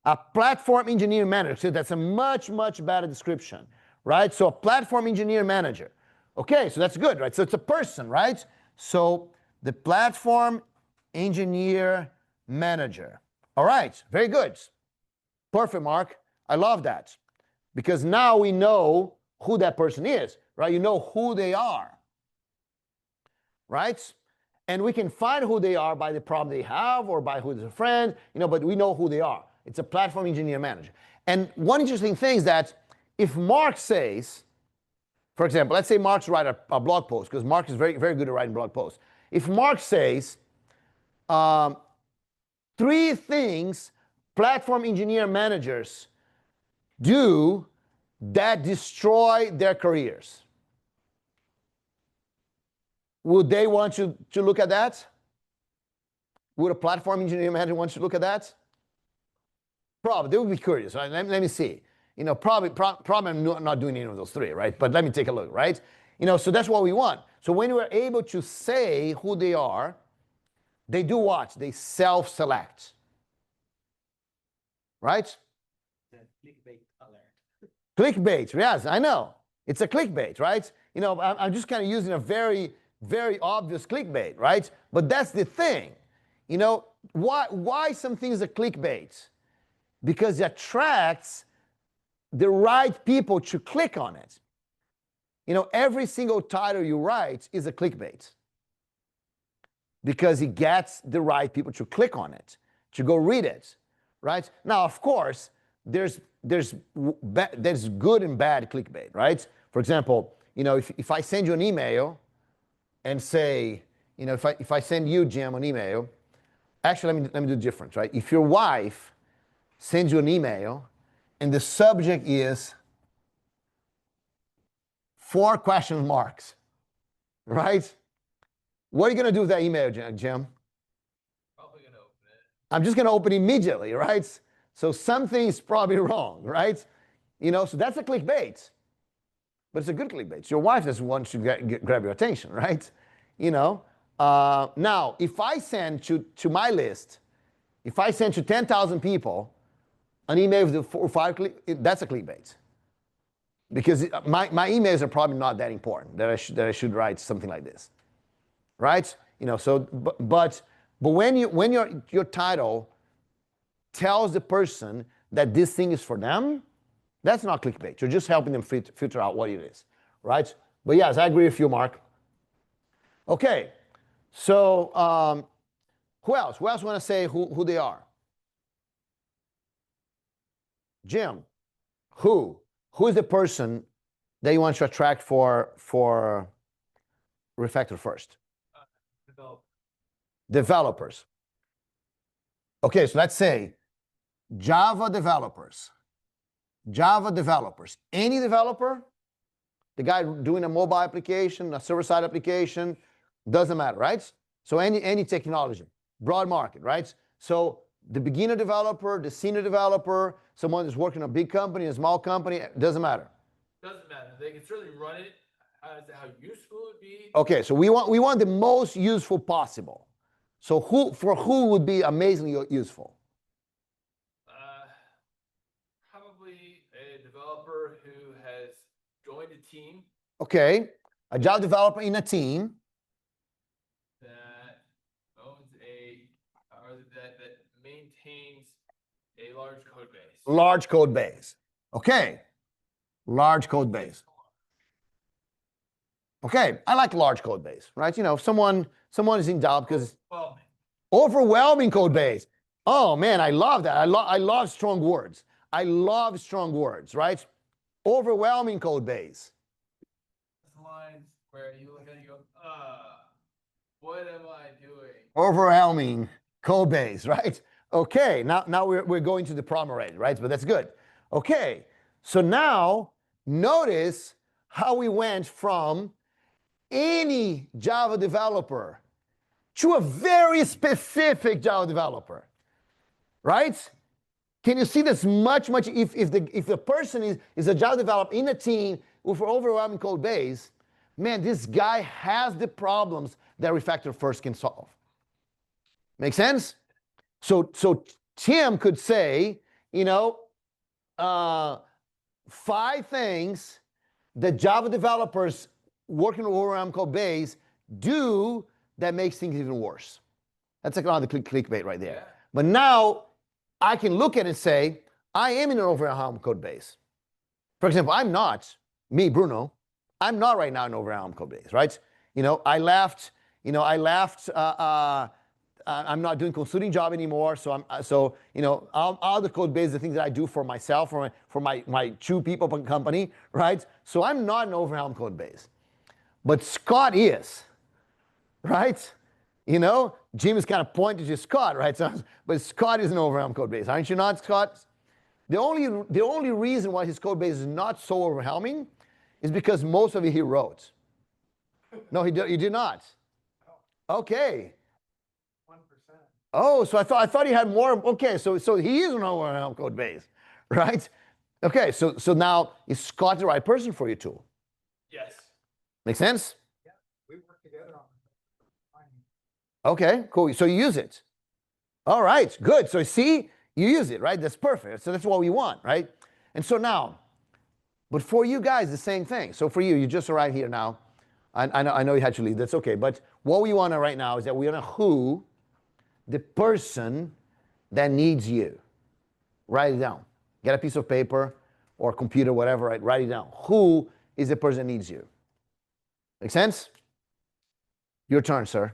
A platform engineer manager. So that's a much, much better description, right? So a platform engineer manager. Okay, so that's good, right? So it's a person, right? So the platform engineer manager. All right, very good. Perfect, Mark. I love that. Because now we know who that person is, right? You know who they are, right? And we can find who they are by the problem they have or by who's a friend, you know, but we know who they are. It's a platform engineer manager. And one interesting thing is that if Mark says, for example, let's say Mark's write a blog post, because Mark is very, very good at writing blog posts. If Mark says, 3 things platform engineer managers do that destroy their careers, would they want to look at that? Would a platform engineer manager want to look at that? Probably, they would be curious, right? Let me see. You know, probably I'm not doing any of those 3, right? But let me take a look, right? You know, so that's what we want. So when we're able to say who they are, they do what? They self-select, right? Clickbait alert. Clickbait, yes, I know. It's a clickbait, right? You know, I'm just kind of using a very, very obvious clickbait, right? But that's the thing. You know, why some things are clickbait? Because it attracts the right people to click on it. You know, every single title you write is a clickbait. Because it gets the right people to click on it, to go read it, right? Now, of course, there's good and bad clickbait, right? For example, you know, if I send you an email and say, you know, if I send you, Jim, an email, actually, let me do different, right? If your wife sends you an email and the subject is 4 question marks, right? What are you going to do with that email, Jim? Probably going to open it. I'm just going to open it immediately, right? So something's probably wrong, right? You know, so that's a clickbait. But it's a good clickbait. Your wife doesn't want to grab your attention, right? You know. Now, if I send to my list, if I send to 10,000 people an email with 4 or 5 that's a clickbait. Because my emails are probably not that important that I should write something like this, right? You know. So, but when your title tells the person that this thing is for them, that's not clickbait. You're just helping them filter out what it is, right? But yes, I agree with you, Mark. Okay, so who else? Who else want to say who they are? Jim, who is the person that you want to attract for Refactor first? Developers. Okay, so let's say Java developers. Java developers. Any developer, the guy doing a mobile application, a server-side application, doesn't matter, right? So any technology, broad market, right? So the beginner developer, the senior developer, someone that's working in a big company, a small company, doesn't matter. Doesn't matter. They can certainly run it as how useful it would be. Okay, so we want the most useful possible. So who would be amazingly useful? Probably a developer who has joined a team Okay, a Java developer in a team. that owns or that maintains a large code base. Large code base. Okay, large code base. Okay, I like large code base, right? You know, if someone is in doubt because overwhelming code base. Oh man, I love that. I love strong words. I love strong words, right? Overwhelming code base. Lines where you look at it and go, what am I doing? Overwhelming code base, right? Okay, now we're going to the problem already, right? But that's good. Okay, so now notice how we went from any Java developer to a very specific Java developer, right? Can you see this much, if the person is a Java developer in a team with an overwhelming code base, man, this guy has the problems that Refactor First can solve. Make sense? So Tim could say, 5 things that Java developers working with overwhelming code base do that makes things even worse. That's like another clickbait right there. Yeah. But now I can look at it and say, I am in an overwhelmed code base. For example, I'm not, me, Bruno, I'm not right now in an overwhelmed code base, right? I left, I'm not doing consulting job anymore. So all the code base, the things that I do for myself, for my 2 people company, right? So I'm not an overwhelmed code base. But Scott is, right? Jim is kind of pointing to Scott, right? So, but Scott is an overwhelmed code base, aren't you not, Scott? The only reason why his code base is not so overwhelming is because most of it he wrote. No, he did not. Okay. 1%. Oh, so I thought he had more. Okay, so he is an overwhelmed code base, right? Okay, so now is Scott the right person for you too? Yes. Make sense? Yeah, we work together on it. Okay, cool. So you use it. All right, good. So see, you use it, right? That's perfect. So that's what we want, right? And so now, but for you guys, the same thing. So for you just arrived here now. I know you had to leave. That's okay. But what we want to right now is that we want to who the person that needs you. Write it down. Get a piece of paper or computer, whatever, right? Write it down. Who is the person that needs you? Make sense? Your turn, sir.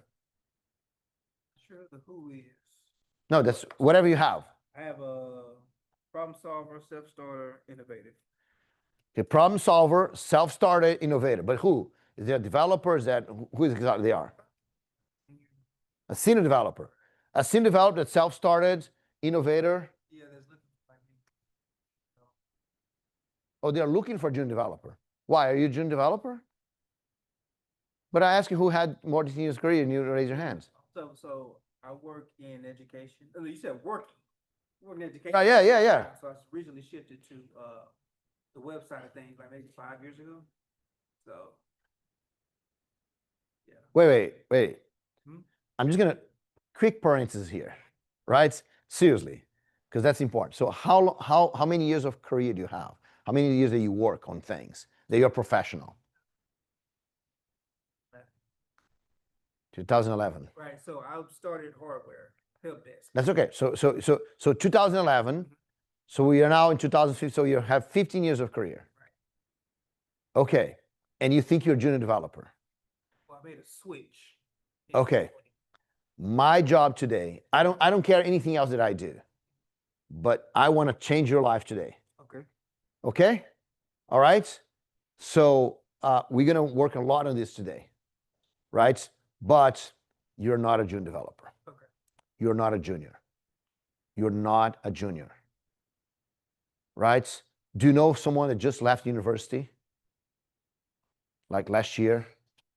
Sure, the who is. No, that's whatever you have. I have a problem solver, self-starter, innovative. Okay, problem solver, self-starter, innovator. But who? Is there developers that, who is exactly they are? A senior developer. A senior developer that's self-started, innovator. Yeah, there's looking like me. Oh, they're looking for a junior developer. Why? Are you a junior developer? But I asked you who had more than 10 years career and you raise your hands. So I work in education. Oh, you said working. You work in education. Oh, yeah. So I recently shifted to the website of things like maybe 5 years ago. So yeah. Wait. I'm just gonna quick parenthesis here, right? Seriously, because that's important. So how many years of career do you have? How many years that you work on things that you're professional? 2011. Right. So I started hardware, help desk. That's okay. So 2011. So we are now in 2015. So you have 15 years of career. Right. Okay. And you think you're a junior developer? Well, I made a switch. Okay. My job today, I don't care anything else that I do, but I want to change your life today. Okay. Okay? All right? So we're going to work a lot on this today, right? But you're not a junior developer. Okay. You're not a junior. You're not a junior. Right? Do you know someone that just left university? Like last year?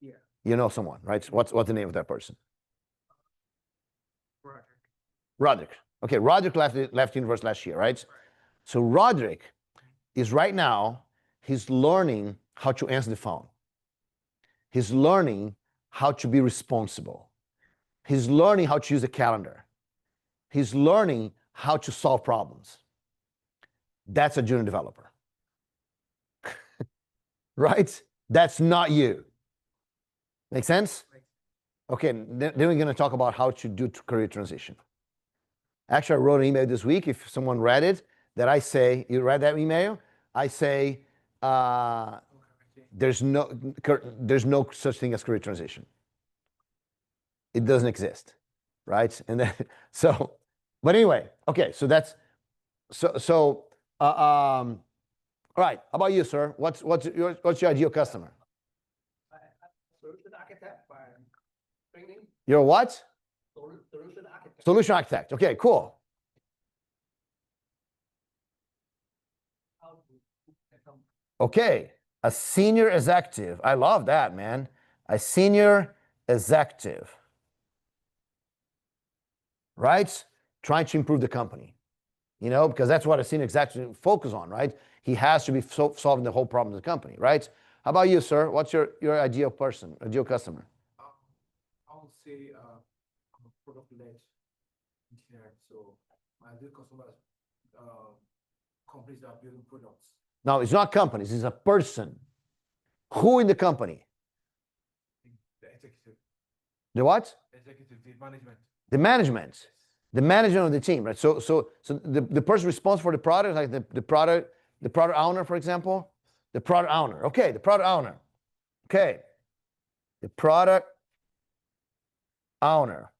Yeah. You know someone, right? What's the name of that person? Roderick. Okay, Roderick left university last year, right? So Roderick is right now, he's learning how to answer the phone. He's learning how to be responsible. He's learning how to use a calendar. He's learning how to solve problems. That's a junior developer. Right? That's not you. Make sense? Okay, then we're going to talk about how to do career transition. Actually, I wrote an email this week, if someone read it, that I say, you read that email? I say, there's no such thing as career transition. It doesn't exist, right? And then, but anyway, okay, so that's, all right, how about you, sir? What's your ideal customer? Solution architect by training. You're what? Solution architect. Solution architect. Okay, cool. Okay, a senior executive. I love that, man. A senior executive. Right? Trying to improve the company. you know, because that's what a senior executive focus on, right? He has to be solving the whole problem of the company, right? How about you, sir? What's your ideal person, ideal customer? I would say I'm a product-led engineer, so my ideal customers, companies that are building products. No, it's not companies, it's a person. Who in the company? The executive, The what? the management. The management. The management of the team, right? So the person responsible for the product, like the product owner, for example, the product owner. Okay, the product owner. Okay, the product owner.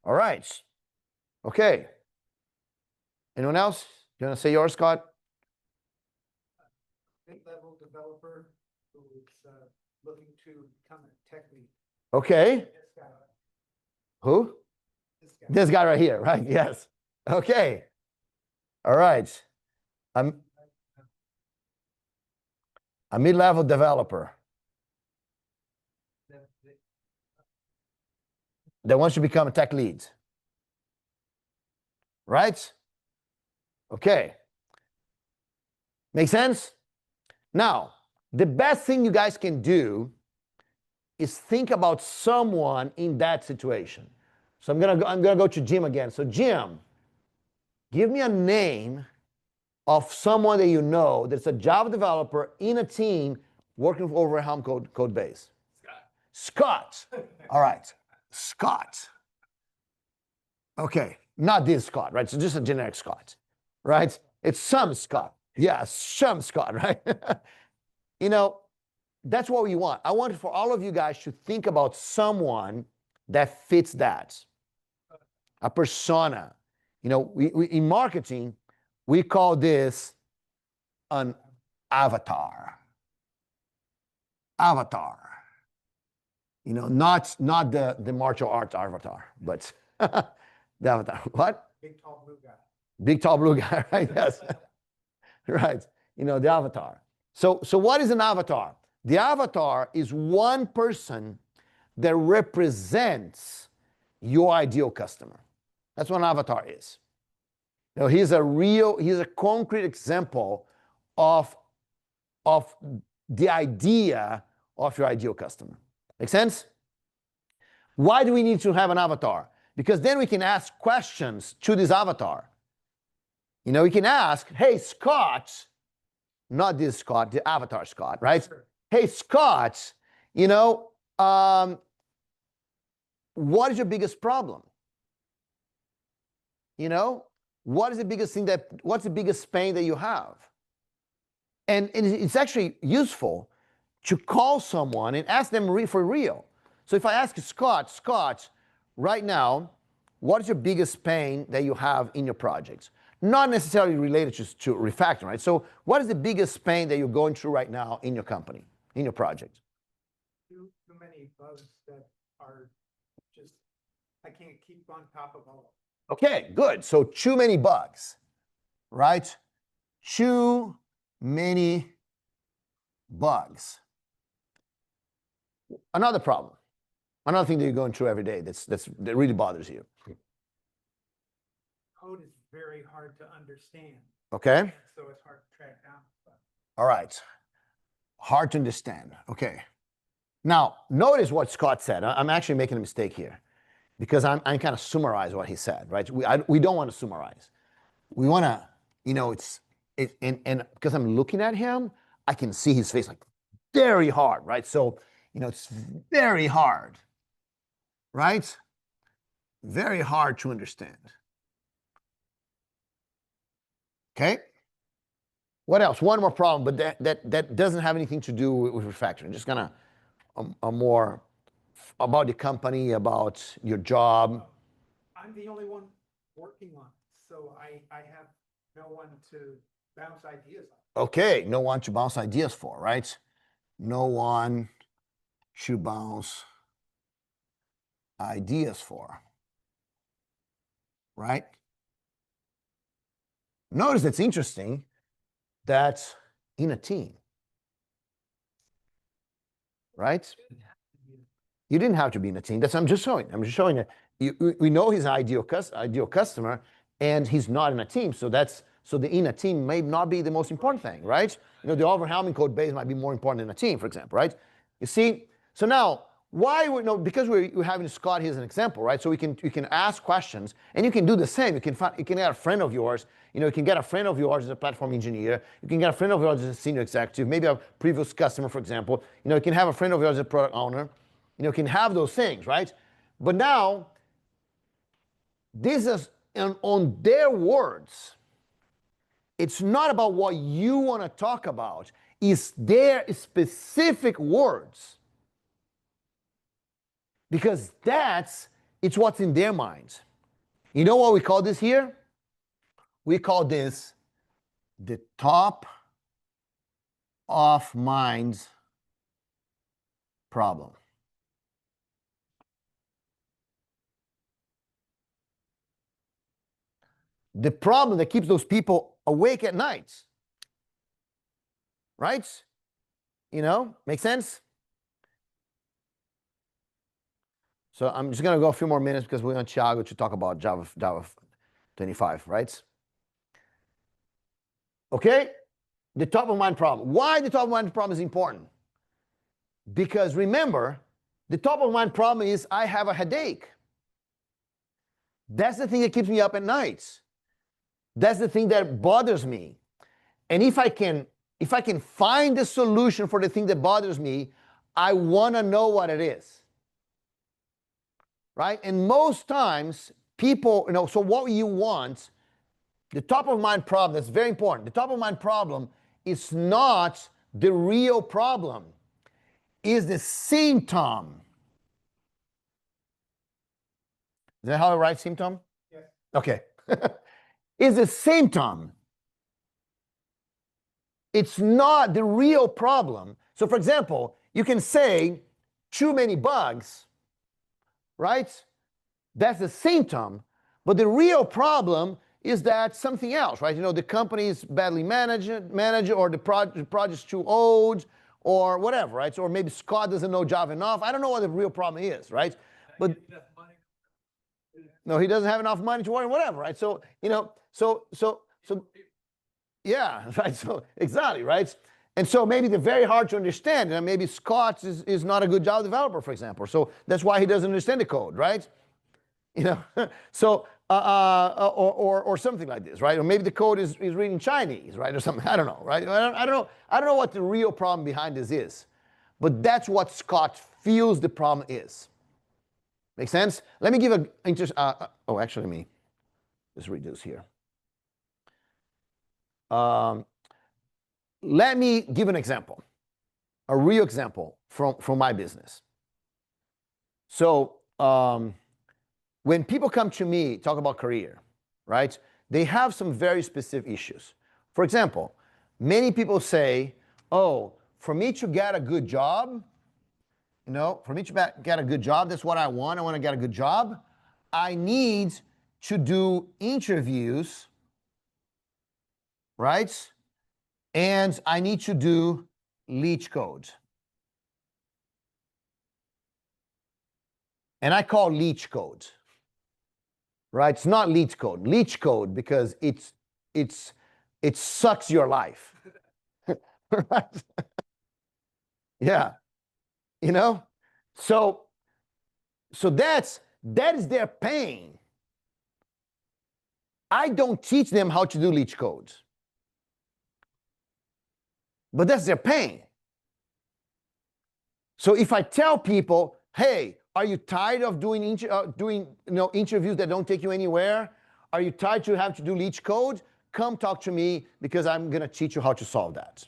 All right. Okay. Anyone else? You want to say yours, Scott? Mid-level developer who is looking to become a tech lead. Okay. This guy. Who? This guy. This guy right here, right? Yes. Okay. All right. A mid-level developer that wants to become a tech lead. Right? Okay. Make sense? Now, the best thing you guys can do is think about someone in that situation. So I'm gonna go to Jim again. So Jim, give me a name of someone that you know that's a Java developer in a team working over a Helm code base. Scott. All right. Scott. Okay. Not this Scott, right? So just a generic Scott, right? It's some Scott. Yeah, some Scott, right? You know, that's what we want. I want for all of you guys to think about someone that fits that. A persona. You know, we in marketing, we call this an avatar. Avatar. You know, not the martial arts avatar, but the avatar. What? Big tall blue guy. Big tall blue guy, right? Yes. Right. You know, the avatar. So what is an avatar? The avatar is one person that represents your ideal customer. That's what an avatar is. Now, he's a concrete example of the idea of your ideal customer. Make sense? Why do we need to have an avatar? Because then we can ask questions to this avatar. You know, we can ask, hey, Scott, not this Scott, the avatar Scott, right? Sure. Hey, Scott, you know, what is your biggest problem? You know, what's the biggest pain that you have? And it's actually useful to call someone and ask them for real. So if I ask Scott, right now, what is your biggest pain that you have in your projects? Not necessarily related to refactoring, right? So what is the biggest pain that you're going through right now in your company, in your project? Too many bugs that are just, I can't keep on top of all. Okay, good. So too many bugs, right? Too many bugs. Another problem, another thing that you're going through every day that really bothers you. Code is very hard to understand. Okay. So it's hard to track down. All right. Hard to understand. Okay. Now, notice what Scott said. I'm actually making a mistake here because I'm kind of summarize what he said, right? We don't want to summarize. We want to, you know, and because I'm looking at him, I can see his face like very hard, right? So, you know, it's very hard, right? Very hard to understand. Okay. What else? One more problem, but that doesn't have anything to do with refactoring. Just kind of a more about the company, about your job. I'm the only one working on it, so I have no one to bounce ideas on. Okay, no one to bounce ideas for, right? No one to bounce ideas for, right? Notice it's interesting that in a team, right? You didn't have to be in a team. I'm just showing that we know his ideal customer, and he's not in a team. So the in a team may not be the most important thing, right? You know, the overwhelming code base might be more important than a team, for example, right? You see? So now, why we know, because we're having Scott here as an example, right? So you can ask questions, and you can do the same. You can get a friend of yours. You know, you can get a friend of yours as a platform engineer. You can get a friend of yours as a senior executive, maybe a previous customer, for example. You know, you can have a friend of yours as a product owner. You know, you can have those things, right? But now, this is on their words. It's not about what you want to talk about. It's their specific words. Because it's what's in their minds. You know what we call this here? We call this the top of mind problem. The problem that keeps those people awake at night. Right? You know, make sense? So I'm just going to go a few more minutes because we want Thiago to talk about Java 25, right? Okay? The top of mind problem. Why the top of mind problem is important? Because remember, the top of mind problem is I have a headache. That's the thing that keeps me up at night. That's the thing that bothers me. And if I can find the solution for the thing that bothers me, I want to know what it is. Right? And most times, people, you know, so what you want, the top of mind problem, that's very important. The top of mind problem is not the real problem, is the symptom. Is that how I write symptom? Yes. Okay. Is a symptom. It's not the real problem. So for example, you can say too many bugs, right? That's a symptom. But the real problem is that something else, right? You know, the company is badly managed, or the project's too old, or whatever, right? Or maybe Scott doesn't know Java enough. I don't know what the real problem is, right? But no, he doesn't have enough money to worry, whatever, right? So, you know, so yeah, right. So exactly, right? And so maybe they're very hard to understand, and maybe Scott is not a good Java developer, for example. So that's why he doesn't understand the code, right? You know, so or something like this, right? Or maybe the code is reading Chinese, right? Or something. I don't know, right? I don't know what the real problem behind this is, but that's what Scott feels the problem is. Make sense? Let me give actually, let me just read this here. Let me give an example, a real example from my business. So when people come to me, talk about career, right? They have some very specific issues. For example, many people say, oh, for me to get a good job, you know, for me to get a good job, that's what I want. I want to get a good job. I need to do interviews, right? And I need to do leech code. And I call leech code, right? It's not leech code. Leech code because it sucks your life, right? Yeah, you know. So that is their pain. I don't teach them how to do leech code. But that's their pain. So if I tell people, hey, are you tired of doing interviews that don't take you anywhere? Are you tired to have to do leech code? Come talk to me because I'm going to teach you how to solve that.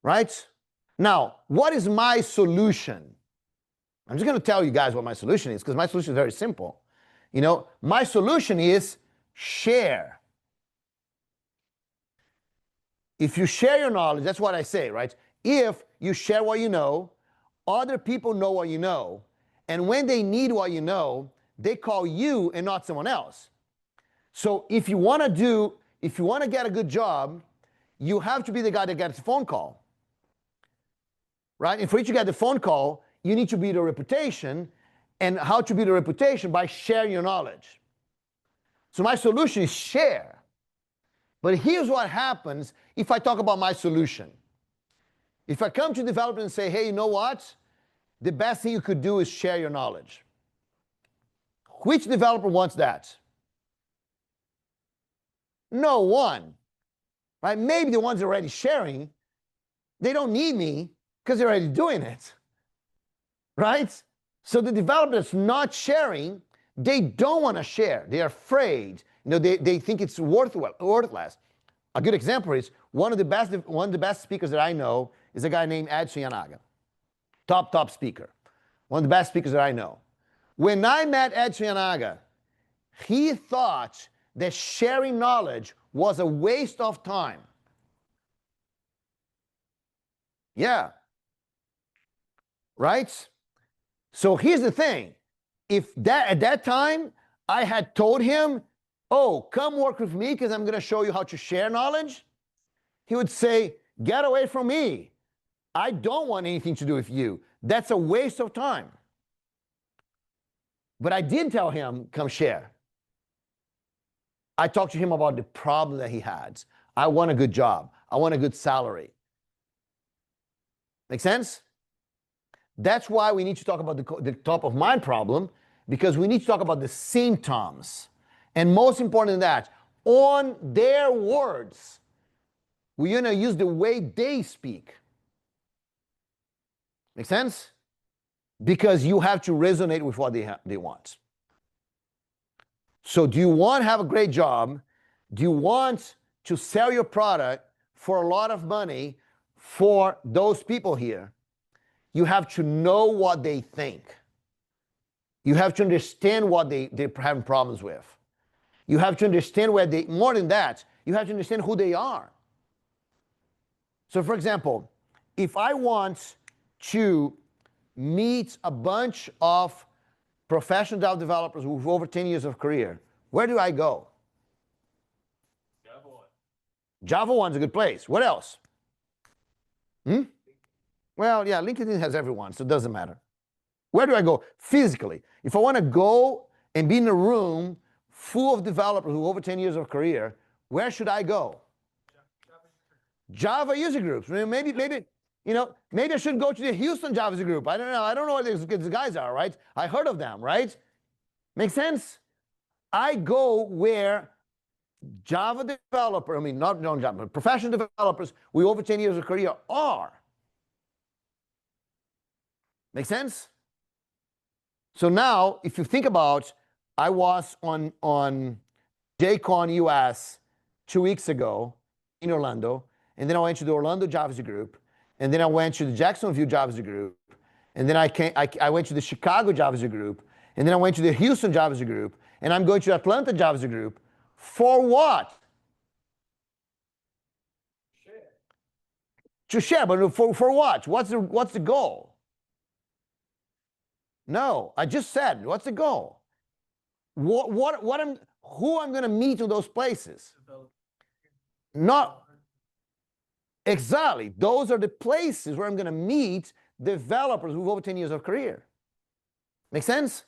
Right? Now, what is my solution? I'm just going to tell you guys what my solution is because my solution is very simple. You know, my solution is share. If you share your knowledge, that's what I say, right? If you share what you know, other people know what you know, and when they need what you know, they call you and not someone else. So if you want to get a good job, you have to be the guy that gets the phone call, right? And for you to get the phone call, you need to build a reputation, and how to build a reputation? By sharing your knowledge. So my solution is share. But here's what happens if I talk about my solution. If I come to developers and say, hey, you know what? The best thing you could do is share your knowledge. Which developer wants that? No one. Right? Maybe the ones already sharing, they don't need me because they're already doing it. Right? So the developer that's not sharing, they don't want to share. They're afraid. They think it's worthless. A good example is one of the best speakers that I know is a guy named Ed Suyanaga. Top speaker. One of the best speakers that I know. When I met Ed Suyanaga, he thought that sharing knowledge was a waste of time. Yeah. Right? So here's the thing. If at that time I had told him, oh, come work with me because I'm going to show you how to share knowledge, he would say, get away from me. I don't want anything to do with you. That's a waste of time. But I did tell him, come share. I talked to him about the problem that he had. I want a good job. I want a good salary. Make sense? That's why we need to talk about the top of mind problem, because we need to talk about the symptoms. And most important than that, on their words, we're going to use the way they speak. Make sense? Because you have to resonate with what they want. So do you want to have a great job? Do you want to sell your product for a lot of money for those people here? You have to know what they think. You have to understand what they're having problems with. You have to understand more than that, you have to understand who they are. So for example, if I want to meet a bunch of professional Java developers with over 10 years of career, where do I go? Java 1's a good place. What else? Well, yeah, LinkedIn has everyone, so it doesn't matter. Where do I go physically? If I want to go and be in a room full of developers with over 10 years of career, where should I go? Java user groups. Maybe I should go to the Houston Java user group. I don't know. I don't know what these guys are, right? I heard of them, right? Make sense? I go where Java developer, not Java, but professional developers with over 10 years of career are. Make sense? So now, if you think about, I was on JCon US 2 weeks ago in Orlando, and then I went to the Orlando Java group, and then I went to the Jacksonville Java group, and then I went to the Chicago Java group, and then I went to the Houston Java group, and I'm going to Atlanta Java group. For what? Share. To share, but for what? What's the goal? No, I just said, what's the goal? Who I'm going to meet in those places? Not exactly. Those are the places where I'm going to meet developers with over 10 years of career. Make sense?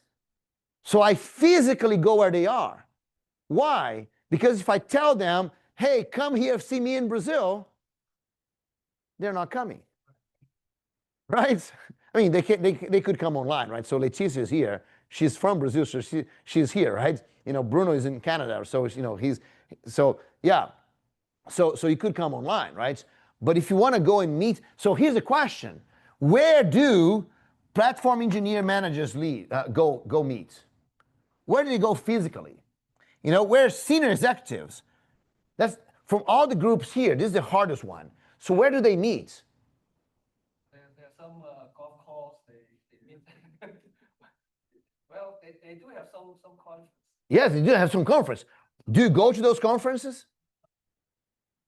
So I physically go where they are. Why? Because if I tell them, hey, come here, see me in Brazil, they're not coming. Right? They could come online, right? So Leticia is here. She's from Brazil, so she's here, right? Bruno is in Canada, so So you could come online, right? But if you want to go and meet, so here's the question: where do platform engineer managers go meet? Where do they go physically? Where senior executives? That's from all the groups here. This is the hardest one. So where do they meet? There are some golf calls. They meet. Well, they do have some conference. Yes, they do have some conference. Do you go to those conferences?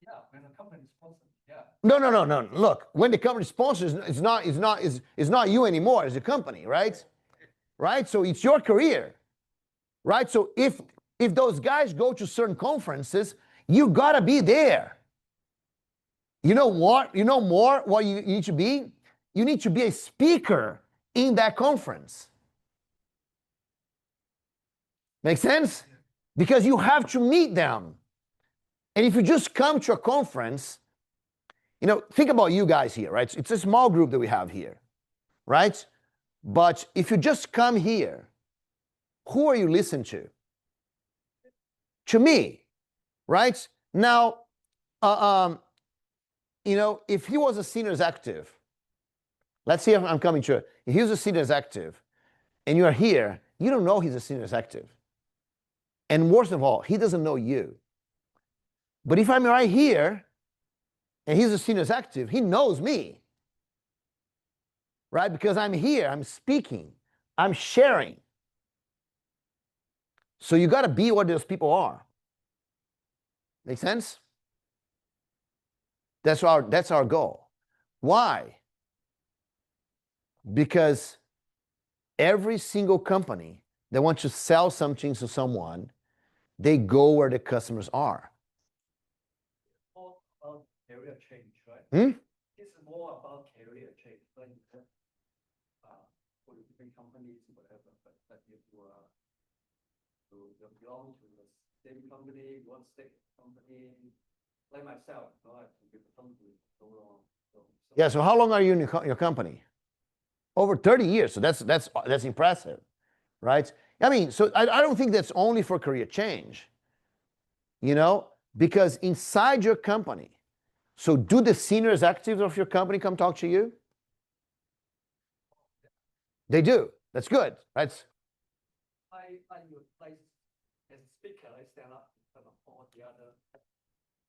Yeah, when the company sponsors. Yeah. No. Look, when the company sponsors, it's not you anymore. It's the company, right? Right. So it's your career, right? So if those guys go to certain conferences, you gotta be there. You know what? You know more what you need to be? You need to be a speaker in that conference. Make sense? because you have to meet them. And if you just come to a conference, you know, think about you guys here, right? It's a small group that we have here, right? But if you just come here, who are you listening to? To me, right? Now, you know, if he was a senior executive, let's see if I'm coming to it. If he was a senior executive and you are here, you don't know he's a senior executive. And worst of all, he doesn't know you. But if I'm right here and he's a senior executive, he knows me, right? Because I'm here, I'm speaking, I'm sharing. So you got to be what those people are. Make sense? That's our goal. Why? Because every single company that wants to sell something to someone, they go where the customers are. More about career change, right? This is more about career change. When you have, for the different companies, whatever, but if you are you belong to the same company, one state company, like myself, I have to give the company so long. Yeah. So how long are you in your company? Over 30 years. So that's impressive, right? I mean, so I don't think that's only for career change, you know, because inside your company, so do the senior executives of your company come talk to you? They do. That's good, right? I would like, as a speaker, I stand up in front of all the other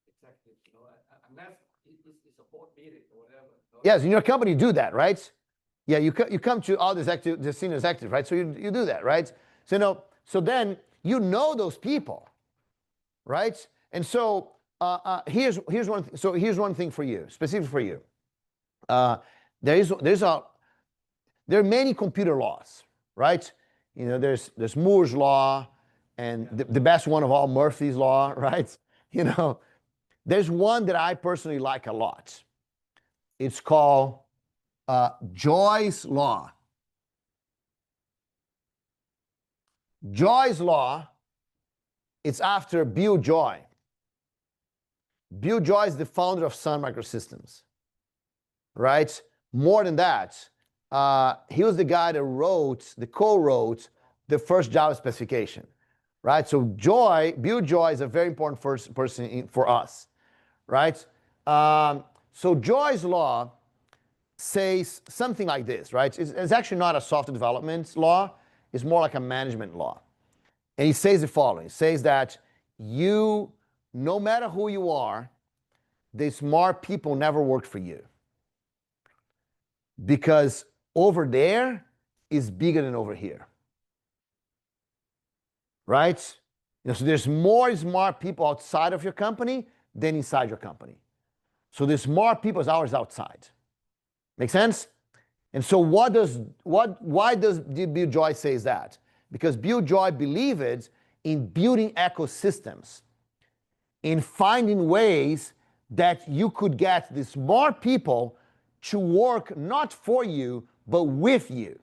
executives, you know, unless it's a board meeting or whatever. So Yes, in your company you do that, right? Yeah, you come to all the senior executives, right? So you do that, right? So, you know, so then you know those people, right? And so here's one. So here's one thing for you, specific for you. There are many computer laws, right? You know, there's Moore's law, and the best one of all, Murphy's law, right? You know, there's one that I personally like a lot. It's called Joy's law. Joy's law, it's after Bill Joy. Bill Joy is the founder of Sun Microsystems, right? More than that, he was the guy that co-wrote the first Java specification, right? So Bill Joy is a very important person for us, right? So Joy's law says something like this, right? It's actually not a software development law. It's more like a management law. And he says the following. He says that no matter who you are, the smart people never work for you. Because over there is bigger than over here. Right? You know, so there's more smart people outside of your company than inside your company. So the smart people is always outside. Make sense? And so why does Bill Joy says that? Because Bill Joy believed in building ecosystems, in finding ways that you could get the smart people to work not for you, but with you.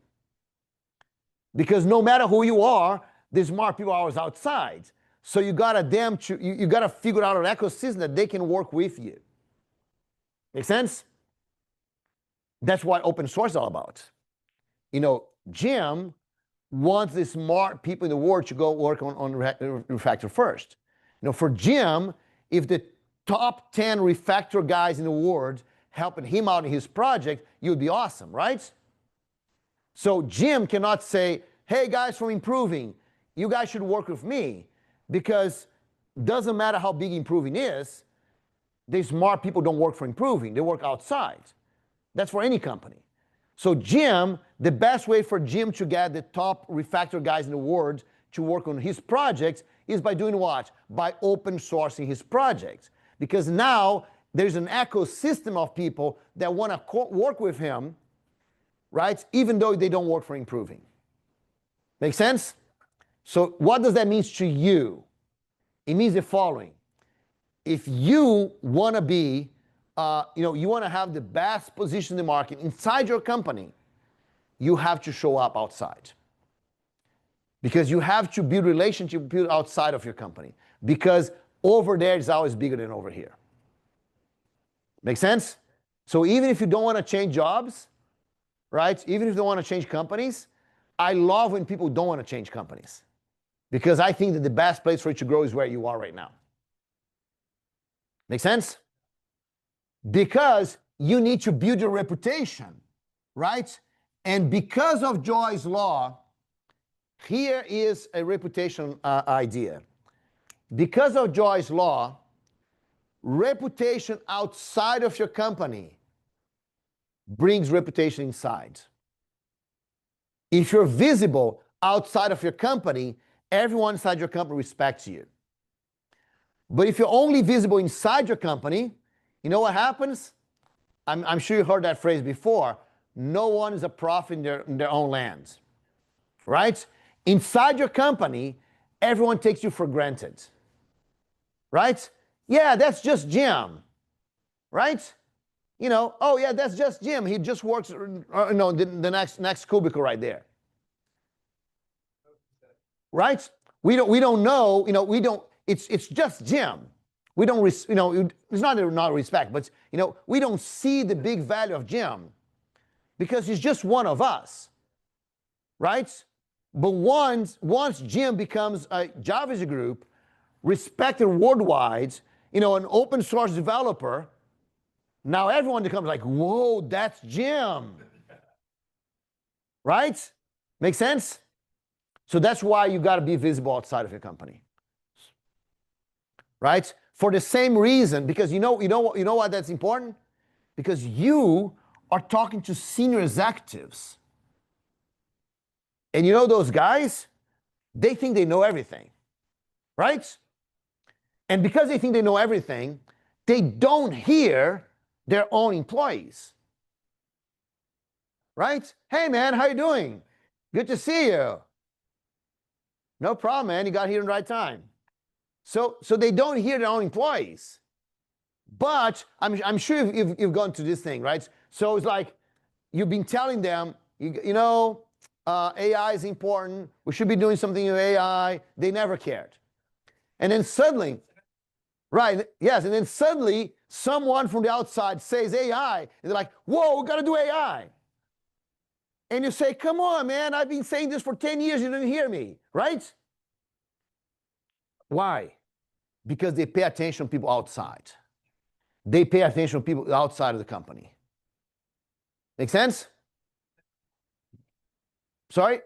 Because no matter who you are, the smart people are always outside. So you gotta figure out an ecosystem that they can work with you. Make sense? That's what open source is all about. You know, Jim wants the smart people in the world to go work on refactor first. You know, for Jim, if the top 10 refactor guys in the world helping him out in his project, you'd be awesome, right? So Jim cannot say, hey guys from improving, you guys should work with me, because doesn't matter how big improving is, the smart people don't work for improving, they work outside. That's for any company. So Jim, the best way for Jim to get the top refactor guys in the world to work on his projects is by doing what? By open sourcing his projects. Because now there's an ecosystem of people that want to work with him, right? Even though they don't work for improving. Make sense? So what does that mean to you? It means the following. If you want to be, you want to have the best position in the market inside your company, you have to show up outside. Because you have to build relationship build outside of your company. Because over there is always bigger than over here. Make sense? So even if you don't want to change jobs, right? Even if you don't want to change companies, I love when people don't want to change companies. Because I think that the best place for you to grow is where you are right now. Make sense? Because you need to build your reputation, right? And because of Joy's law, here is a reputation idea. Because of Joy's law, reputation outside of your company brings reputation inside. If you're visible outside of your company, everyone inside your company respects you. But if you're only visible inside your company, you know what happens? I'm sure you heard that phrase before. No one is a prophet in their own land. Right? Inside your company, everyone takes you for granted. Right? Yeah, that's just Jim. Right? You know, oh yeah, that's just Jim. He just works, the next cubicle right there. Right? We don't know, it's just Jim. We don't, it's not respect, but, we don't see the big value of Jim because he's just one of us, right? But once Jim becomes a Java group, respected worldwide, an open source developer, now everyone becomes like, whoa, that's Jim, right? Make sense? So that's why you got to be visible outside of your company, right? For the same reason, because you know what that's important? Because you are talking to senior executives. And those guys, they think they know everything, right? And because they think they know everything, they don't hear their own employees, right? Hey man, how you doing? Good to see you. No problem, man. You got here in the right time. So they don't hear their own employees. But I'm sure you've gone to this thing, right? So it's like you've been telling them, AI is important. We should be doing something with AI. They never cared. And then suddenly, right, yes, and then suddenly someone from the outside says AI, and they're like, whoa, we got to do AI. And you say, come on, man, I've been saying this for 10 years, you didn't hear me, right? Why? Because they pay attention to people outside. They pay attention to people outside of the company. Make sense? Sorry?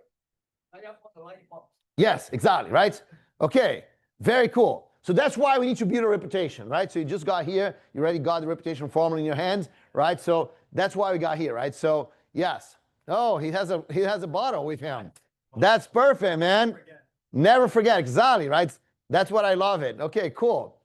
Yes, exactly, right? Okay, very cool. So that's why we need to build a reputation, right? So you just got here, you already got the reputation formula in your hands, right? So that's why we got here, right? So yes. Oh, he has a bottle with him. That's perfect, man. Never forget, exactly, right? That's what I love it. Okay, cool.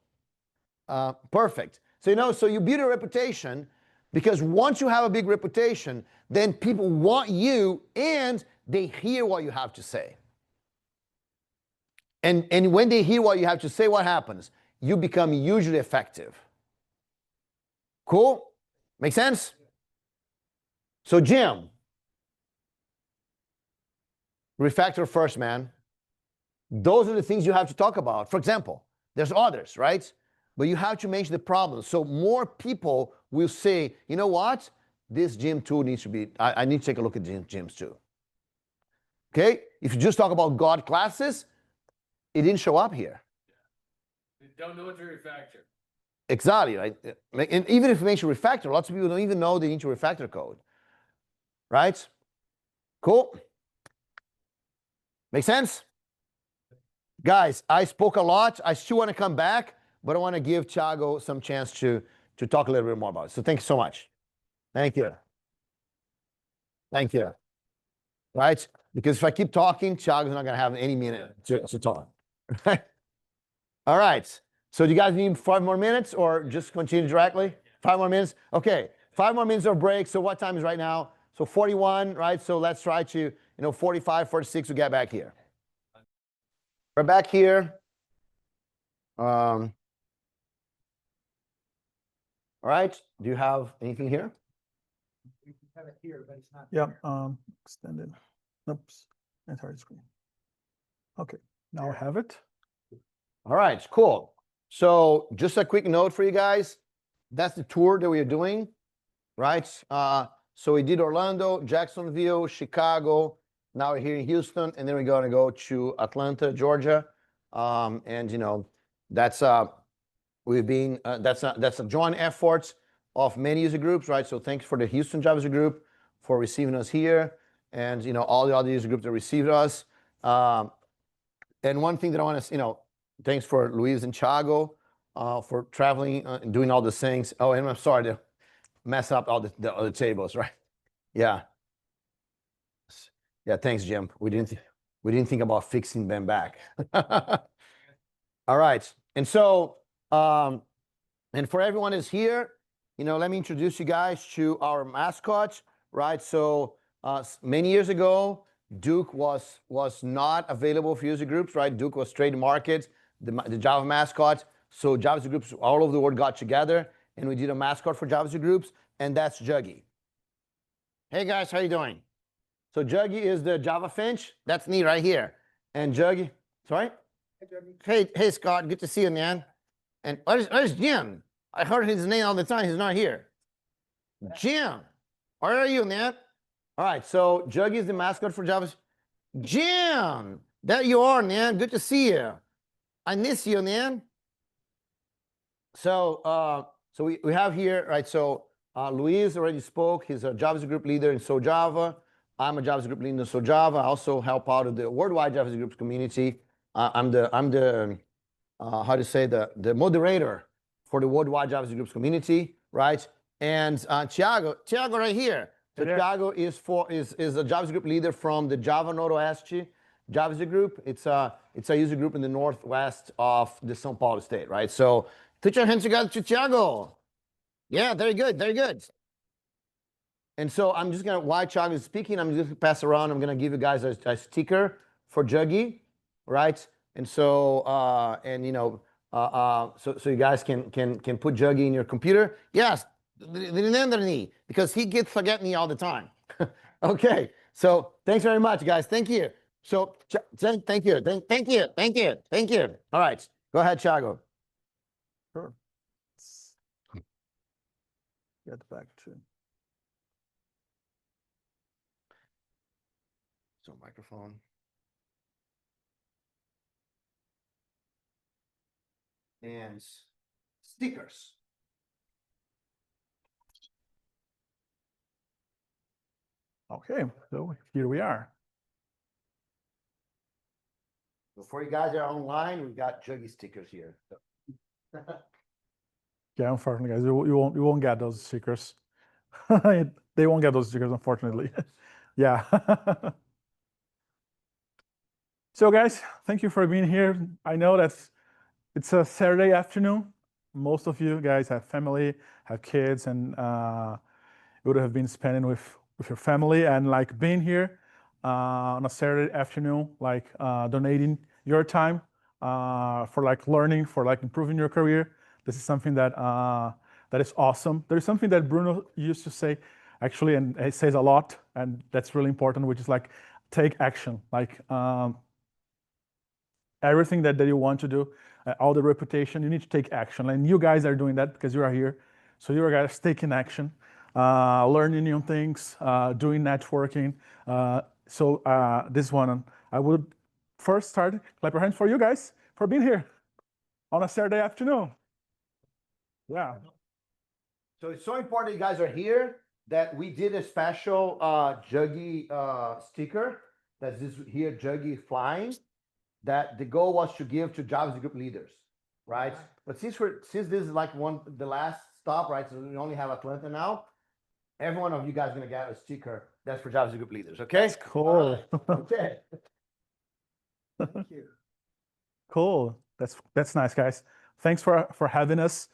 Perfect. So so you build a reputation because once you have a big reputation, then people want you and they hear what you have to say. And when they hear what you have to say, what happens? You become hugely effective. Cool? Make sense? So Jim, refactor first, man. Those are the things you have to talk about. For example, there's others, right? But you have to mention the problems. So more people will say, you know what? This Jim tool needs to be, I need to take a look at Jim's too. Okay? If you just talk about God classes, it didn't show up here. They don't know what to refactor. Exactly, right? And even if you mention refactor, lots of people don't even know they need to refactor code. Right? Cool? Make sense? Guys, I spoke a lot. I still want to come back, but I want to give Thiago some chance to talk a little bit more about it. So thank you so much. Thank you. Thank you. Right? Because if I keep talking, Thiago's not going to have any minute to talk. All right. So do you guys need 5 more minutes or just continue directly? 5 more minutes? Okay. 5 more minutes of break. So what time is right now? So 41, right? So let's try to, 45, 46 to get back here. We're back here. All right. Do you have anything here? We have it here, but it's not. Yep, extended. Oops, entire screen. Okay, now I have it. All right, cool. So just a quick note for you guys. That's the tour that we are doing, right? So we did Orlando, Jacksonville, Chicago. Now we're here in Houston, and then we're going to go to Atlanta, Georgia. And you know, that's we've been that's a joint effort of many user groups, right? So thanks for the Houston Java user group for receiving us here, and you know all the other user groups that received us. And one thing that I want to, you know, thanks for Luiz and Thiago for traveling and doing all the things. Oh, and I'm sorry to mess up all the other tables, right? Yeah. Yeah, thanks, Jim. We didn't think about fixing them back. All right. And so, and for everyone who's here, you know, let me introduce you guys to our mascot, right? So many years ago, Duke was not available for user groups, right? Duke was trade market, the Java mascot. So Java user groups all over the world got together, and we did a mascot for Java user groups, and that's Juggy. Hey guys, how you doing? So Juggy is the Java finch. That's me right here. And Juggy, sorry? Hey Scott, good to see you, man. And where's Jim? I heard his name all the time. He's not here. Jim, where are you, man? All right, so Juggy is the mascot for Java. Jim, there you are, man. Good to see you. I miss you, man. So we have here, right? So Luiz already spoke. He's a Java group leader in SouJava. I'm a Java group leader in SouJava. I also help out of the worldwide Java groups community. I'm the how to say the moderator for the worldwide Java groups community, right? And Thiago right here. So Thiago is a Java group leader from the Java Noroeste Java group. It's a user group in the northwest of the São Paulo state, right? So put your hands together to Thiago. Yeah, very good, very good. And so I'm just gonna, while Thiago is speaking, I'm just gonna pass around. I'm gonna give you guys a sticker for Juggy, right? And so and you know, so you guys can put Juggy in your computer. Yes, remember me because he gets forget me all the time. Okay, so thanks very much, guys. Thank you. So thank you. All right, go ahead, Thiago. Sure. Get back to. So microphone. And stickers. Okay, so here we are. Before you guys are online, we've got Juggy stickers here. Yeah, unfortunately, guys, you won't get those stickers. They won't get those stickers, unfortunately. Yeah. So, guys, thank you for being here. I know that it's a Saturday afternoon. Most of you guys have family, have kids, and you would have been spending with your family, and like being here on a Saturday afternoon, like donating your time for like learning, for like improving your career. This is something that that is awesome. There's something that Bruno used to say, actually, and he says a lot, and that's really important, which is like take action. Like everything that you want to do, all the reputation, you need to take action. And you guys are doing that because you are here. So you are guys taking action, learning new things, doing networking. So this one, I would first start, clap your hands for you guys for being here on a Saturday afternoon. Yeah. So it's so important you guys are here that we did a special Juggy sticker. That's this here, Juggy flying. That the goal was to give to Java group leaders, right? But since this is like the last stop, right? So we only have Atlanta now. Every one of you guys is gonna get a sticker that's for Java group leaders. Okay. That's cool. Okay. Thank you. Cool. That's nice, guys. Thanks for having us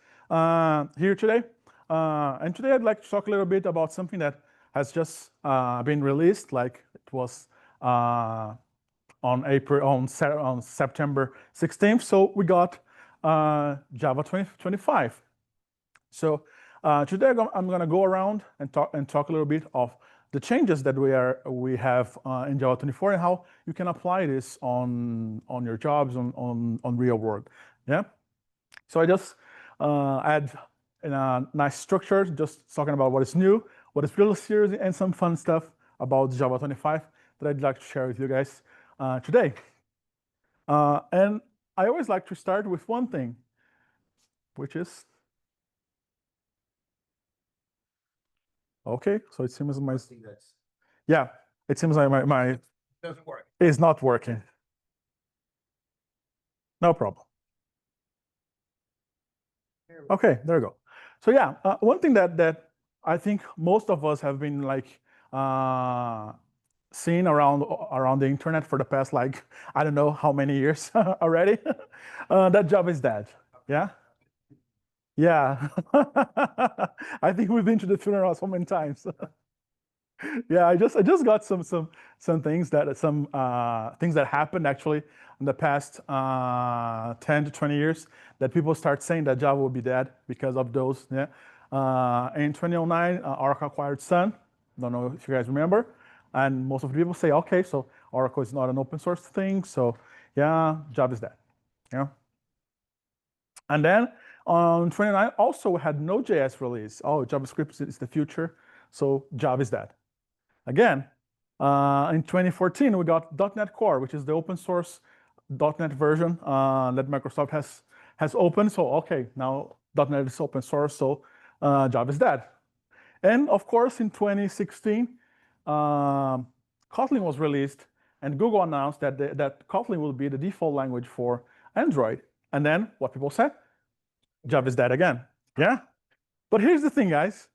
here today. And today I'd like to talk a little bit about something that has just been released. Like it was on September 16th. So we got Java 2025. So today I'm gonna go around and talk a little bit of the changes that we have in Java 24 and how you can apply this on your jobs on real world. Yeah. So I just add in a nice structure, just talking about what is new, what is really serious, and some fun stuff about Java 25 that I'd like to share with you guys today. And I always like to start with one thing, which is, okay, so it seems my, yeah, it seems like my Doesn't work. is not working. No problem. Okay, there we go. So yeah, one thing that I think most of us have been like seeing around the internet for the past, like, I don't know how many years already, that Java is dead. Yeah. Yeah. I think we've been to the funeral so many times. Yeah, I just got some things that happened actually in the past 10 to 20 years that people start saying that Java will be dead because of those. Yeah. In 2009, Oracle acquired Sun. Don't know if you guys remember. And most of the people say, okay, so Oracle is not an open source thing, so yeah, Java is dead. Yeah. And then on 29, also we had Node.js release. Oh, JavaScript is the future, so Java is dead. Again, in 2014, we got .NET Core, which is the open source .NET version that Microsoft has opened. So okay, now .NET is open source, so Java is dead. And of course, in 2016, Kotlin was released, and Google announced that Kotlin will be the default language for Android. And then what people said? Java is dead again. Yeah. But here's the thing, guys.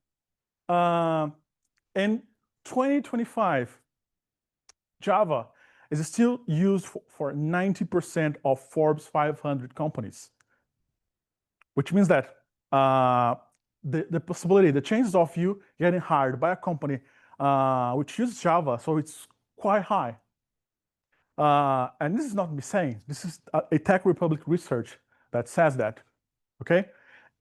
In 2025, Java is still used for 90% of Forbes 500 companies, which means that the possibility, the chances of you getting hired by a company which uses Java, so it's quite high. And this is not me saying, this is a Tech Republic research that says that, okay?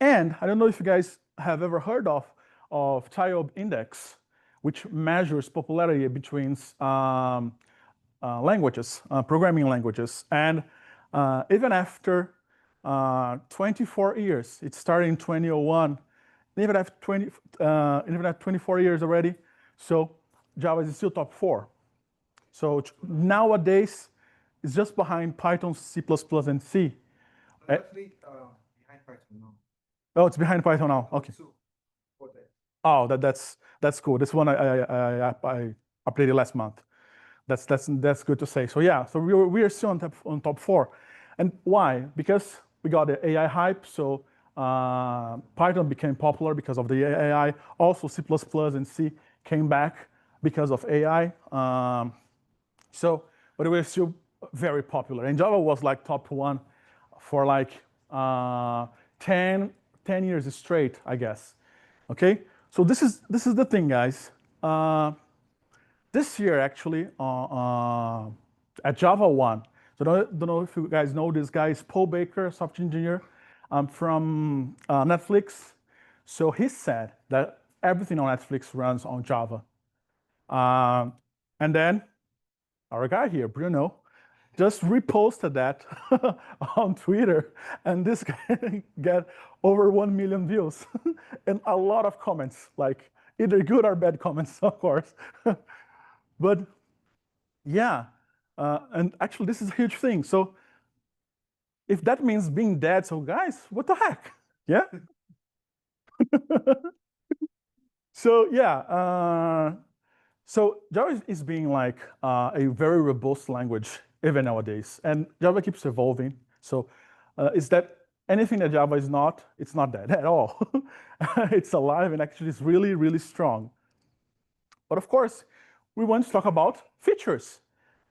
And I don't know if you guys have ever heard of TIOB index, which measures popularity between languages, programming languages. And even after 24 years, it started in 2001, even after 24 years already, so Java is still top 4. So nowadays, it's just behind Python, C++, and C. Actually, behind Python now. Oh, it's behind Python now. Okay. Oh, that's cool. This one I updated last month. That's good to say. So yeah, so we are still on top 4, and why? Because we got the AI hype. So Python became popular because of the AI. Also, C++ and C came back because of AI. So, but we're still very popular. And Java was like top 1 for like 10 years straight, I guess. Okay. So this is the thing, guys. This year, actually, at Java 1, so don't know if you guys know this guy is Paul Baker, software engineer from Netflix. So he said that everything on Netflix runs on Java. And then our guy here, Bruno, just reposted that on Twitter, and this guy got over 1 million views and a lot of comments, like either good or bad comments, of course. But yeah, and actually this is a huge thing. So if that means being dead, so guys, what the heck? Yeah. So yeah, so Java is being like a very robust language even nowadays, and Java keeps evolving. So is that anything that Java is not? It's not dead at all. It's alive and actually is really, really strong. But of course, we want to talk about features,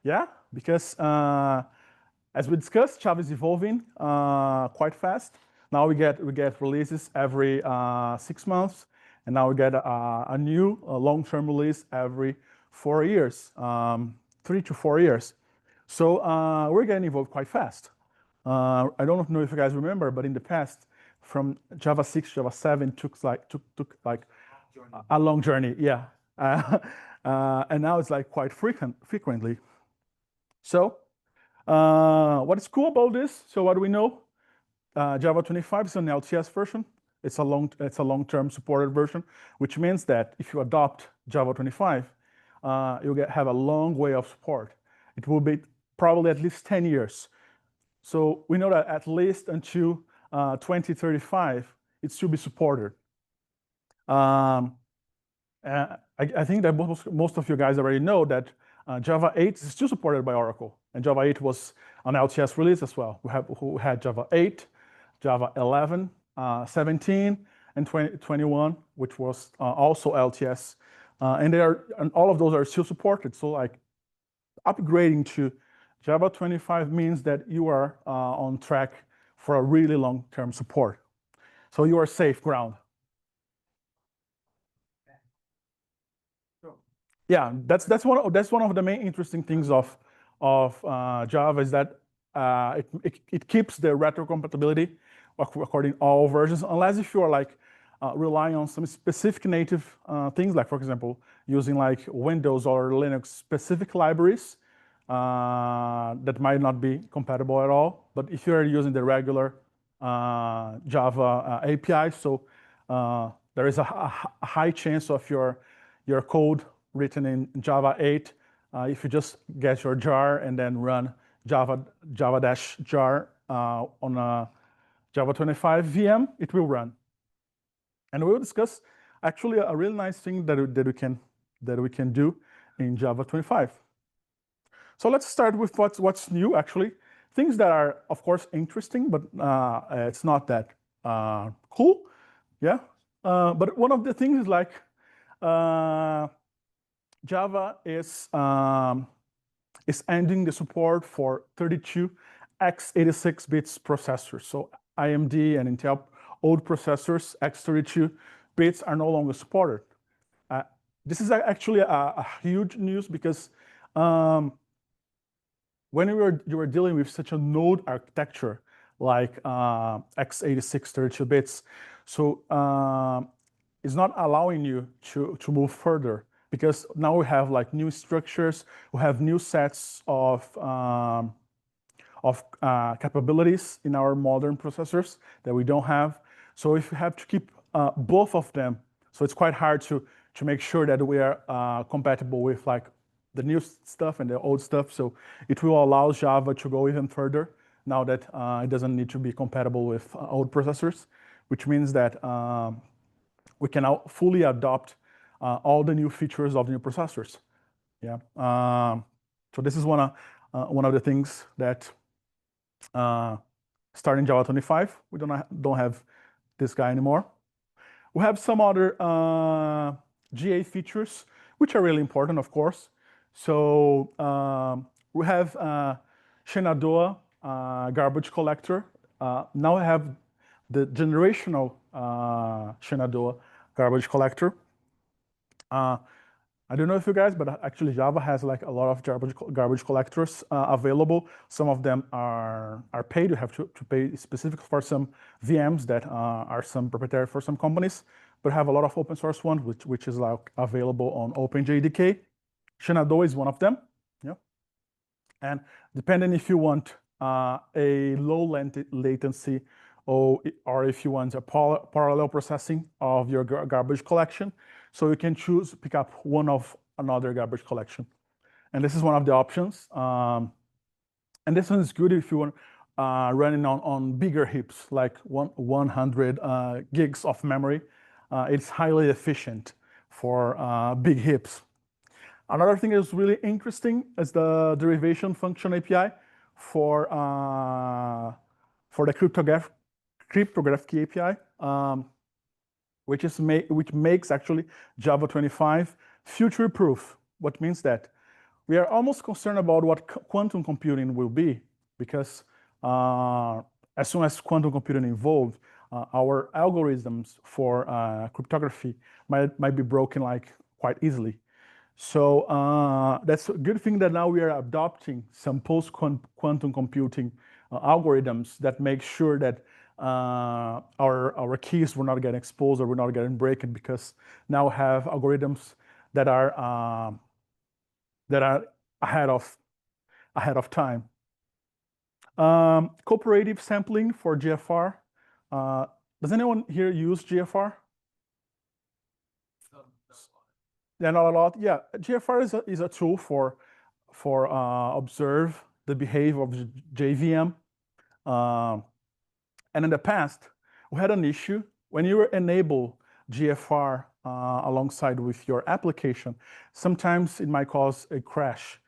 yeah, because as we discussed, Java is evolving quite fast. Now we get releases every 6 months, and now we get a new long-term release every 4 years, 3 to 4 years. So we're getting evolved quite fast. I don't know if you guys remember, but in the past, from Java 6 to Java 7 took like a long journey, yeah. And now it's like quite frequently. So what is cool about this? So what do we know? Java 25 is an LTS version. It's a long-term supported version, which means that if you adopt Java 25, you'll have a long way of support. It will be probably at least 10 years. So we know that at least until 2035, it should be supported. I think that most of you guys already know that Java 8 is still supported by Oracle, and Java 8 was an LTS release as well. We had Java 8, Java 11, 17, and 21, which was also LTS, and all of those are still supported. So like upgrading to Java 25 means that you are on track for a really long-term support. So you are safe ground. Yeah, that's one of the main interesting things of Java is that it keeps the retrocompatibility according to all versions, unless if you are like relying on some specific native things, like for example using like Windows or Linux specific libraries that might not be compatible at all. But if you are using the regular Java API, so there is a high chance of your code written in Java 8, if you just get your jar and then run java-jar on a Java 25 VM, it will run. And we'll discuss actually a really nice thing that we can do in Java 25. So let's start with what's new actually. Things that are of course interesting, but it's not that cool. Yeah. But one of the things is like Java is ending the support for 32 x86 bits processors. So AMD and Intel old processors, x32 bits, are no longer supported. This is actually a huge news because when you were dealing with such a node architecture like x86 32 bits, so it's not allowing you to move further, because now we have like new structures, we have new sets of capabilities in our modern processors that we don't have. So if you have to keep both of them, so it's quite hard to make sure that we are compatible with like the new stuff and the old stuff. So it will allow Java to go even further now that it doesn't need to be compatible with old processors, which means that we can now fully adopt all the new features of the new processors. Yeah. So this is one of the things that starting Java 25, we don't have this guy anymore. We have some other GA features which are really important, of course. So we have Shenandoah garbage collector. Now we have the generational Shenandoah garbage collector. I don't know if you guys, but actually Java has like a lot of garbage collectors available. Some of them are paid. You have to pay specific for some VMs that are some proprietary for some companies, but have a lot of open source ones, which is like available on OpenJDK. Shenandoah is one of them. Yeah. And depending if you want a low latency or if you want a parallel processing of your garbage collection, so you can pick up one of another garbage collection. And this is one of the options. And this one is good if you want running on bigger heaps, like 100 gigs of memory. It's highly efficient for big heaps. Another thing that's really interesting is the derivation function API for the cryptographic API. Which makes actually Java 25 future-proof. What means that we are almost concerned about what quantum computing will be, because as soon as quantum computing evolves, our algorithms for cryptography might be broken like quite easily. So that's a good thing that now we are adopting some post-quantum computing algorithms that make sure that our keys will not get exposed or will not get broken, because now we have algorithms that are ahead of time. Cooperative sampling for GFR. Does anyone here use GFR? Yeah, not a lot. Yeah, GFR is a tool for observe the behavior of JVM. And in the past, we had an issue when you enable GFR alongside with your application. Sometimes it might cause a crash.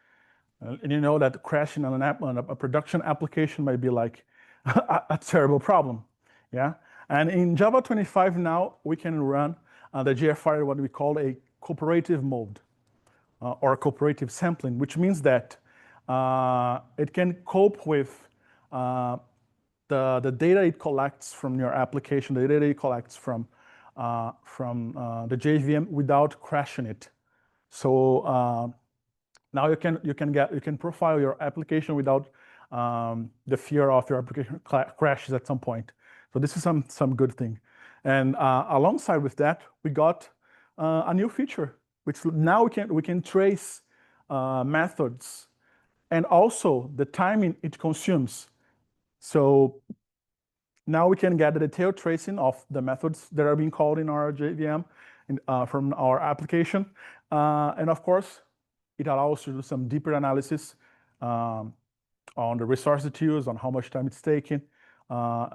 And you know that crashing on a production application might be like a terrible problem. Yeah. And in Java 25 now, we can run the GFR, what we call a cooperative mode or cooperative sampling, which means that it can cope with the data it collects from your application, the data it collects from the JVM without crashing it. So now you can profile your application without the fear of your application crashes at some point. So this is some good thing. And alongside with that, we got a new feature, which now we can trace methods and also the timing it consumes. So now we can get the detailed tracing of the methods that are being called in our JVM from our application. And of course, it allows to do some deeper analysis on the resource it used, on how much time it's taking,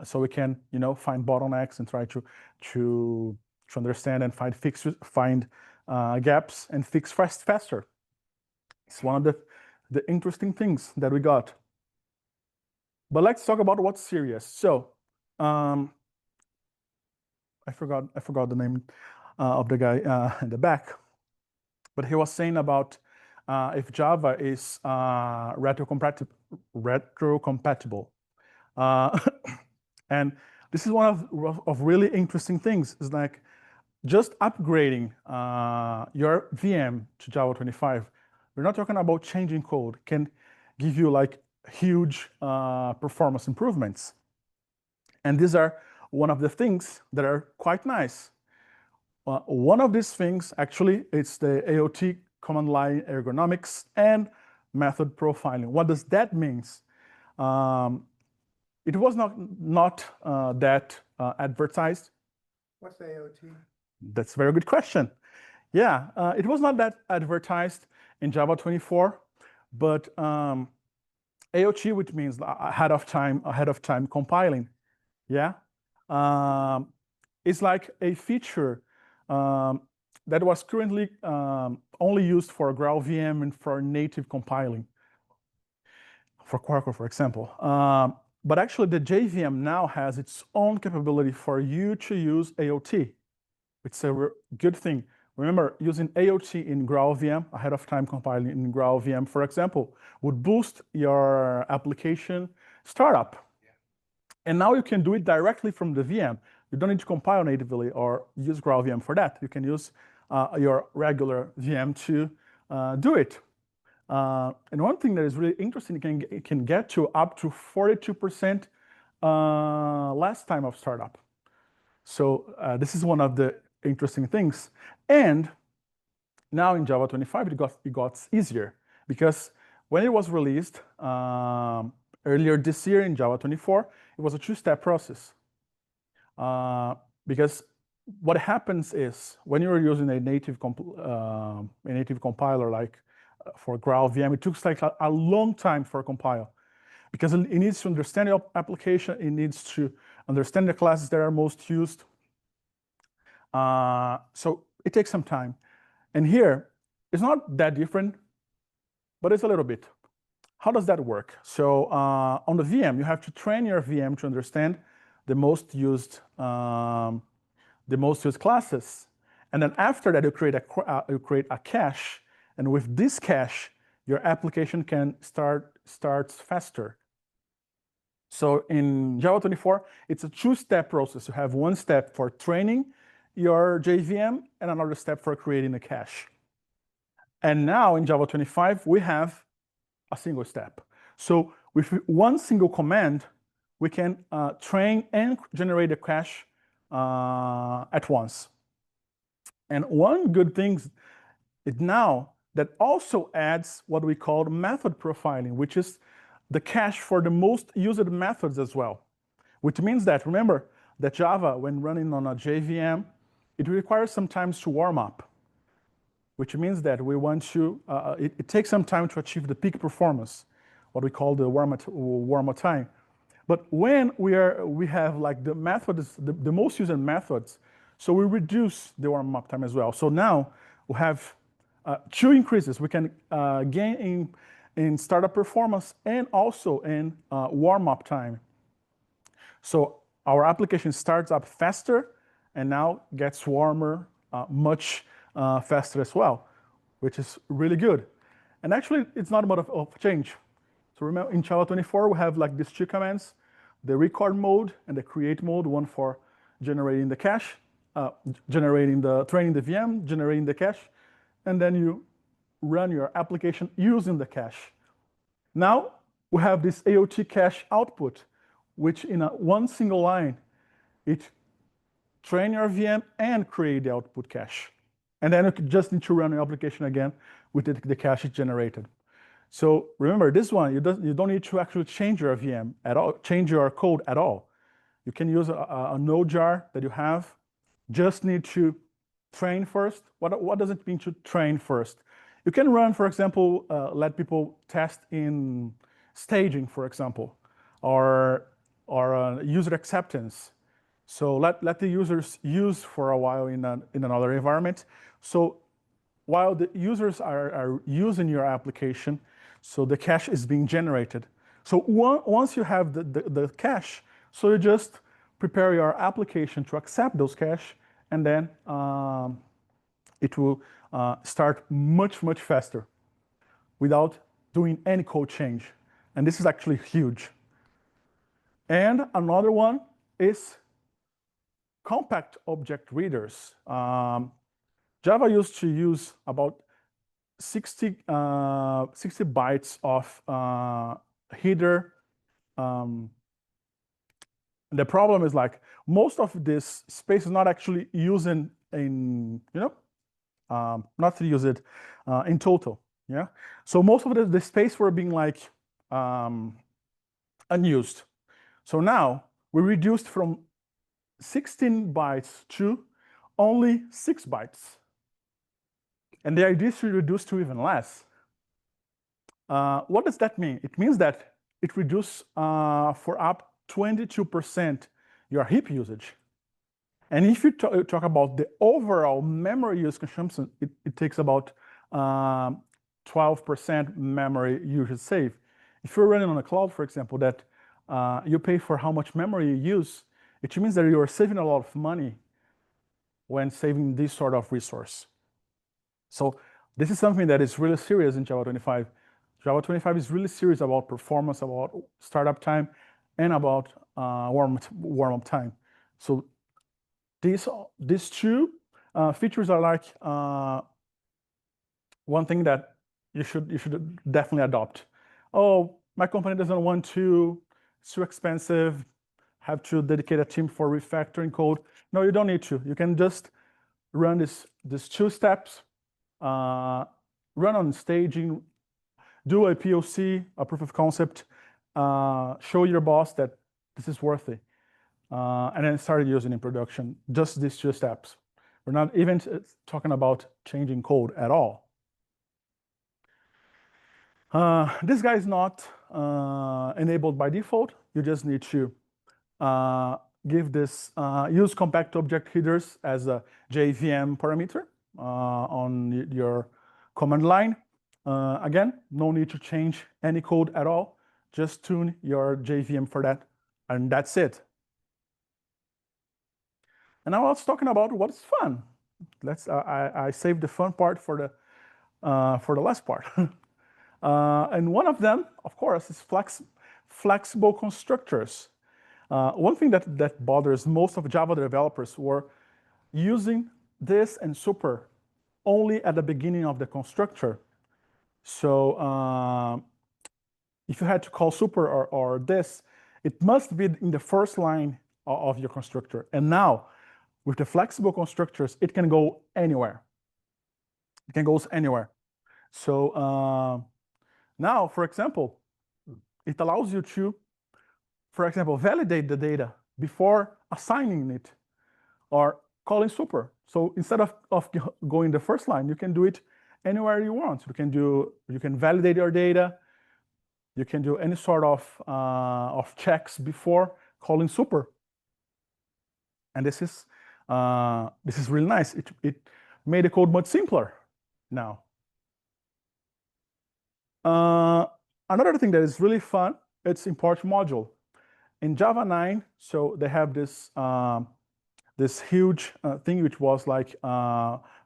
so we can, find bottlenecks and try to understand and find gaps and fix faster. It's one of the interesting things that we got. But let's talk about what's serious. So I forgot the name of the guy in the back, but he was saying about if Java is retrocompatible. And this is one of really interesting things. It's like just upgrading your VM to Java 25. We're not talking about changing code. Can give you like huge performance improvements. And these are one of the things that are quite nice. One of these things, actually, it's the AOT command line ergonomics and method profiling. What does that mean? It was not that advertised. What's AOT? That's a very good question. Yeah, it was not that advertised in Java 24, but AOT, which means ahead of time compiling. Yeah, it's like a feature that was currently only used for GraalVM and for native compiling, for Quarko, for example. But actually, the JVM now has its own capability for you to use AOT. It's a good thing. Remember, using AOT in GraalVM, ahead of time compiling in GraalVM, for example, would boost your application startup. Yeah. And now you can do it directly from the VM. You don't need to compile natively or use GraalVM for that. You can use your regular VM to do it. And one thing that is really interesting, it can get to up to 42% less time of startup. So this is one of the interesting things. And now in Java 25, it got easier, because when it was released earlier this year in Java 24, it was a two-step process. Because what happens is when you're using a native compiler like for GraalVM, it took like a long time for compile, because it needs to understand your application, it needs to understand the classes that are most used. So it takes some time. And here, it's not that different, but it's a little bit. How does that work? So on the VM, you have to train your VM to understand the most used classes. And then after that, you create a cache. And with this cache, your application can starts faster. So in Java 24, it's a two-step process. You have one step for training your JVM and another step for creating a cache. And now in Java 25, we have a single step. So with one single command, we can train and generate a cache at once. And one good thing it now that also adds what we call method profiling, which is the cache for the most used methods as well. Which means that, remember, that Java, when running on a JVM, it requires some time to warm up, which means that we want to, it takes some time to achieve the peak performance, what we call the warm-up time. But when we have like the methods, the most used methods, so we reduce the warm-up time as well. So now we have two increases. We can gain in startup performance and also in warm-up time. So our application starts up faster and now gets warmer much faster as well, which is really good. And actually, it's not about a change. So remember, in Java 24, we have like these two commands, the record mode and the create mode, one for generating the cache, training the VM, generating the cache, and then you run your application using the cache. Now we have this AOT cache output, which in one single line, it train your VM and create the output cache. And then you just need to run your application again with the cache it generated. So remember, this one, you don't need to actually change your VM at all, change your code at all. You can use a node jar that you have, just need to train first. What does it mean to train first? You can run, for example, let people test in staging, for example, or user acceptance. So let the users use for a while in another environment. So while the users are using your application, so the cache is being generated. So once you have the cache, so you just prepare your application to accept those cache, and then it will start much, much faster without doing any code change. And this is actually huge. And another one is compact object readers. Java used to use about 60 bytes of header. The problem is like most of this space is not actually used in not to use it in total. Yeah. So most of the space were being like unused. So now we reduced from 16 bytes to only 6 bytes. And the idea is to reduce to even less. What does that mean? It means that it reduces for up 22% your heap usage. And if you talk about the overall memory use consumption, it takes about 12% memory usage save. If you're running on a cloud, for example, that you pay for how much memory you use, it means that you are saving a lot of money when saving this sort of resource. So this is something that is really serious in Java 25. Java 25 is really serious about performance, about startup time, and about warm-up time. So these two features are like one thing that you should definitely adopt. Oh, my company doesn't want to, it's too expensive, have to dedicate a team for refactoring code. No, you don't need to. You can just run these two steps, run on staging, do a POC, a proof of concept, show your boss that this is worthy, and then start using in production. Just these two steps. We're not even talking about changing code at all. This guy is not enabled by default. You just need to give this use compact object headers as a JVM parameter on your command line. Again, no need to change any code at all. Just tune your JVM for that, and that's it. And now let's talking about what's fun. I saved the fun part for the last part. And one of them, of course, is flexible constructors. One thing that bothers most of Java developers were using this and super only at the beginning of the constructor. So if you had to call super or this, it must be in the first line of your constructor. And now, with the flexible constructors, it can go anywhere. It can go anywhere. So now, for example, it allows you to, for example, validate the data before assigning it or calling super. So instead of going the first line, you can do it anywhere you want. You can validate your data. You can do any sort of checks before calling super. And this is really nice. It made the code much simpler now. Another thing that is really fun, it's import module. In Java 9, so they have this this huge thing which was like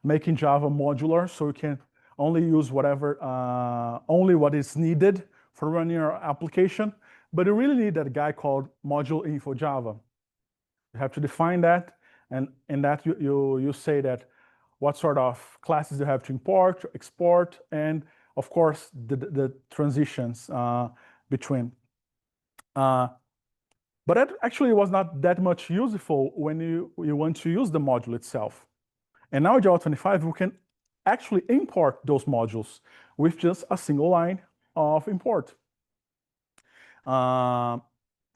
making Java modular, so you can only use whatever, only what is needed for running your application. But you really need that guy called module info Java. You have to define that, and in that you say that what sort of classes you have to import, export, and of course the transitions between. But that actually was not that much useful when you want to use the module itself. And now in Java 25, we can actually import those modules with just a single line of import. And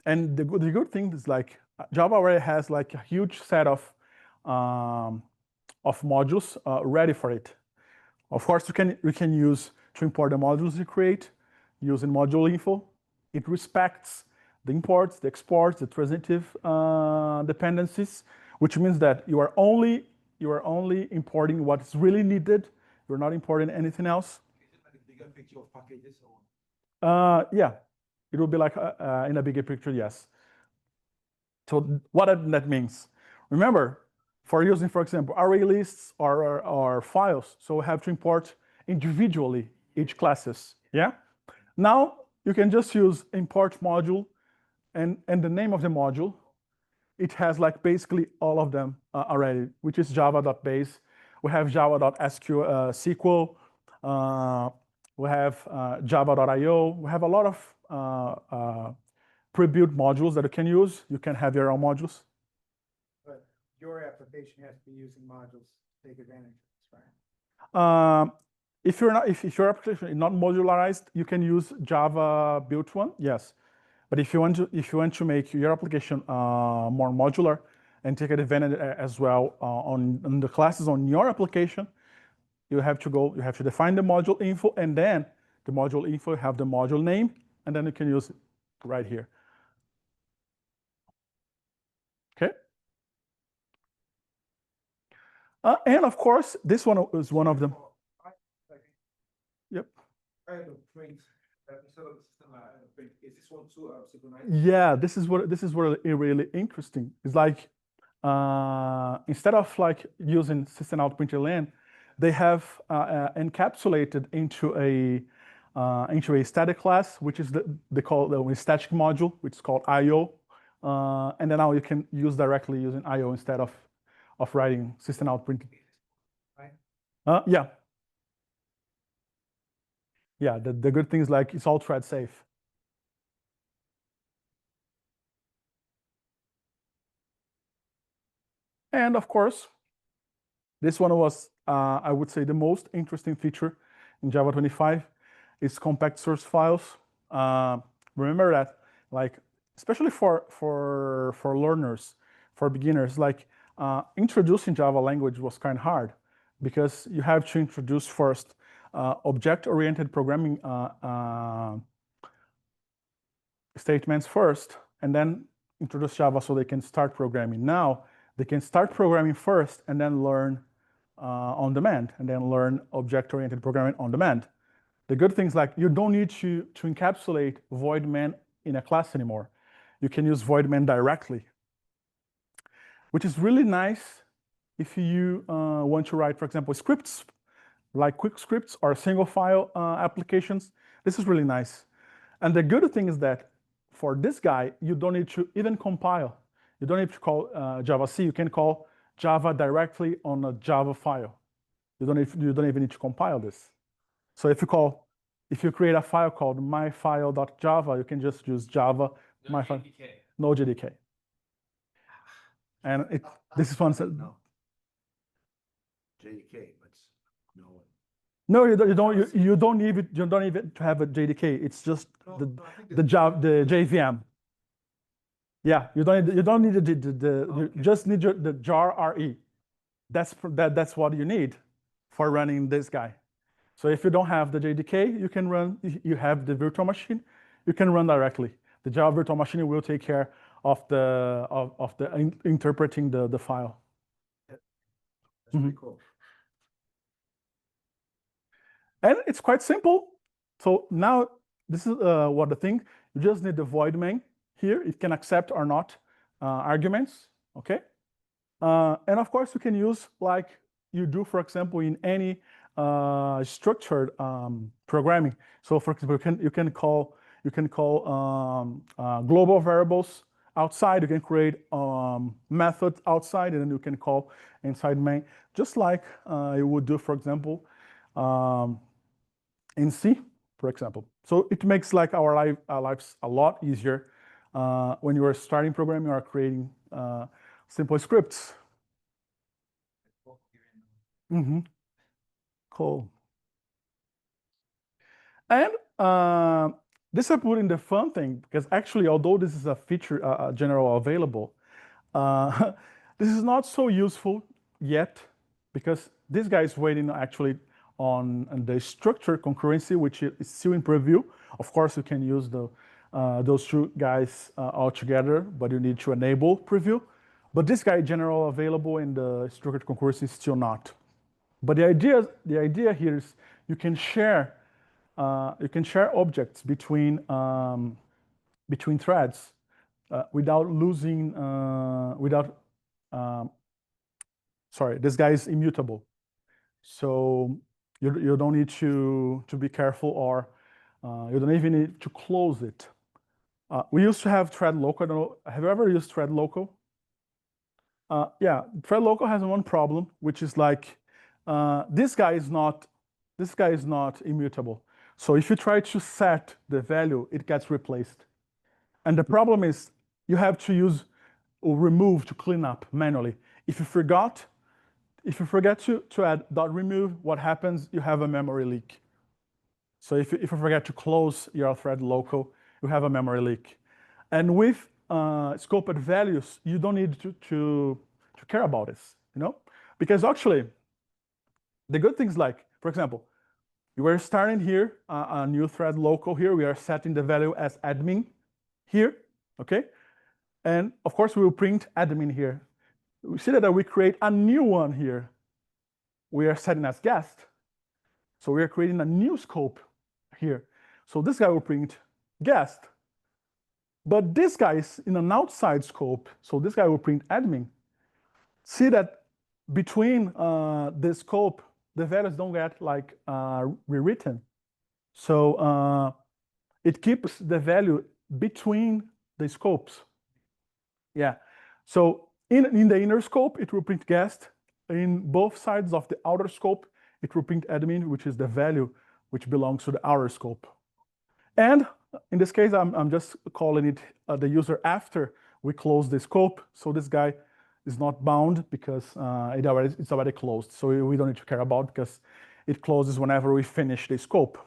the good thing is like Java already has like a huge set of modules ready for it. Of course, you can use to import the modules you create using module info. It respects the imports, the exports, the transitive dependencies, which means that you are only importing what is really needed. You're not importing anything else. Is it like a bigger picture of packages or? Yeah, it will be like in a bigger picture, yes. So what that means? Remember, for using, for example, array lists or files, so we have to import individually each classes. Yeah. Now you can just use import module. And the name of the module, it has like basically all of them already, which is java.base. We have java.sql, we have java.io. We have a lot of pre-built modules that you can use. You can have your own modules. But your application has to be using modules to take advantage of this, right? If your application is not modularized, you can use Java built one, yes. But if you want to make your application more modular and take advantage as well on the classes on your application, you have to define the module info, and then the module info have the module name, and then you can use it right here. Okay. And of course, this one is one of them. Yep. I have a print. Instead of print, is this one too synchronized? Yeah, this is what really interesting. It's like instead of like using system out println, they have encapsulated into a static class, which is they call the static module, which is called IO, and then now you can use directly using IO instead of writing system out println. Right. Yeah. Yeah, the good thing is like it's all thread safe. And of course, this one was, I would say, the most interesting feature in Java 25 is compact source files. Remember that, like, especially for learners, for beginners, like introducing Java language was kind of hard because you have to introduce first object-oriented programming statements first, and then introduce Java so they can start programming. Now they can start programming first and then learn on demand, and then learn object-oriented programming on demand. The good thing is like you don't need to encapsulate void main in a class anymore. You can use void main directly, which is really nice if you want to write, for example, scripts like quick scripts or single file applications. This is really nice. And the good thing is that for this guy, you don't need to even compile. You don't need to call Java-C. You can call Java directly on a Java file. You don't even need to compile this. So if you create a file called myfile.java, you can just use Java myfile. No JDK. And this is one. No. JDK, but no one. No, you don't need it. You don't need it to have a JDK. It's just the JVM. Yeah, you don't need you just need the jar RE. That's what you need for running this guy. So if you don't have the JDK, you can run. You have the virtual machine, you can run directly. The Java virtual machine will take care of the interpreting the file. That's pretty cool. And it's quite simple. So now this is what the thing. You just need the void main here. It can accept or not arguments. Okay. And of course, you can use like you do, for example, in any structured programming. So for example, you can call global variables outside. You can create methods outside, and then you can call inside main, just like you would do, for example, in C, for example. So it makes like our lives a lot easier when you are starting programming or creating simple scripts. Cool. And this I put in the fun thing because actually, although this is a feature general available, this is not so useful yet because this guy is waiting actually on the structured concurrency, which is still in preview. Of course, you can use those two guys all together, but you need to enable preview. But this guy general available and the structured concurrency is still not. But the idea here is you can share objects between threads without losing sorry, this guy is immutable. So you don't need to be careful, or you don't even need to close it. We used to have thread local. I don't know, have you ever used thread local? Yeah, thread local has one problem, which is like this guy is not immutable. So if you try to set the value, it gets replaced. And the problem is you have to use or remove to clean up manually. If you forget to add .remove, what happens? You have a memory leak. So if you forget to close your thread local, you have a memory leak. And with scoped values, you don't need to care about this, because actually the good things, like, for example, you are starting here a new thread local here. We are setting the value as admin here, okay? And of course, we will print admin here. We see that we create a new one here. We are setting as guest. So we are creating a new scope here. So this guy will print guest. But this guy is in an outside scope. So this guy will print admin. See that between the scope, the values don't get like rewritten. So it keeps the value between the scopes. Yeah. So in the inner scope, it will print guest. In both sides of the outer scope, it will print admin, which is the value which belongs to the outer scope. And in this case, I'm just calling it the user after we close the scope. So this guy is not bound because it's already closed. So we don't need to care about, because it closes whenever we finish the scope.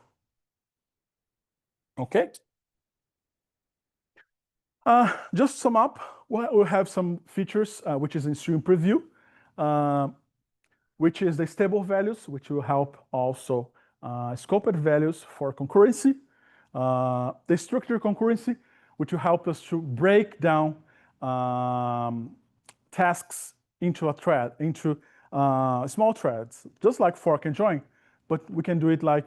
Okay. Just to sum up, we'll have some features which is in stream preview, which is the stable values, which will help also scoped values for concurrency. The structured concurrency, which will help us to break down tasks into a thread, into small threads, just like fork and join, but we can do it like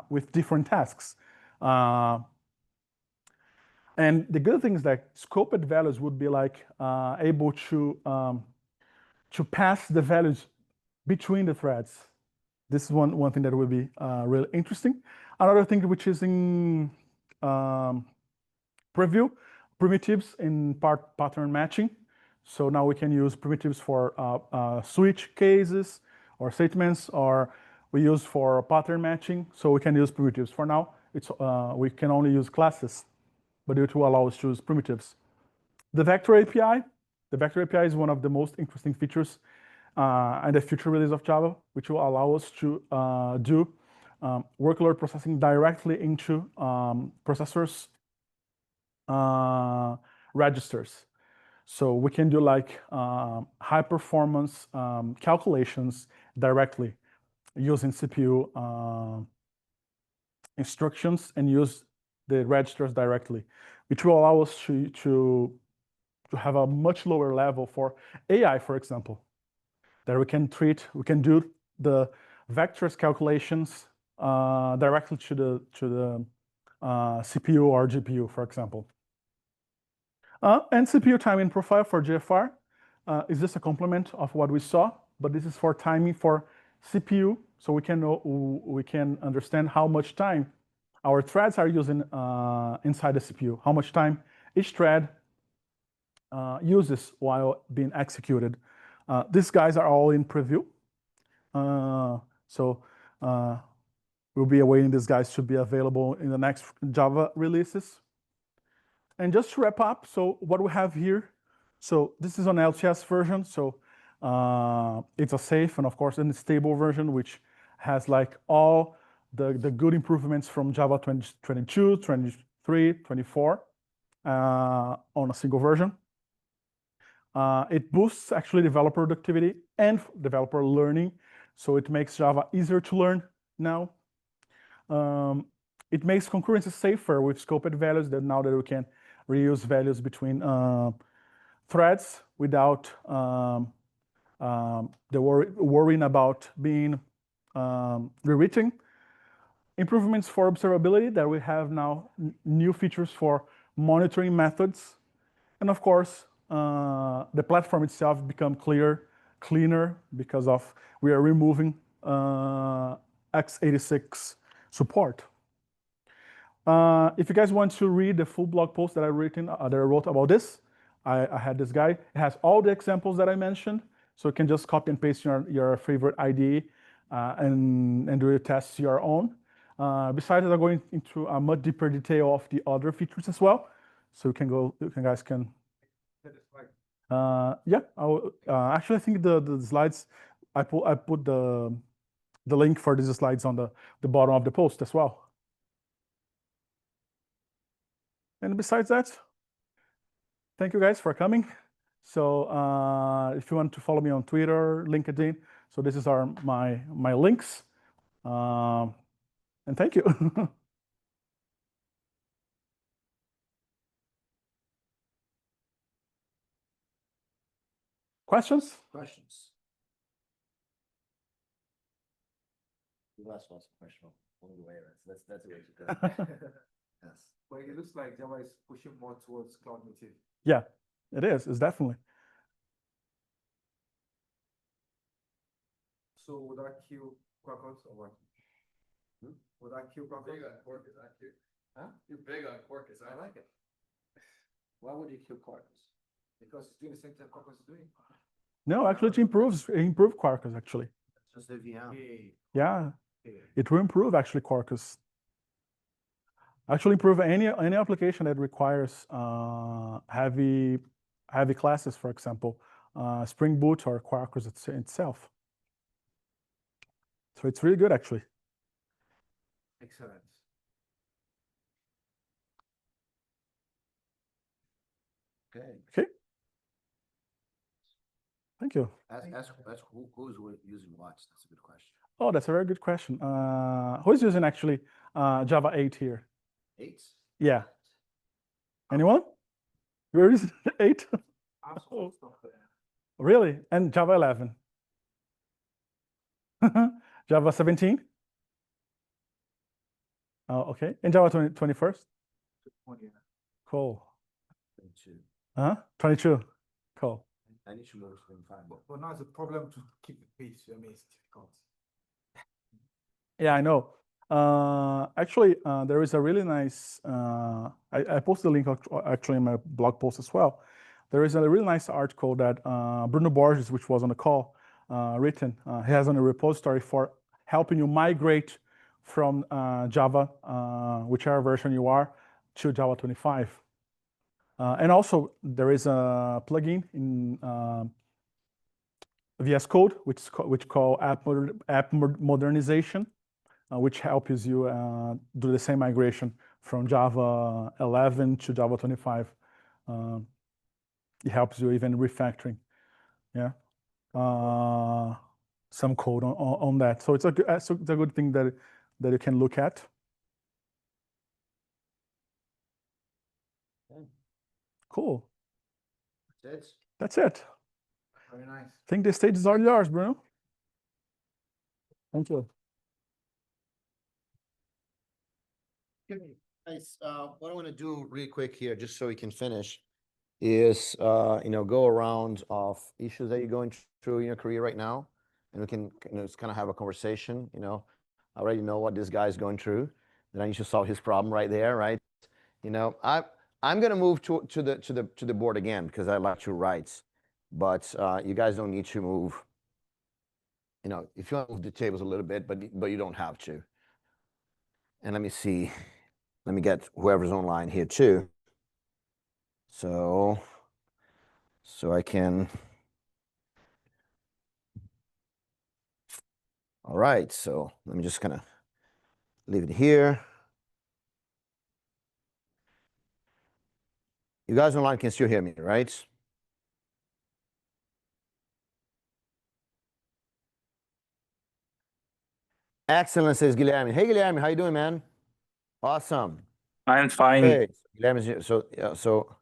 with different tasks. And the good thing is that scoped values would be like able to pass the values between the threads. This is one thing that will be really interesting. Another thing which is in preview, primitives in pattern matching. So now we can use primitives for switch cases or statements, or we use for pattern matching. So we can use primitives. For now, we can only use classes, but it will allow us to use primitives. The vector API is one of the most interesting features and the future release of Java, which will allow us to do workload processing directly into processors' registers. So we can do like high performance calculations directly using CPU instructions and use the registers directly, which will allow us to have a much lower level for AI, for example, that we can do the vectors calculations directly to the CPU or GPU, for example. And CPU timing profile for GFR is just a complement of what we saw, but this is for timing for CPU, so we can understand how much time our threads are using inside the CPU, how much time each thread uses while being executed. These guys are all in preview, so we'll be awaiting these guys to be available in the next Java releases. And just to wrap up, so what we have here, so this is an LTS version, so it's a safe and of course a stable version, which has like all the good improvements from Java 2022, 23, 24 on a single version. It boosts actually developer productivity and developer learning, so it makes Java easier to learn now. It makes concurrency safer with scoped values, that now that we can reuse values between threads without the worrying about being rewritten. Improvements for observability, that we have now new features for monitoring methods. And of course, the platform itself become cleaner because of we are removing x86 support. If you guys want to read the full blog post that I wrote about this, I had this guy. It has all the examples that I mentioned, so you can just copy and paste your favorite IDE and do your tests your own. Besides, I'm going into a much deeper detail of the other features as well, so you guys can. Yeah, actually, I think the slides I put the link for these slides on the bottom of the post as well. And besides that, thank you guys for coming. So if you want to follow me on Twitter, LinkedIn, so this is my links. And thank you. Questions? Questions? The last one's question along the way. That's the way to go. Yes. But it looks like Java is pushing more towards cloud native. Yeah, it is. It's definitely. So would that kill Quarkus or what? Would that kill Quarkus? Big on Quarkus, aren't you? Huh? You're big on Quarkus, I like it. Why would you kill Quarkus? Because it's doing the same thing Quarkus is doing. No, actually, it improves Quarkus actually. Just the VM. Okay. Yeah, Okay. it will improve actually Quarkus. Actually, improve any application that requires heavy classes, for example, Spring Boot or Quarkus itself. So it's really good actually. Excellent. Okay. Okay. Thank you. Ask who's using what? That's a good question. Oh, that's a very good question. Who's using actually Java 8 here? 8? Yeah. Anyone? You're using 8? Absolutely. Really? And Java 11? Java 17? Oh, okay. And Java 21st? Cool. 22. 22. Cool. I need to move to 25. But now it's a problem to keep the pace. I mean, it's difficult. Yeah, I know. Actually, there is a really nice, I posted a link actually in my blog post as well. There is a really nice article that Bruno Borges, which was on the call, written. He has on a repository for helping you migrate from Java, whichever version you are, to Java 25. And also, there is a plugin in VS Code, which call app modernization, which helps you do the same migration from Java 11 to Java 25. It helps you even refactoring, yeah, some code on that. So it's a good thing that you can look at. Cool. That's it. Very nice. I think the stage is all yours, Bruno. Thank you. Nice. What I want to do really quick here, just so we can finish, is go around of issues that you're going through in your career right now, and we can just kind of have a conversation. I already know what this guy is going through, then I need to solve his problem right there, right? I'm gonna move to the board again because I like to write, but you guys don't need to move. If you want to move the tables a little bit, but you don't have to. And let me see. Let me get whoever's online here too. So I can. All right, so let me just kind of leave it here. You guys online can still hear me, right? Excellent, says Guilherme. Hey, Guilherme, how you doing, man? Awesome. I'm fine. Hey, Guilherme's here. So,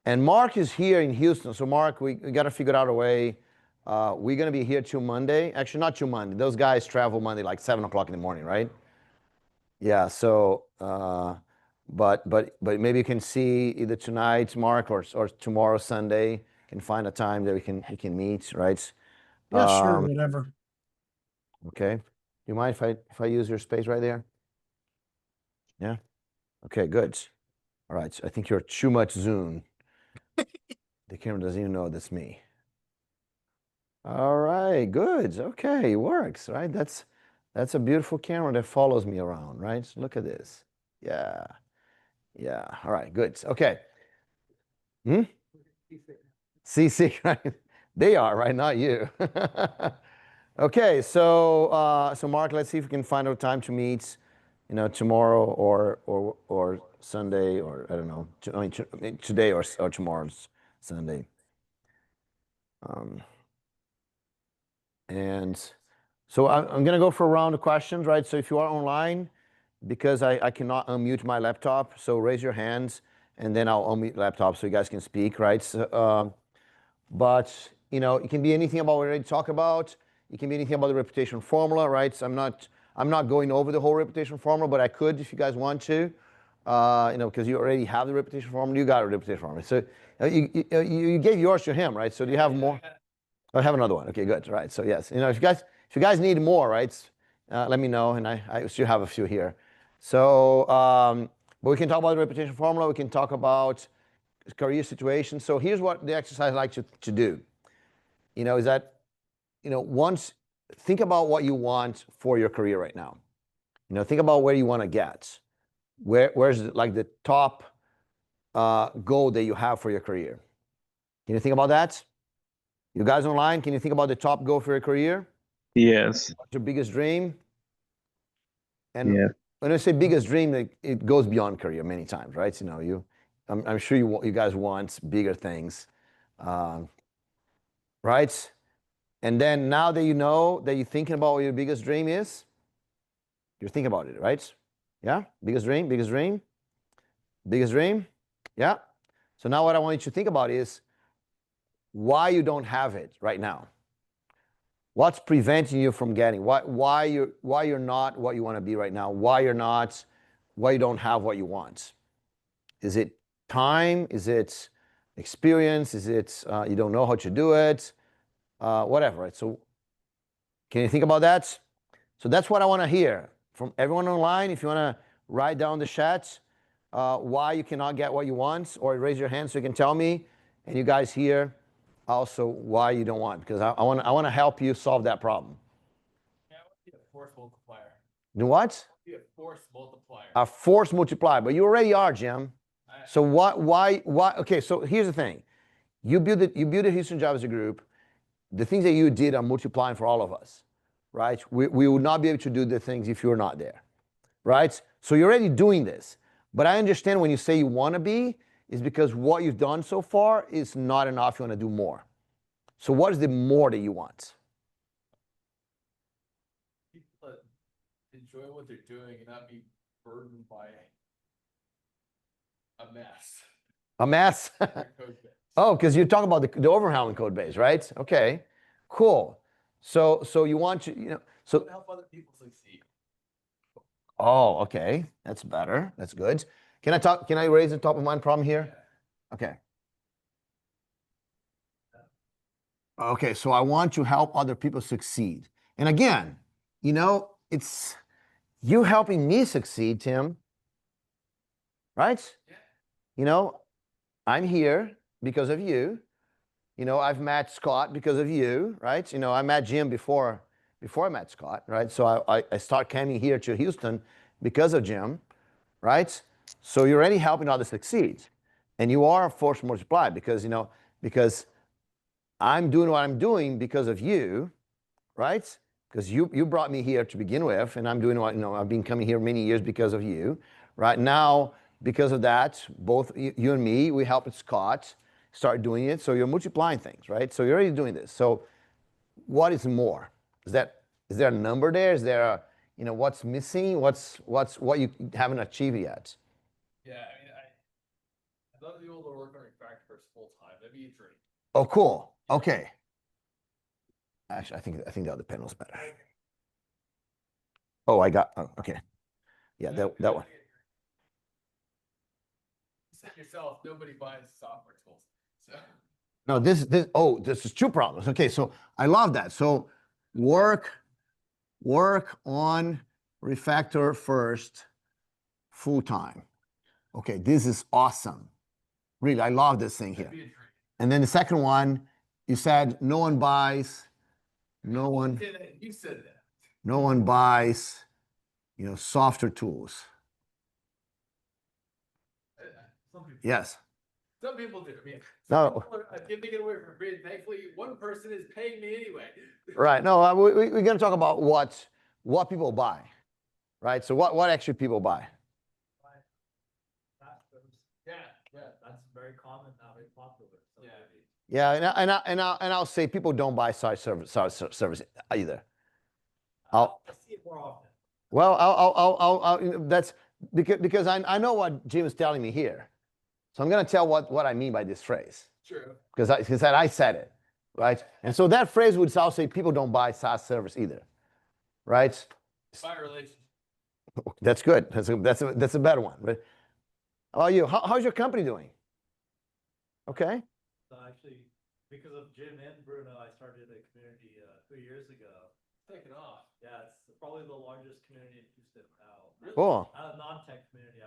and Mark is here in Houston. So, Mark, we got to figure out a way. We're going to be here till Monday. Actually, not till Monday. Those guys travel Monday like 7 o'clock in the morning, right? Yeah, so, but maybe you can see either tonight, Mark, or tomorrow, Sunday, can find a time that we can meet, right? Yeah, sure, whatever. Okay. You mind if I use your space right there? Yeah. Okay, good. All right. So I think you're too much Zoom. The camera doesn't even know that's me. All right, good. Okay, it works, right? That's a beautiful camera that follows me around, right? Look at this. Yeah. Yeah. All right, good. Okay. CC, right? They are, right? Not you. Okay, so Mark, let's see if we can find a time to meet, tomorrow or Sunday, or I don't know, today or tomorrow's Sunday. And so I'm gonna go for a round of questions, right? So if you are online, because I cannot unmute my laptop, so raise your hands, and then I'll unmute laptop so you guys can speak, right? So, but it can be anything about what we're ready to talk about. It can be anything about the reputation formula, right? So I'm not going over the whole reputation formula, but I could if you guys want to, because you already have the reputation formula. You got a reputation formula. So you gave yours to him, right? So do you have more? I have another one. Okay, good. Right. So yes, if you guys need more, right? Let me know, and I still have a few here. So, but we can talk about the reputation formula. We can talk about career situation. So here's what the exercise I like to do. Is that once think about what you want for your career right now. Think about where you want to get. Where's like the top goal that you have for your career? Can you think about that? You guys online, can you think about the top goal for your career? Yes. What's your biggest dream? And Yeah. when I say biggest dream, it goes beyond career many times, right? I'm sure you guys want bigger things, right? And then now that you know that you're thinking about what your biggest dream is, you're thinking about it, right? Yeah, biggest dream, biggest dream, biggest dream. Yeah. So now what I want you to think about is why you don't have it right now. What's preventing you from getting? Why you're not what you want to be right now? Why you don't have what you want? Is it time? Is it experience? Is it you don't know how to do it? Whatever, right? So can you think about that? So that's what I want to hear from everyone online. If you want to write down the chat why you cannot get what you want, or raise your hand so you can tell me, and you guys here also why you don't want, because I want to help you solve that problem. Yeah, I want to be a force multiplier. Do what? Be a force multiplier. A force multiplier, but you already are, Jim. So why? Okay, so here's the thing. You build a Houston Java as a group. the things that you did are multiplying for all of us, right? We would not be able to do the things if you're not there, right? So you're already doing this. But I understand when you say you want to be, is because what you've done so far is not enough. You want to do more. So what is the more that you want? People that enjoy what they're doing and not be burdened by a mess. A mess? Code base. Oh, because you're talking about the overhauling code base, right? Okay, cool. So you want to, you know, so help other people succeed. oh, okay, that's better. That's good. Can I raise the top of mind problem here? Okay. Okay, so I want to help other people succeed. And again, you know, it's you helping me succeed, Tim. Right? Yeah. You know, I'm here because of you. You know, I've met Scott because of you, right? You know, I met Jim before I met Scott, right? So I start coming here to Houston because of Jim, right? So you're already helping others succeed. And you are a force multiplier because, you know, because I'm doing what I'm doing because of you, right? Because you brought me here to begin with, and I'm doing what, you know, I've been coming here many years because of you. Right now, because of that, both you and me, we helped Scott start doing it. So you're multiplying things, right? So you're already doing this. So what is more? Is there a number there? Is there a, you know, what's missing? What's what you haven't achieved yet? Yeah, I mean, I'd love to be able to work on refactors full time. That'd be a dream. Oh, cool. Okay. Actually, I think the other panel's better. Oh, okay. Yeah, that one. You said yourself, nobody buys software tools. So No, this is two problems. Okay, so I love that. So work on refactor first full time. Okay, this is awesome. Really, I love this thing here. And then the second one, you said no one buys, you said that. no one buys, you know, software tools. Some people, Yes. some people do. I mean, No. if they get away from free, thankfully, one person is paying me anyway. Right. No, we're going to talk about what people buy, right? So what actually people buy? Yeah, That's very common now, very popular. So Yeah. Yeah, and I'll say people don't buy SaaS service either. I see it more often. Well, I'll that's because I know what Jim is telling me here, so I'm going to tell what I mean by this phrase. True. Because I said it, right? And so that phrase would also say people don't buy SaaS service either, right? Buy relation. That's good. That's a better one. But how about you? How's your company doing? Okay. So actually, because of Jim and Bruno, I started a community 3 years ago. Taking off. Yeah, it's probably the largest community in Houston now. Really? Cool. Non-tech community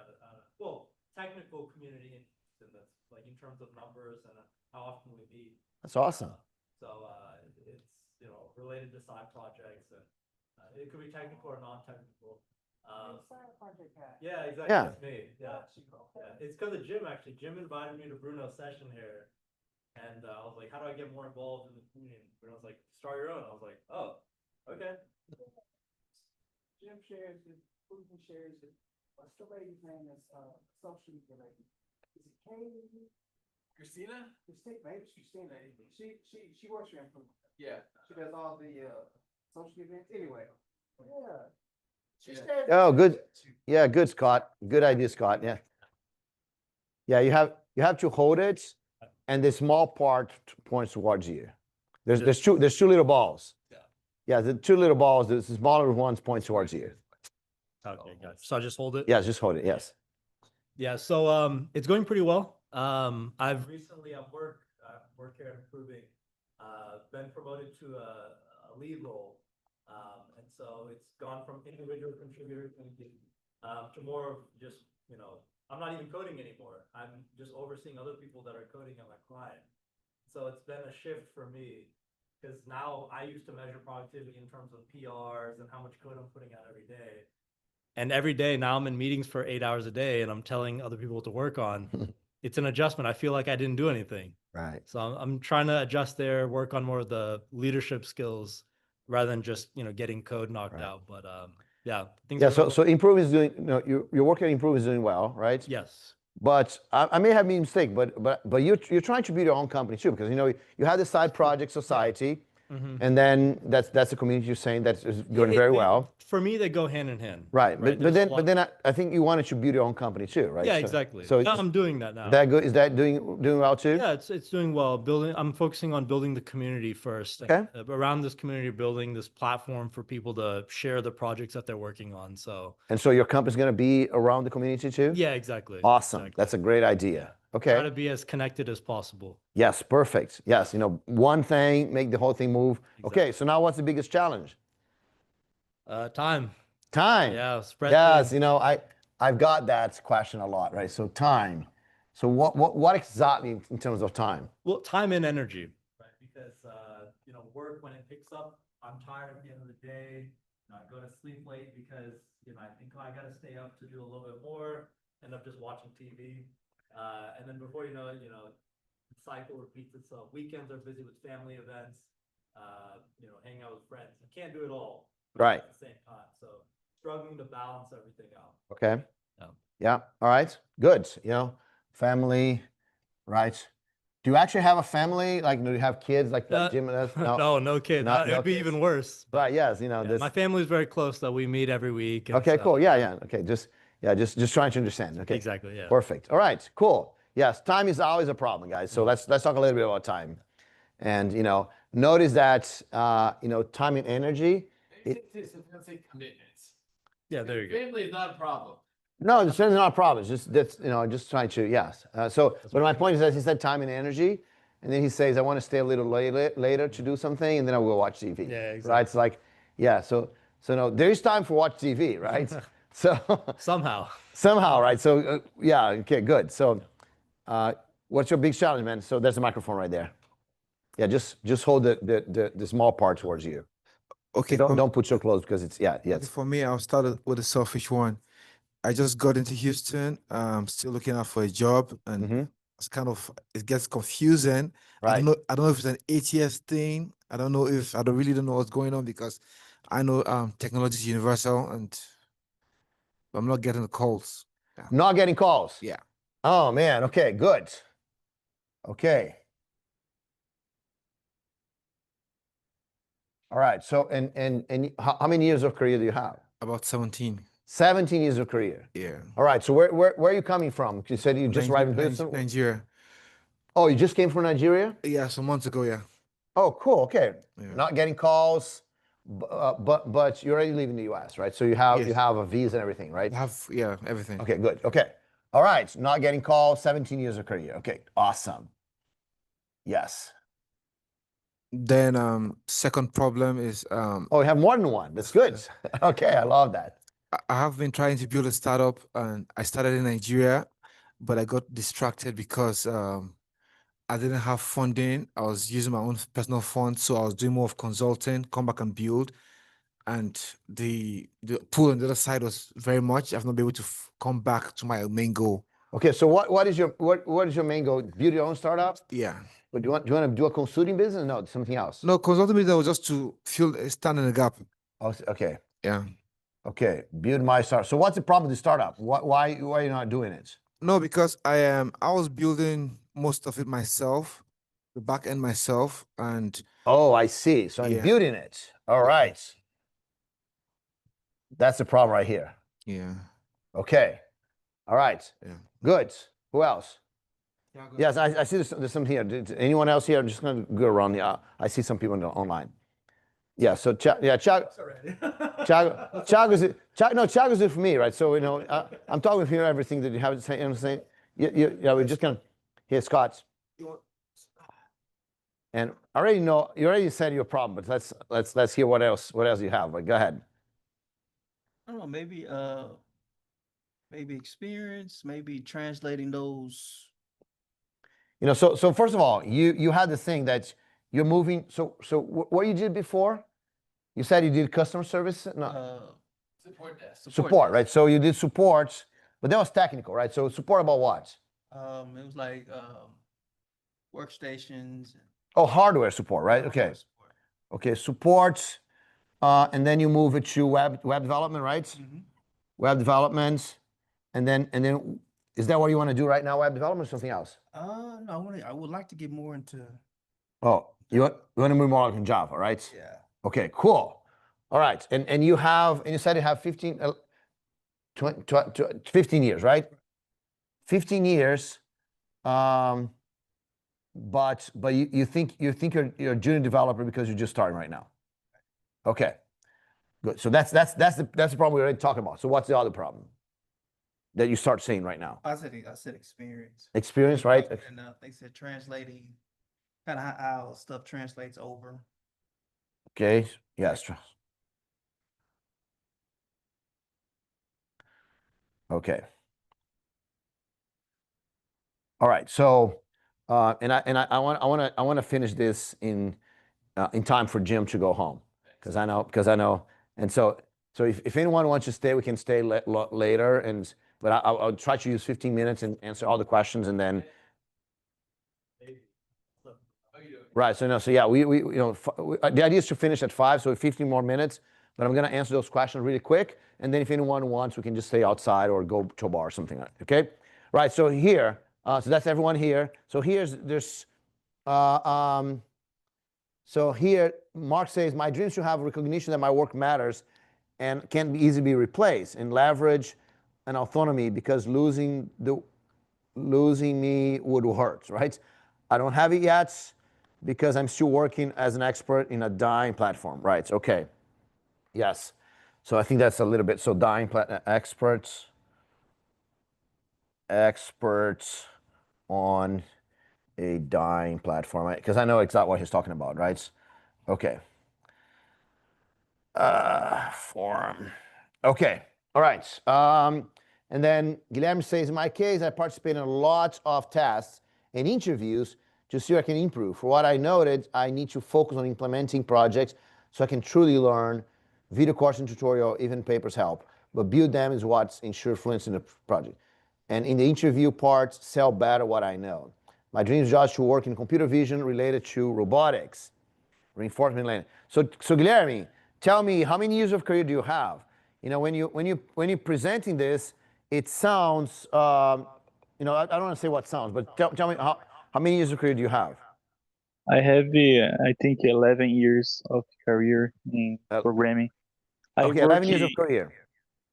well, technical community in Houston. That's like in terms of numbers and how often we meet. That's awesome. So it's, you know, related to side projects, and it could be technical or non-technical. Yeah, exactly. Yeah. That's me. Yeah. It's because of Jim, actually. Jim invited me to Bruno's session here. And I was like, how do I get more involved in the community? And Bruno was like, start your own. I was like, oh, okay. Jim shares it, Putin shares it. What's the lady's name that's social media lady? Is it Katie? Christina? Maybe it's Christina. She works for Improvement. Yeah. She does all the social events. Anyway. Yeah. Oh, good. Yeah, good, Scott. Good idea, Scott. Yeah. Yeah, you have to hold it, and the small part points towards you. There's two little balls. Yeah, the two little balls. The smaller ones point towards you. Okay, got it. So I just hold it? Yeah, just hold it. Yes. Yeah, so it's going pretty well. I've Recently at work here at Improving, been promoted to a lead role. And so it's gone from individual contributor to more of just, you know, I'm not even coding anymore. I'm just overseeing other people that are coding at my client. So it's been a shift for me, because now I used to measure productivity in terms of PRs and how much code I'm putting out every day. And every day now I'm in meetings for 8 hours a day, and I'm telling other people what to work on. it's an adjustment. I feel like I didn't do anything. Right. So I'm trying to adjust there, work on more of the leadership skills rather than just, getting code knocked out. But yeah, things Yeah. are So Improve is doing, your work at Improve is doing well, right? yes. But I may have made a mistake, but you're trying to build your own company too, because you had the side project Society, and then that's the community you're saying that is going very well. For me, they go hand in hand. Right. But There's a lot- then I think you wanted to build your own company too, right? Yeah, So- exactly. So I'm doing that now. that good? Is that doing well too? Yeah, it's doing well. I'm focusing on building the community first. Okay. Around this community, building this platform for people to share the projects that they're working on. And so your company's going to be around the community too? Yeah, exactly. Awesome. Exactly. That's a great idea. Okay. Try to be as connected as possible. Yes, perfect. Yes, one thing, make the whole thing move. Exactly. Okay, so now what's the biggest challenge? Time. Time. Yeah, spread. Yes, I've got that question a lot, right? So time. So what exactly in terms of time? Well, time and energy. Right, because work when it picks up, I'm tired at the end of the day. I go to sleep late because I think I got to stay up to do a little bit more. End up just watching TV, and then before you know it, the cycle repeats itself. Weekends are busy with family events, hanging out with friends. I can't do it all Right. at the same time. So struggling to balance everything out. Okay. Yeah. Yeah. All right. Good. Family, right? Do you actually have a family? Like, do you have kids like Jim and us? No kids. That'd be even worse. Right. Yes. My family is very close, though. We meet every week. Okay. Cool. Yeah. Okay. Just trying to understand. Okay. Exactly. Yeah. Perfect. All right. Cool. Yes. Time is always a problem, guys. So let's talk a little bit about time. And notice that time and energy. Let's say commitments. Yeah. There you go. Family is not a problem. No, it's not a problem. It's just trying to, yes. But my point is that he said time and energy, and then he says, I want to stay a little later to do something, and then I will watch TV. Yeah, exactly. Right? It's like, yeah, so no, there is time for watch TV, right? So somehow, right? So yeah, okay, good. So what's your big challenge, man? So there's a microphone right there. Yeah, just hold the small part towards you. Okay. Don't put so close because it's, yeah, yes. For me, I'll start with a selfish one. I just got into Houston. Still looking out for a job, and it's it gets confusing. Right. I don't know if it's an ATS thing. I really don't know what's going on, because I know technology is universal, and I'm not getting the calls. Yeah. Not getting calls? Yeah. Oh man, okay, good. Okay. All right, so and how many years of career do you have? About 17. 17 years of career. Yeah. All right. So where are you coming from? You said you just arrived in Houston. Nigeria. Oh, you just came from Nigeria? Yeah, some months ago. Yeah. Oh, cool. Okay. Yeah. Not getting calls, but you already live in the U.S., right? So you have a visa and everything, right? I have everything. Okay. Good. Okay. All right. Not getting calls. 17 years of career. Okay. Awesome. Yes. Then second problem is oh, you have more than one. That's good. Okay. I love that. I have been trying to build a startup, and I started in Nigeria, but I got distracted because I didn't have funding. I was using my own personal funds, so I was doing more of consulting, come back and build. And the pull on the other side was very much. I've not been able to come back to my main goal. Okay, so what is your main goal? Build your own startup? Yeah. But do you want to do a consulting business? No, something else. No, consulting business was just to stand in the gap. Oh, okay. Yeah. Okay, build my startup. So what's the problem with the startup? Why are you not doing it? No, because I was building most of it myself, the back end myself, and oh, I see. So I'm building it. All right. That's the problem right here. Yeah. Okay. All right. Yeah. Good. Who else? Thiago. Yes, I see there's some here. Anyone else here? I'm just going to go around. Yeah, I see some people online. Yeah. So Thiago's it for me, right? So I'm talking with you everything that you have to say. You know what I'm saying? Yeah, we're just gonna. Here, Scott. And I already know you already said your problem, but let's hear what else you have. But go ahead. I don't know, maybe experience, maybe translating those. So first of all, you had the thing that you're moving. So what you did before? You said you did customer service? No. Support desk. Support, right? So you did support, but that was technical, right? So support about what? It was like workstations. Oh, hardware support, right? Okay. Hardware support. Okay, support, and then you move it to web development, right? Mhm. Web development, and then is that what you want to do right now? Web development or something else? No, I would like to get more into. Oh, you want to move more on Java, right? Yeah. Okay, cool. All right, and you said you have 15, 15 years, right? 15 years. But you think you're a junior developer because you're just starting right now. Okay, good. So that's the problem we already talked about. So what's the other problem that you start seeing right now? I said experience. Experience, right? And they said translating, kind of how stuff translates over. Okay. Yes. Okay. All right. So, and I want to finish this in time for Jim to go home because I know. And so if anyone wants to stay, we can stay later. But I'll try to use 15 minutes and answer all the questions and then. Right. So yeah, we the idea is to finish at 5, so 15 more minutes. But I'm going to answer those questions really quick, and then if anyone wants, we can just stay outside or go to a bar or something like that. Okay. Right. So here, so that's everyone here. So so here, Mark says, my dreams to have recognition that my work matters and can't be easily be replaced, and leverage and autonomy because losing me would hurt, right? I don't have it yet because I'm still working as an expert in a dying platform, right? Okay. Yes. So I think that's a little bit, so dying experts on a dying platform, because I know exactly what he's talking about, right? Okay. Forum. Okay. All right. And then Guilherme says, in my case, I participate in a lot of tests and interviews to see if I can improve. For what I noted, I need to focus on implementing projects so I can truly learn. Video course and tutorial, even papers help. But build them is what ensures fluency in the project. And in the interview part, sell better what I know. My dream is just to work in computer vision related to robotics, reinforcement learning. So Guilherme, tell me, how many years of career do you have? When you're presenting this, it sounds, I don't want to say what sounds, but tell me how many years of career do you have? I have, I think, 11 years of career in programming. Okay, 11 years of career.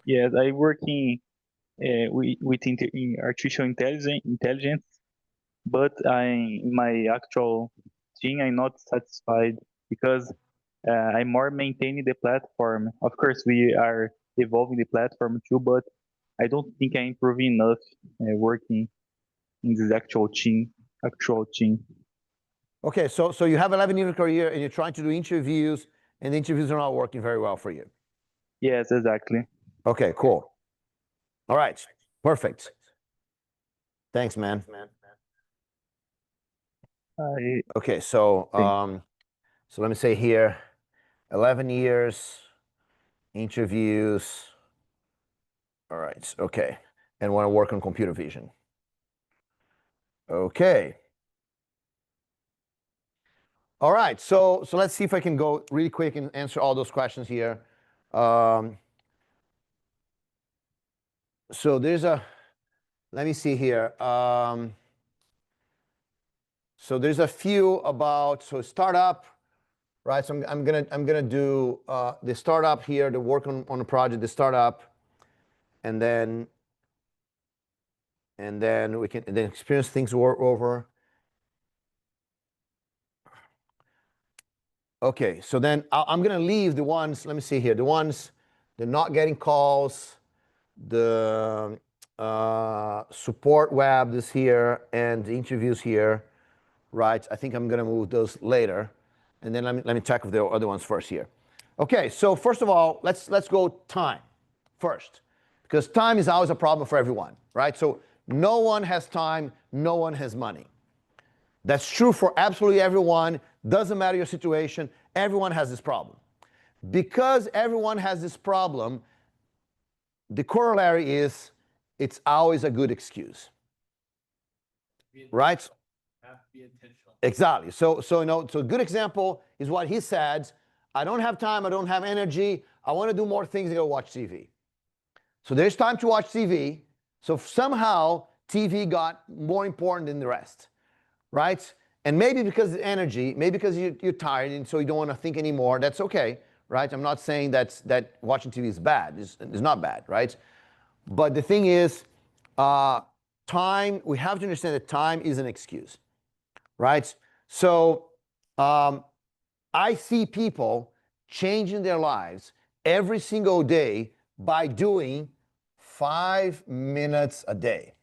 Yes, I work in artificial intelligence, but in my actual team, I'm not satisfied because I'm more maintaining the platform. Of course, we are evolving the platform too, but I don't think I'm improving enough working in this actual team. Okay, so you have 11 years of career and you're trying to do interviews, and the interviews are not working very well for you. Yes, exactly. Okay, cool. All right, perfect. Thanks, man. Okay, so let me say here, 11 years, interviews. All right, okay, and want to work on computer vision. Okay. All right, so let's see if I can go really quick and answer all those questions here. So let me see here. So there's a few about, startup, right? So I'm gonna do the startup here, the work on a project, the startup, and then we can experience things over. Okay, so then I'm gonna leave the ones, let me see here, the ones, they're not getting calls, the support web is here, and the interviews here, right? I think I'm gonna move those later, and then let me check with the other ones first here. Okay, so first of all, let's go time first, because time is always a problem for everyone, right? So no one has time, no one has money. That's true for absolutely everyone. Doesn't matter your situation, everyone has this problem. Because everyone has this problem, the corollary is it's always a good excuse. right? Have to be intentional. Exactly. So a good example is what he said. I don't have time. I don't have energy. I want to do more things than go watch TV. So there's time to watch TV. So somehow TV got more important than the rest, right? And maybe because of energy, maybe because you're tired and so you don't want to think anymore. That's okay, right? I'm not saying that watching TV is bad. It's not bad, right? But the thing is, time, we have to understand that time is an excuse, right? So I see people changing their lives every single day by doing 5 minutes a day,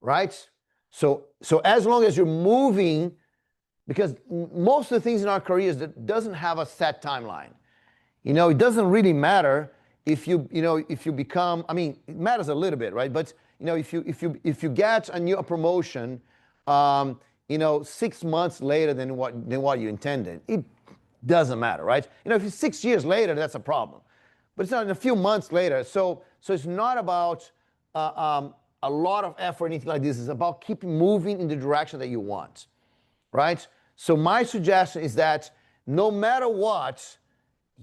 right? So as long as you're moving, because most of the things in our careers that doesn't have a set timeline. You know, it doesn't really matter if you become, I mean, it matters a little bit, right? But you know, if you get a promotion, 6 months later than what you intended, it doesn't matter, right? You know, if it's 6 years later, that's a problem. But it's not in a few months later. So it's not about a lot of effort or anything like this. It's about keeping moving in the direction that you want, right? So my suggestion is that no matter what,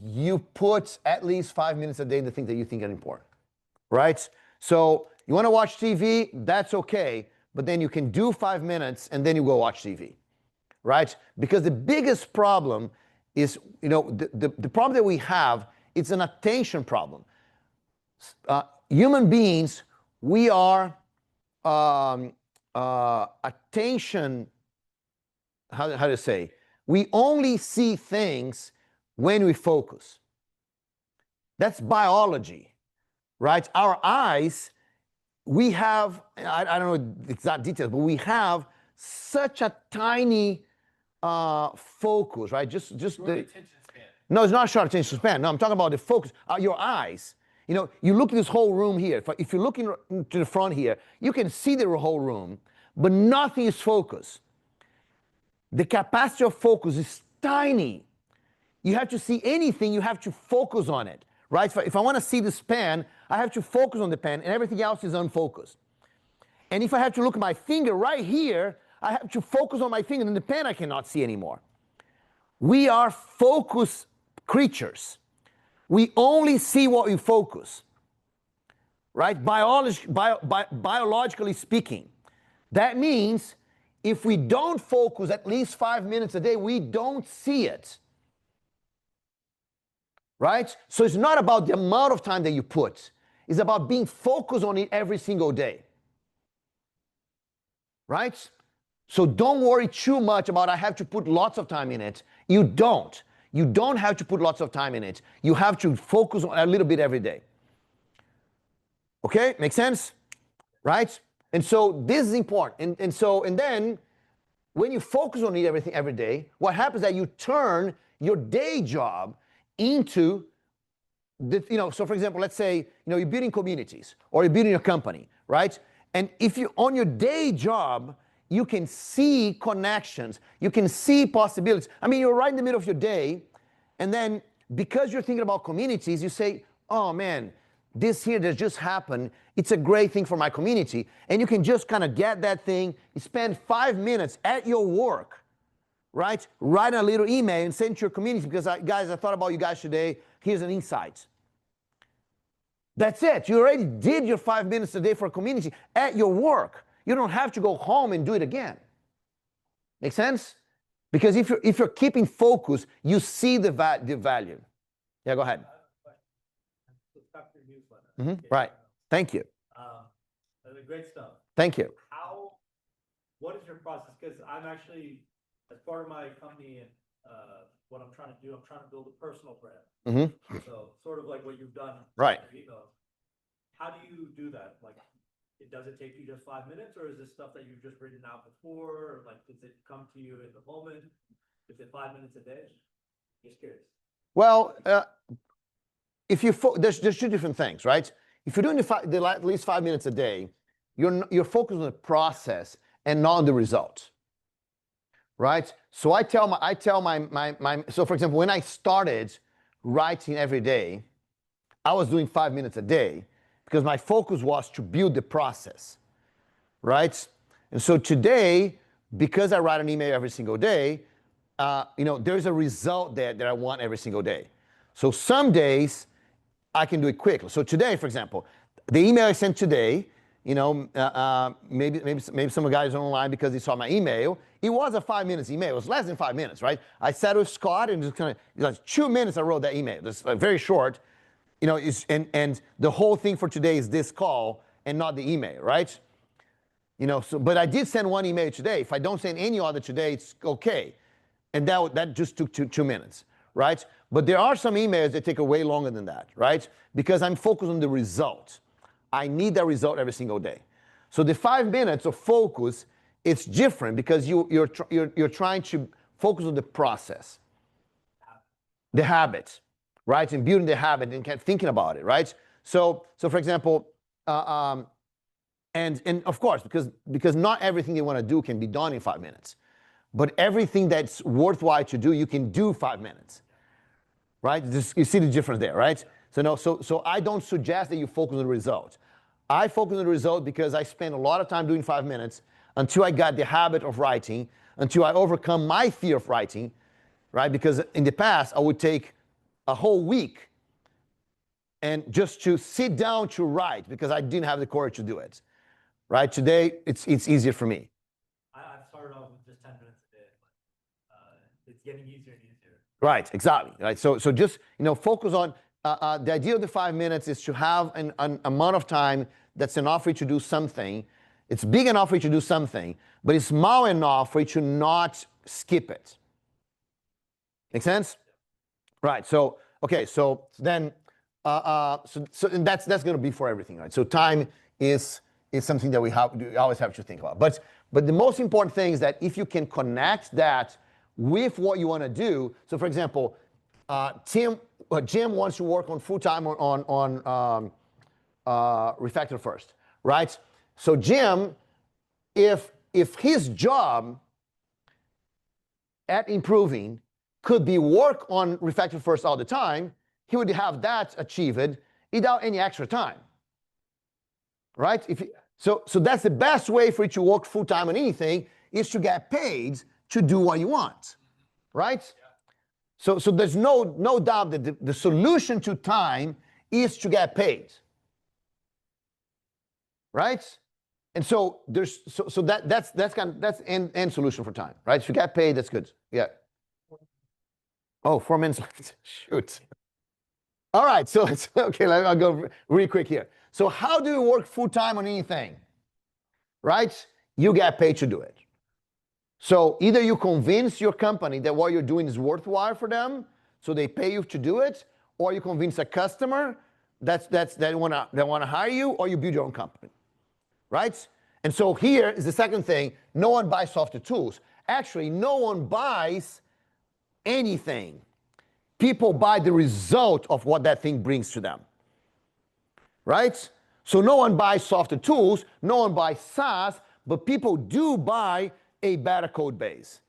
you put at least 5 minutes a day in the things that you think are important, right? So you want to watch TV, that's okay, but then you can do 5 minutes and then you go watch TV, right? Because the biggest problem is, the problem that we have, it's an attention problem. Human beings, we are attention, how to say? We only see things when we focus. That's biology, right? Our eyes, we have, I don't know the exact details, but we have such a tiny focus, right? Just the attention span. No, it's not short attention span. No, I'm talking about the focus. Your eyes. You know, you look at this whole room here. If you're looking to the front here, you can see the whole room, but nothing is focused. The capacity of focus is tiny. You have to see anything, you have to focus on it, right? If I want to see this pen, I have to focus on the pen, and everything else is unfocused. And if I have to look at my finger right here, I have to focus on my finger, and the pen I cannot see anymore. We are focus creatures. We only see what we focus, right? Biologically speaking. That means if we don't focus at least 5 minutes a day, we don't see it. Right? So it's not about the amount of time that you put. It's about being focused on it every single day. Right? So don't worry too much about I have to put lots of time in it. You don't. You don't have to put lots of time in it. You have to focus on a little bit every day. Okay? Make sense? Right? And so this is important. And then when you focus on it every day, what happens is that you turn your day job into so for example, let's say, you're building communities or you're building a company, right? And if you on your day job, you can see connections, you can see possibilities. I mean, you're right in the middle of your day, and then because you're thinking about communities, you say, oh man, this here that just happened, it's a great thing for my community. And you can just kind of get that thing, you spend 5 minutes at your work, right? Write a little email and send to your community because, guys, I thought about you guys today. Here's an insight. That's it. You already did your 5 minutes a day for a community at your work. You don't have to go home and do it again. Make sense? Because if you're keeping focus, you see the value. Yeah, go ahead. Right. Thank you. Great stuff. Thank you. What is your process? Because I'm actually, as part of my company and what I'm trying to do, I'm trying to build a personal brand. Mm-hmm. So sort of like what you've done. Right. How do you do that? Like, does it take you just 5 minutes, or is this stuff that you've just written out before? Or like, does it come to you in the moment? Is it 5 minutes a day? Just curious. Well, if you there's two different things, right? If you're doing at least 5 minutes a day, you're focused on the process and not on the result, right? So I tell my so for example, when I started writing every day, I was doing 5 minutes a day because my focus was to build the process, right? And so today, because I write an email every single day, there's a result there that I want every single day. So some days I can do it quickly. So today, for example, the email I sent today, maybe some of the guys are online because they saw my email. It was a 5 minutes email. It was less than 5 minutes, right? I sat with Scott and just kind of 2 minutes I wrote that email. It's very short, and the whole thing for today is this call and not the email, right? But I did send one email today. If I don't send any other today, it's okay. And that just took 2 minutes, right? But there are some emails that take way longer than that, right? Because I'm focused on the result. I need that result every single day. So the 5 minutes of focus, it's different because you're trying to focus on the process, the habit, right? And building the habit and thinking about it, right? So for example, and of course, because not everything you want to do can be done in 5 minutes, but everything that's worthwhile to do, you can do 5 minutes, right? You see the difference there, right? So I don't suggest that you focus on the result. I focus on the result because I spend a lot of time doing 5 minutes until I got the habit of writing, until I overcome my fear of writing, right? Because in the past, I would take a whole week and just to sit down to write because I didn't have the courage to do it, right? Today, it's easier for me. I've started off with just 10 minutes a day, but it's getting easier and easier. Right, exactly. Right. So just focus on the idea of the 5 minutes is to have an amount of time that's enough for you to do something. It's big enough for you to do something, but it's small enough for you to not skip it. Make sense? Right. So okay. So then, and that's going to be for everything, right? So time is something that we always have to think about. But the most important thing is that if you can connect that with what you want to do. So for example, Jim wants to work on full-time on Refactor First, right? So Jim, if his job at improving could be work on Refactor First all the time, he would have that achieved without any extra time, right? So that's the best way for you to work full-time on anything is to get paid to do what you want, right? So there's no doubt that the solution to time is to get paid, right? And so that's end solution for time, right? If you get paid, that's good. Yeah. Oh, 4 minutes left. Shoot. All right. So okay. I'll go really quick here. So how do you work full time on anything, right? You get paid to do it. So either you convince your company that what you're doing is worthwhile for them, so they pay you to do it, or you convince a customer that want to hire you, or you build your own company, right? And so here is the second thing: no one buys software tools. Actually, no one buys anything. People buy the result of what that thing brings to them, right? So no one buys software tools, no one buys SaaS, but people do buy a better code base.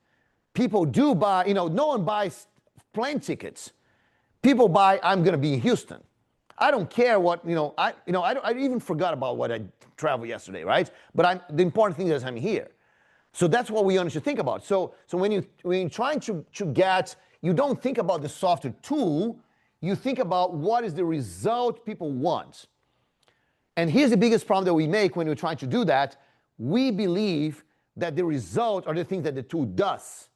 People do buy, no one buys plane tickets. People buy, I'm going to be in Houston. I don't care what, I even forgot about what I traveled yesterday, right? But the important thing is I'm here. So that's what we want to think about. So when you're trying to get, you don't think about the software tool, you think about what is the result people want. And here's the biggest problem that we make when we're trying to do that. We believe that the results are the things that the tool does.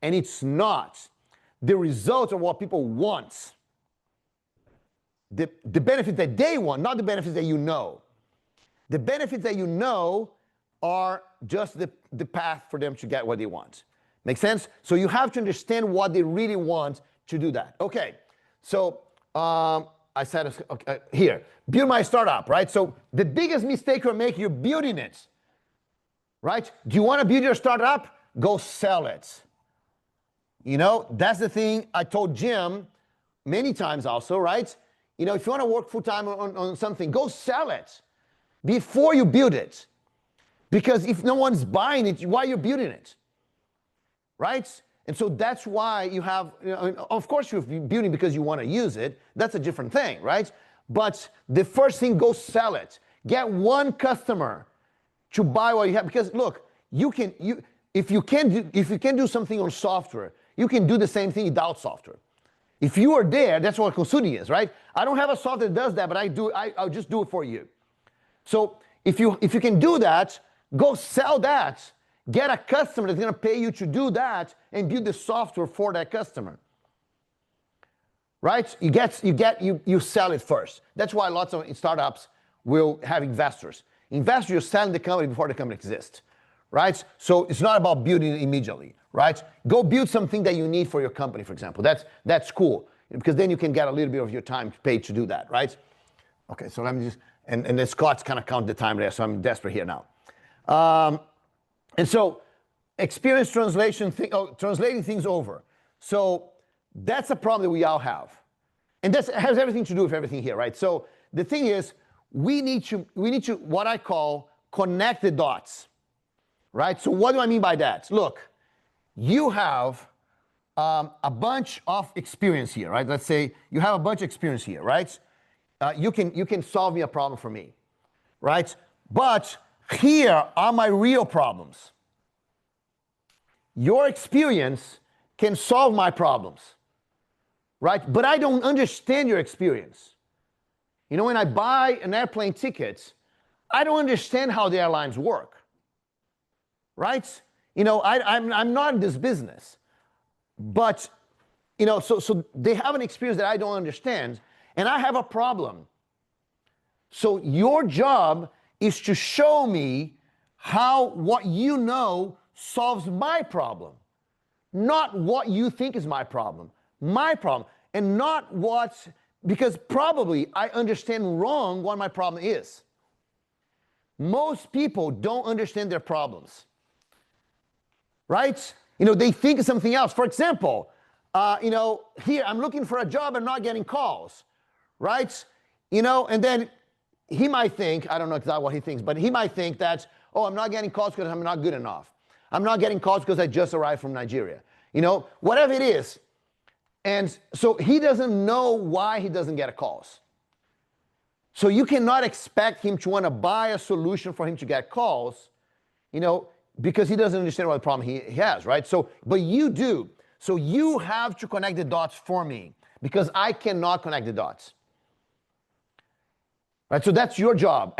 And it's not. The results are what people want. The benefits that they want, not the benefits that you know. The benefits that you know are just the path for them to get what they want. Make sense? So you have to understand what they really want to do that. Okay, so I said here, build my startup, right? So the biggest mistake you're making, you're building it. Right? Do you want to build your startup? Go sell it. That's the thing I told Jim many times also, right? If you want to work full-time on something, go sell it before you build it. Because if no one's buying it, why are you building it? Right? And so that's why you have, of course you're building because you want to use it. That's a different thing, right? But the first thing, go sell it. Get one customer to buy what you have. Because look, if you can do something on software, you can do the same thing without software. If you are there, that's what consulting is, right? I don't have a software that does that, but I'll just do it for you. So if you can do that, go sell that. Get a customer that's going to pay you to do that and build the software for that customer. Right? You sell it first. That's why lots of startups will have investors. Investors, you're selling the company before the company exists. Right? So it's not about building it immediately. Right? Go build something that you need for your company, for example. That's cool. Because then you can get a little bit of your time paid to do that. Right? Okay, so let me just, and then Scott's kind of count the time there, so I'm desperate here now. And so experience translating things over. So that's a problem that we all have. And that has everything to do with everything here, right? So the thing is, we need to what I call connect the dots, right? So what do I mean by that? Look, you have a bunch of experience here, right? Let's say you have a bunch of experience here, right? You can solve me a problem for me, right? But here are my real problems. Your experience can solve my problems, right? But I don't understand your experience. You know, when I buy an airplane ticket, I don't understand how the airlines work, right? You know, I'm not in this business. But, you know, so they have an experience that I don't understand, and I have a problem. So your job is to show me how what you know solves my problem, not what you think is my problem, and not what, because probably I understand wrong what my problem is. Most people don't understand their problems, right? You know, they think of something else. For example, you know, here I'm looking for a job and not getting calls, right? You know, and then he might think, I don't know exactly what he thinks, but he might think that, oh, I'm not getting calls because I'm not good enough. I'm not getting calls because I just arrived from Nigeria. You know, whatever it is. And so he doesn't know why he doesn't get calls. So you cannot expect him to want to buy a solution for him to get calls, you know, because he doesn't understand what the problem he has, right? So, but you do. So you have to connect the dots for me because I cannot connect the dots. Right, so that's your job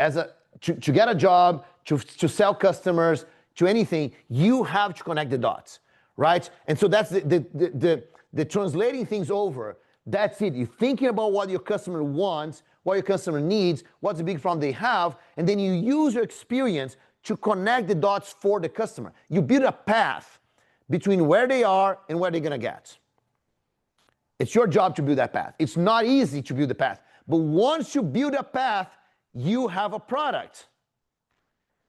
to get a job, to sell customers, to anything. You have to connect the dots, right? And so that's the translating things over. That's it. You're thinking about what your customer wants, what your customer needs, what's the big problem they have, and then you use your experience to connect the dots for the customer. You build a path between where they are and where they're gonna get. It's your job to build that path. It's not easy to build the path. But once you build a path, you have a product.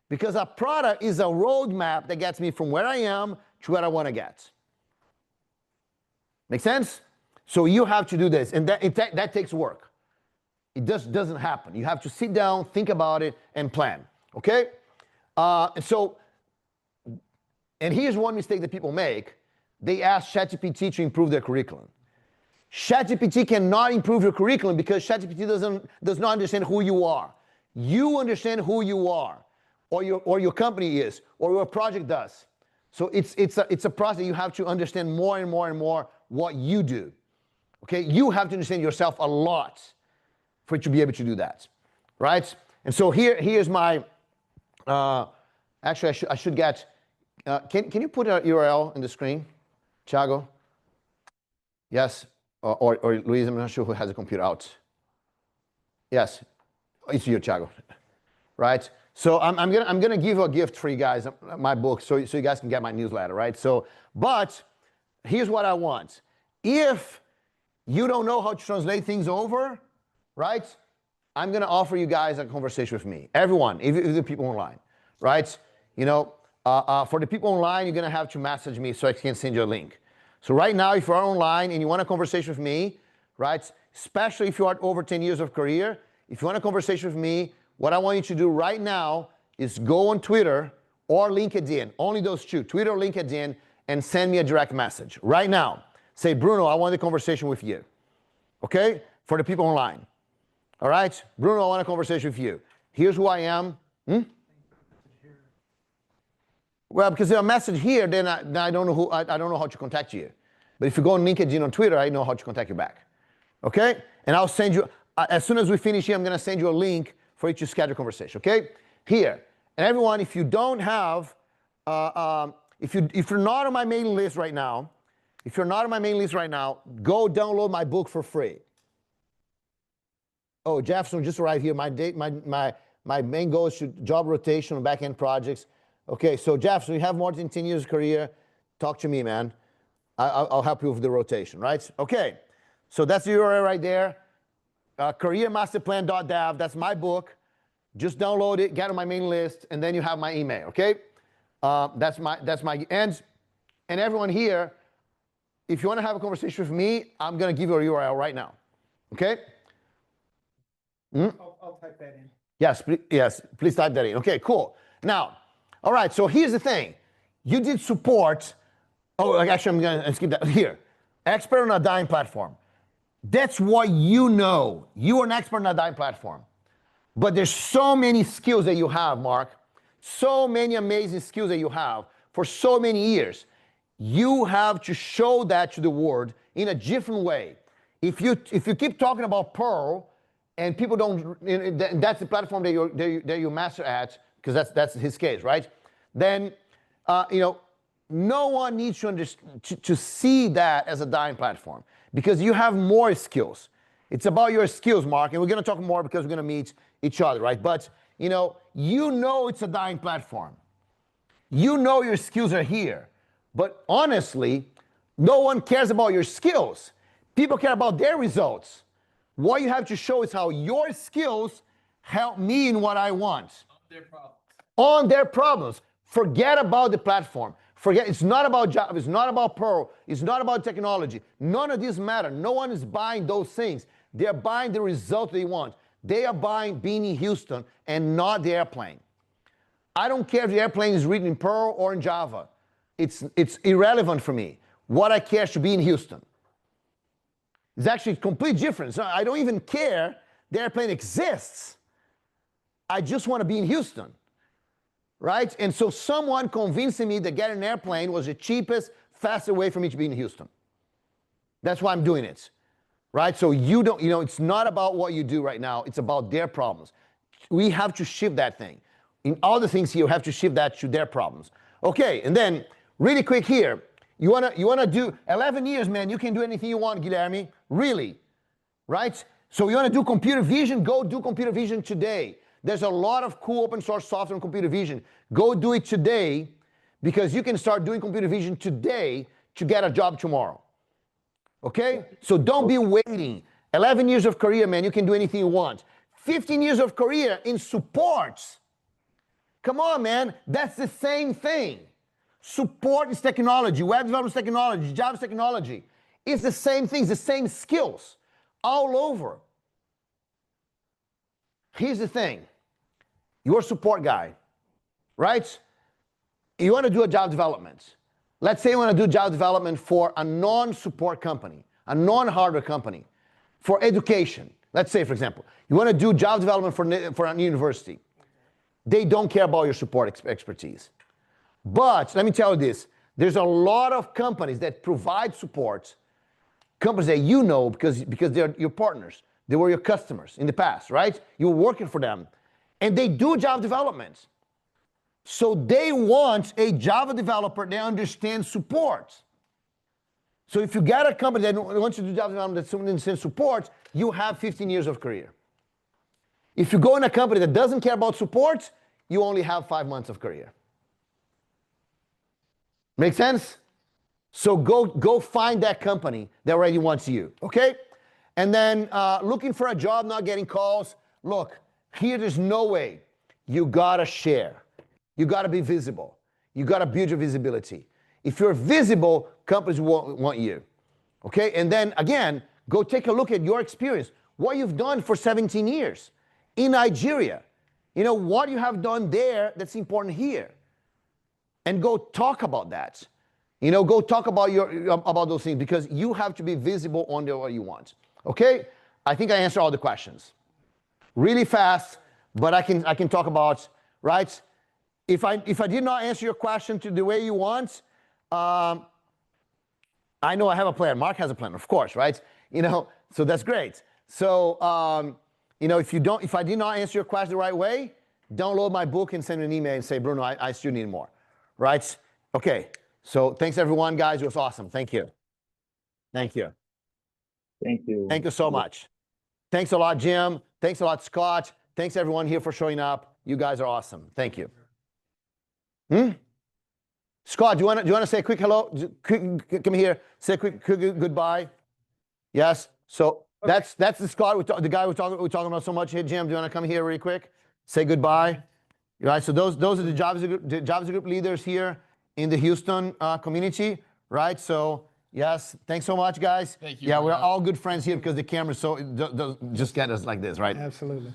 Because a product is a roadmap that gets me from where I am to where I want to get. Make sense? So you have to do this, and that takes work. It just doesn't happen. You have to sit down, think about it, and plan. Okay? And here's one mistake that people make. They ask ChatGPT to improve their curriculum. ChatGPT cannot improve your curriculum because ChatGPT does not understand who you are. You understand who you are, or your company is, or your project does. So it's a process. You have to understand more and more and more what you do. Okay, you have to understand yourself a lot for you to be able to do that, right? And so here's my. Actually, I should get. Can you put a URL in the screen, Thiago? Yes. Or Luiz, I'm not sure who has a computer out. Yes, it's you, Thiago. Right? So I'm gonna give you a gift for you guys, my book, so you guys can get my newsletter, right? So, but here's what I want. If you don't know how to translate things over, right? I'm gonna offer you guys a conversation with me. Everyone, even the people online, right? You know, for the people online, you're gonna have to message me so I can send you a link. So right now, if you're online and you want a conversation with me, right, especially if you are over 10 years of career, if you want a conversation with me, what I want you to do right now is go on Twitter or LinkedIn, only those two, Twitter or LinkedIn, and send me a direct message. Right now, say, Bruno, I want a conversation with you, okay, for the people online. All right, Bruno, I want a conversation with you. Here's who I am. Well, because there's a message here, then I don't know who, I don't know how to contact you. But if you go on LinkedIn or Twitter, I know how to contact you back. Okay? And I'll send you, as soon as we finish here, I'm going to send you a link for you to schedule a conversation. Okay? Here. And everyone, if you don't have, if you're not on my mailing list right now, go download my book for free. Oh, Jefferson just arrived here. My main goal is to job rotation on back-end projects. Okay, so Jefferson, you have more than 10 years of career. Talk to me, man. I'll help you with the rotation, right? Okay, so that's the URL right there. Careermasterplan.dev, that's my book. Just download it, get on my mailing list, and then you have my email, okay? That's my, and everyone here, if you want to have a conversation with me, I'm going to give you a URL right now, okay? I'll type that in. Yes, please type that in. Okay, cool. Now, all right, so here's the thing. You did support, actually I'm going to skip that here. Expert on a dying platform. That's what you know. You are an expert on a dying platform. But there's so many skills that you have, Mark. So many amazing skills that you have for so many years. You have to show that to the world in a different way. If you keep talking about Perl, and people don't, that's the platform that you master at, because that's his case, right? Then, no one needs to see that as a dying platform, because you have more skills. It's about your skills, Mark, and we're going to talk more because we're going to meet each other, right? But, you know it's a dying platform. You know your skills are here. But honestly, no one cares about your skills. People care about their results. What you have to show is how your skills help me in what I want. On their problems. Forget about the platform. It's not about Java, it's not about Perl, it's not about technology. None of these matter. No one is buying those things. They're buying the result they want. They are buying being in Houston and not the airplane. I don't care if the airplane is written in Perl or in Java. It's irrelevant for me. What I care is to be in Houston. It's actually completely different. So I don't even care the airplane exists. I just want to be in Houston, right? And so someone convincing me that getting an airplane was the cheapest, fastest way for me to be in Houston. That's why I'm doing it, right? So it's not about what you do right now. It's about their problems. We have to shift that thing. In all the things here, you have to shift that to their problems. Okay, and then really quick here. You wanna do 11 years, man. You can do anything you want, Guilherme. Really, right? So you wanna do computer vision? Go do computer vision today. There's a lot of cool open source software in computer vision. Go do it today, because you can start doing computer vision today to get a job tomorrow. Okay? So don't be waiting. 11 years of career, man. You can do anything you want. 15 years of career in support. Come on, man. That's the same thing. Support is technology, web development is technology, Java is technology. It's the same things, the same skills all over. Here's the thing. You're a support guy, right? You want to do a Java development. Let's say you want to do Java development for a non-support company, a non-hardware company, for education. Let's say, for example, you want to do Java development for a university. They don't care about your support expertise. But let me tell you this, there's a lot of companies that provide support, companies that you know because they're your partners. They were your customers in the past, right? You were working for them. And they do Java development. So they want a Java developer that understands support. So if you get a company that wants to do Java development that understands support, you have 15 years of career. If you go in a company that doesn't care about support, you only have 5 months of career. Make sense? So go find that company that already wants you, okay? And then looking for a job, not getting calls. Look, here there's no way. You gotta share. You gotta be visible. You gotta build your visibility. If you're visible, companies want you, okay? And then again, go take a look at your experience. What you've done for 17 years in Nigeria. You know, what you have done there that's important here. And go talk about that. You know, go talk about about those things, because you have to be visible on what you want. Okay? I think I answered all the questions. Really fast, but I can talk about, right? if I did not answer your question to the way you want, I know I have a plan. Mark has a plan, of course, right? You know, so that's great. So, you know, if I did not answer your question the right way, download my book and send me an email and say, Bruno, I still need more, right? Okay. So thanks everyone, guys. It was awesome. Thank you. Thank you. Thank you. Thank you so much. Thanks a lot, Jim. Thanks a lot, Scott. Thanks everyone here for showing up. You guys are awesome. Thank you. Scott, do you want to say a quick hello? Come here. Say a quick goodbye. Yes. So that's the Scott, the guy we're talking about so much here. Jim, do you want to come here really quick? Say goodbye. Right. So those are the JavaScript group leaders here in the Houston community. Right. So yes, thanks so much, guys. Thank you. Yeah, we're all good friends here because the camera just get us like this, right? Absolutely.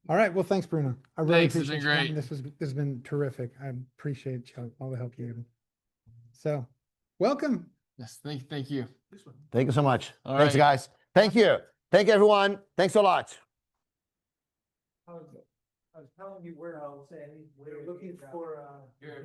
All right. Well, thanks, Bruno. I really Thanks, it's appreciate been you coming. great. This has been terrific. I appreciate all the help you gave me. So, welcome. Yes, thank you. Thank you so much. All Thanks, right. guys. Thank you. Thank you, everyone. Thanks a lot. I was telling you where I was saying, we're looking for, Your